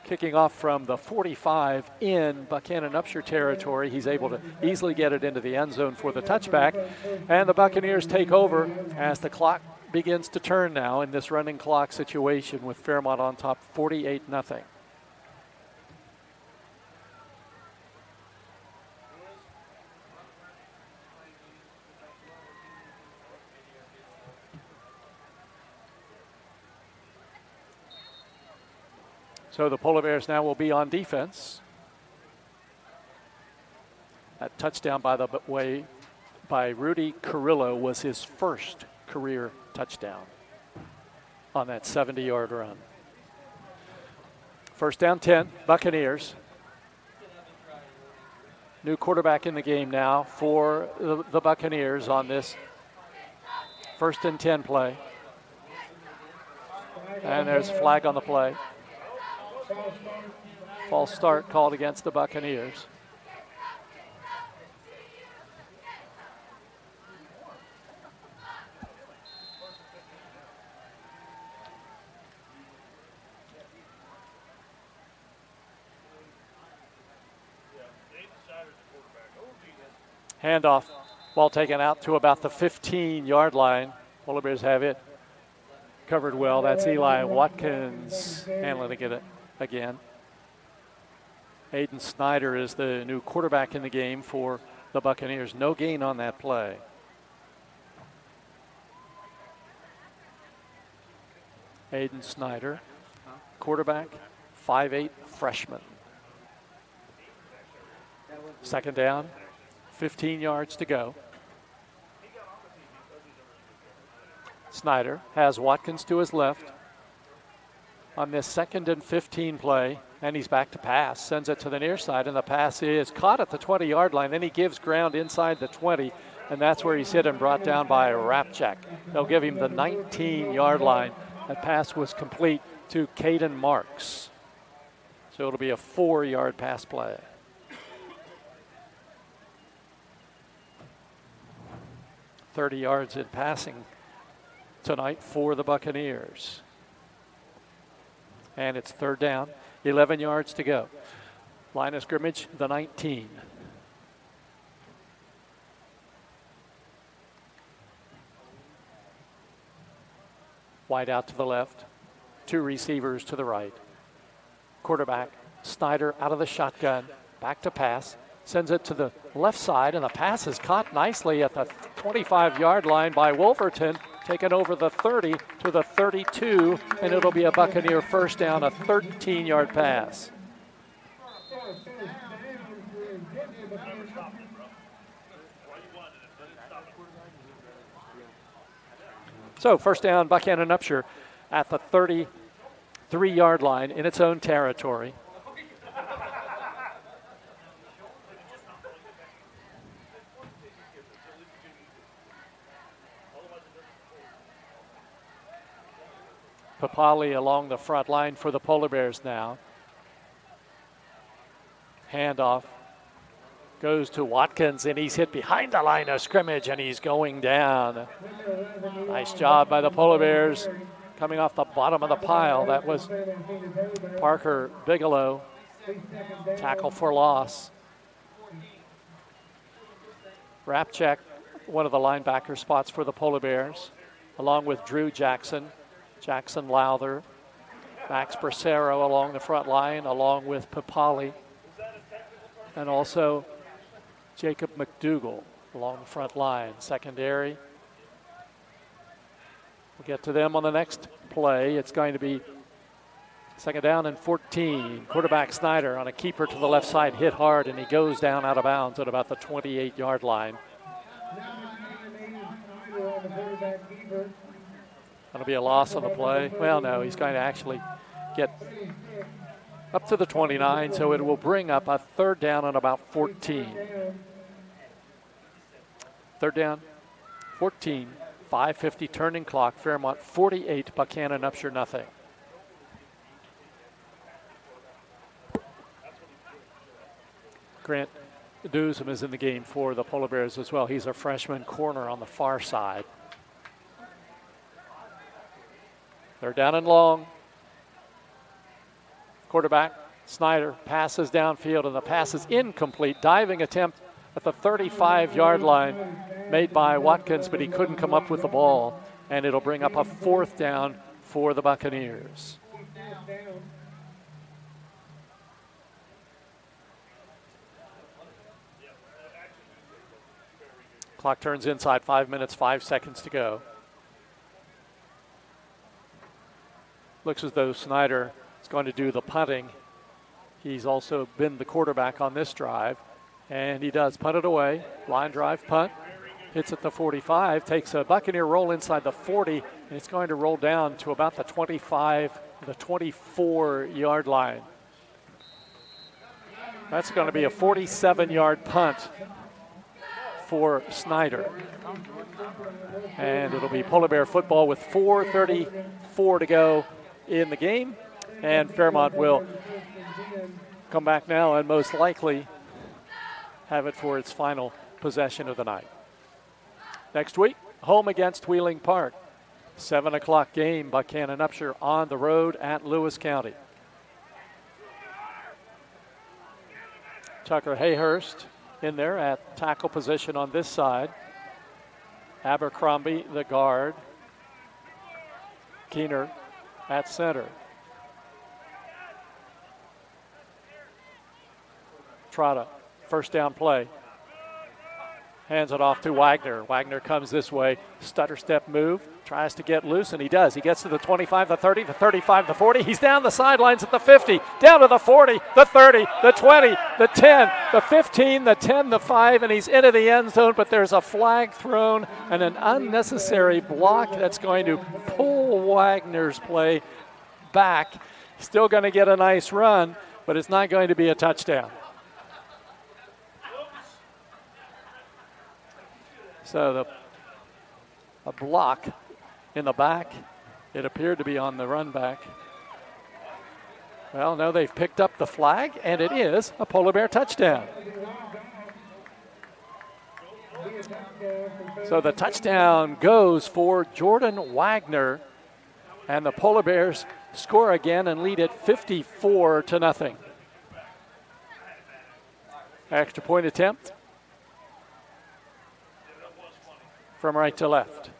Kicking off from the 45 in Buckhannon-Upshur territory. He's able to easily get it into the end zone for the touchback. And the Buccaneers take over as the clock begins to turn now in this running clock situation with Fairmont on top 48-0. So the Polar Bears now will be on defense. That touchdown, by the way, by Rudy Carrillo was his first career touchdown on that 70-yard run. First down 10, Buccaneers. New quarterback in the game now for the Buccaneers on this 1st and 10 play. And there's a flag on the play. False start called against the Buccaneers. Handoff, ball taken out to about the 15-yard line. Polar Bears have it covered well. That's Eli Watkins handling it again. Aiden Snyder is the new quarterback in the game for the Buccaneers. No gain on that play. Aiden Snyder, quarterback, 5'8", freshman. Second down, 15 yards to go. Snyder has Watkins to his left on this 2nd and 15 play, and he's back to pass. Sends it to the near side, and the pass is caught at the 20-yard line. Then he gives ground inside the 20, and that's where he's hit and brought down by a Rapchak. They'll give him the 19-yard line. That pass was complete to Caden Marks. So it'll be a 4-yard pass play. $30 yards in passing tonight for the Buccaneers. And it's 3rd down, 11 yards to go. Line of scrimmage, the 19. Wide out to the left, 2 receivers to the right. Quarterback, Snyder out of the shotgun, back to pass, sends it to the left side, and the pass is caught nicely at the 25-yard line by Wolverton, taken over the 30 to the 32, and it'll be a Buccaneer first down, a 13-yard pass. So first down, Buckhannon-Upshur at the 33-yard line in its own territory. Papali along the front line for the Polar Bears now. Handoff goes to Watkins, and he's hit behind the line of scrimmage, and he's going down. Nice job by the Polar Bears coming off the bottom of the pile. That was Parker Bigelow. Tackle for loss. Rapchak, one of the linebacker spots for the Polar Bears, along with Drew Jackson, Jackson Lowther, Max Bracero along the front line, along with Papali, and also Jacob McDougall along the front line. Secondary. We'll get to them on the next play. It's going to be 2nd down and 14. Quarterback Snyder on a keeper to the left side, hit hard, and he goes down out of bounds at about the 28-yard line. That'll be a loss on the play. Well, no, he's going to actually get up to the 29, so it will bring up a 3rd down and about 14. 3rd down, 14, 5:50 turning clock. Fairmont 48, Buckhannon-Upshur nothing. Grant Duzum is in the game for the Polar Bears as well. He's a freshman corner on the far side. They're down and long. Quarterback Snyder passes downfield, and the pass is incomplete. Diving attempt at the 35-yard line made by Watkins, but he couldn't come up with the ball, and it'll bring up a 4th down for the Buccaneers. Clock turns inside, 5 minutes, 5 seconds to go. Looks as though Snyder is going to do the punting. He's also been the quarterback on this drive, and he does punt it away. Line drive punt, hits at the 45, takes a Buccaneer roll inside the 40, and it's going to roll down to about the 25, the 24-yard line. That's going to be a 47-yard punt for Snyder. And it'll be Polar Bear football with 4:34 to go in the game, and Fairmont will come back now and most likely have it for its final possession of the night. Next week, home against Wheeling Park. 7 o'clock game, Buckhannon-Upshur on the road at Lewis County. Tucker Hayhurst in there at tackle position on this side. Abercrombie, the guard. Keener at center. Trotta, first down play. Hands it off to Wagner. Wagner comes this way. Stutter step move. Tries to get loose, and he does. He gets to the 25, the 30, the 35, the 40. He's down the sidelines at the 50, down to the 40, the 30, the 20, the 10, the 15, the 10, the 5, and he's into the end zone, but there's a flag thrown and an unnecessary block that's going to pull Wagner's play back. Still going to get a nice run, but it's not going to be a touchdown. So a block in the back. It appeared to be on the run back. Well, no, they've picked up the flag, and it is a Polar Bear touchdown. So the touchdown goes for Jordan Wagner, and the Polar Bears score again and lead it 54-0. Extra point attempt from right to left.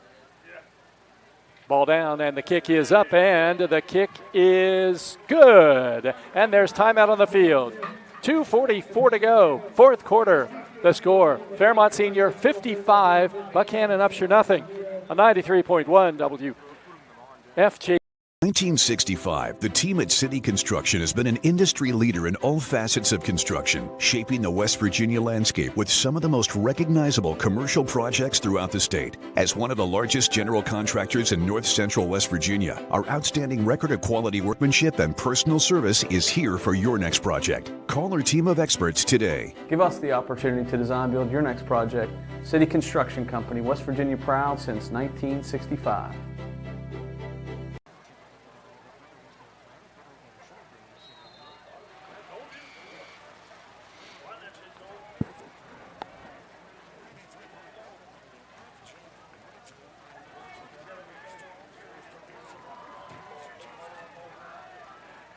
Ball down, and the kick is up, and the kick is good. And there's timeout on the field. 2:44 to go, fourth quarter. The score, Fairmont Senior 55, Buckhannon-Upshur nothing. A 93.1 WFG. 1965, the team at City Construction has been an industry leader in all facets of construction, shaping the West Virginia landscape with some of the most recognizable commercial projects throughout the state. As one of the largest general contractors in north central West Virginia, our outstanding record of quality workmanship and personal service is here for your next project. Call our team of experts today. Give us the opportunity to design build your next project. City Construction Company, West Virginia proud since 1965.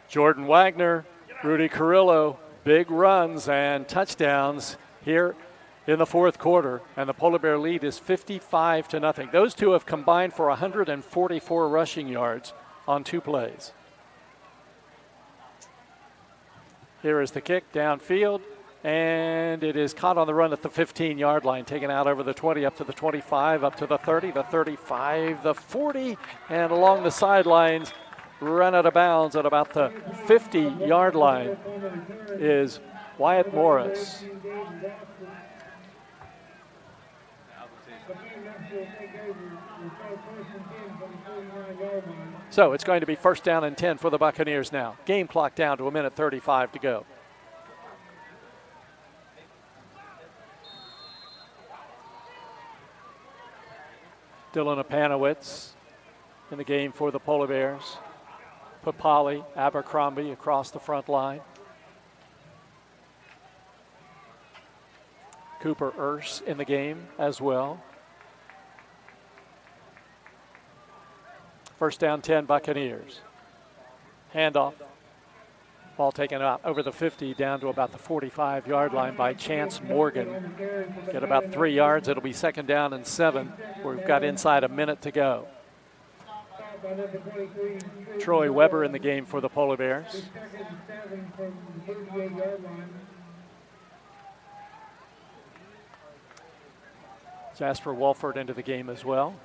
Jordan Wagner, Rudy Carrillo, big runs and touchdowns here in the fourth quarter, and the Polar Bear lead is 55-0. Those two have combined for 144 rushing yards on 2 plays. Here is the kick downfield, and it is caught on the run at the 15-yard line, taken out over the 20, up to the 25, up to the 30, the 35, the 40, and along the sidelines, run out of bounds at about the 50-yard line is Wyatt Morris. So it's going to be first down and 10 for the Buccaneers now. Game clock down to 1:35 to go. Dylan Apanowitz in the game for the Polar Bears. Papali, Abercrombie across the front line. Cooper Erse in the game as well. First down 10 Buccaneers. Handoff. Ball taken out over the 50 down to about the 45-yard line by Chance Morgan. Get about 3 yards. It'll be second down and 7. We've got inside a minute to go. Troy Weber in the game for the Polar Bears. Jasper Walford into the game as well.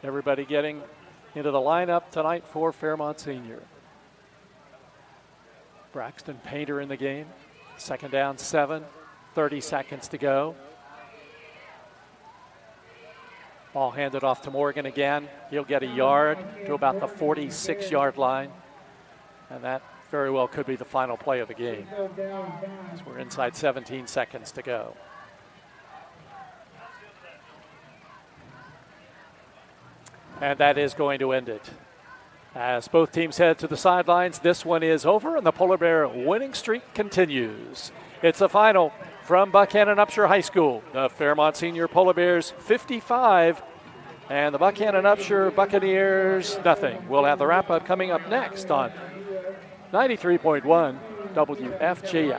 Everybody getting into the lineup tonight for Fairmont Senior. Braxton Painter in the game. Second down 7, 30 seconds to go. Ball handed off to Morgan again. He'll get a yard to about the 46-yard line. And that very well could be the final play of the game. So we're inside 17 seconds to go. And that is going to end it. As both teams head to the sidelines, this one is over and the Polar Bear winning streak continues. It's the final from Buckhannon-Upshur High School. The Fairmont Senior Polar Bears 55 and the Buckhannon-Upshur Buccaneers nothing. We'll have the wrap-up coming up next on 93.1 WFGF.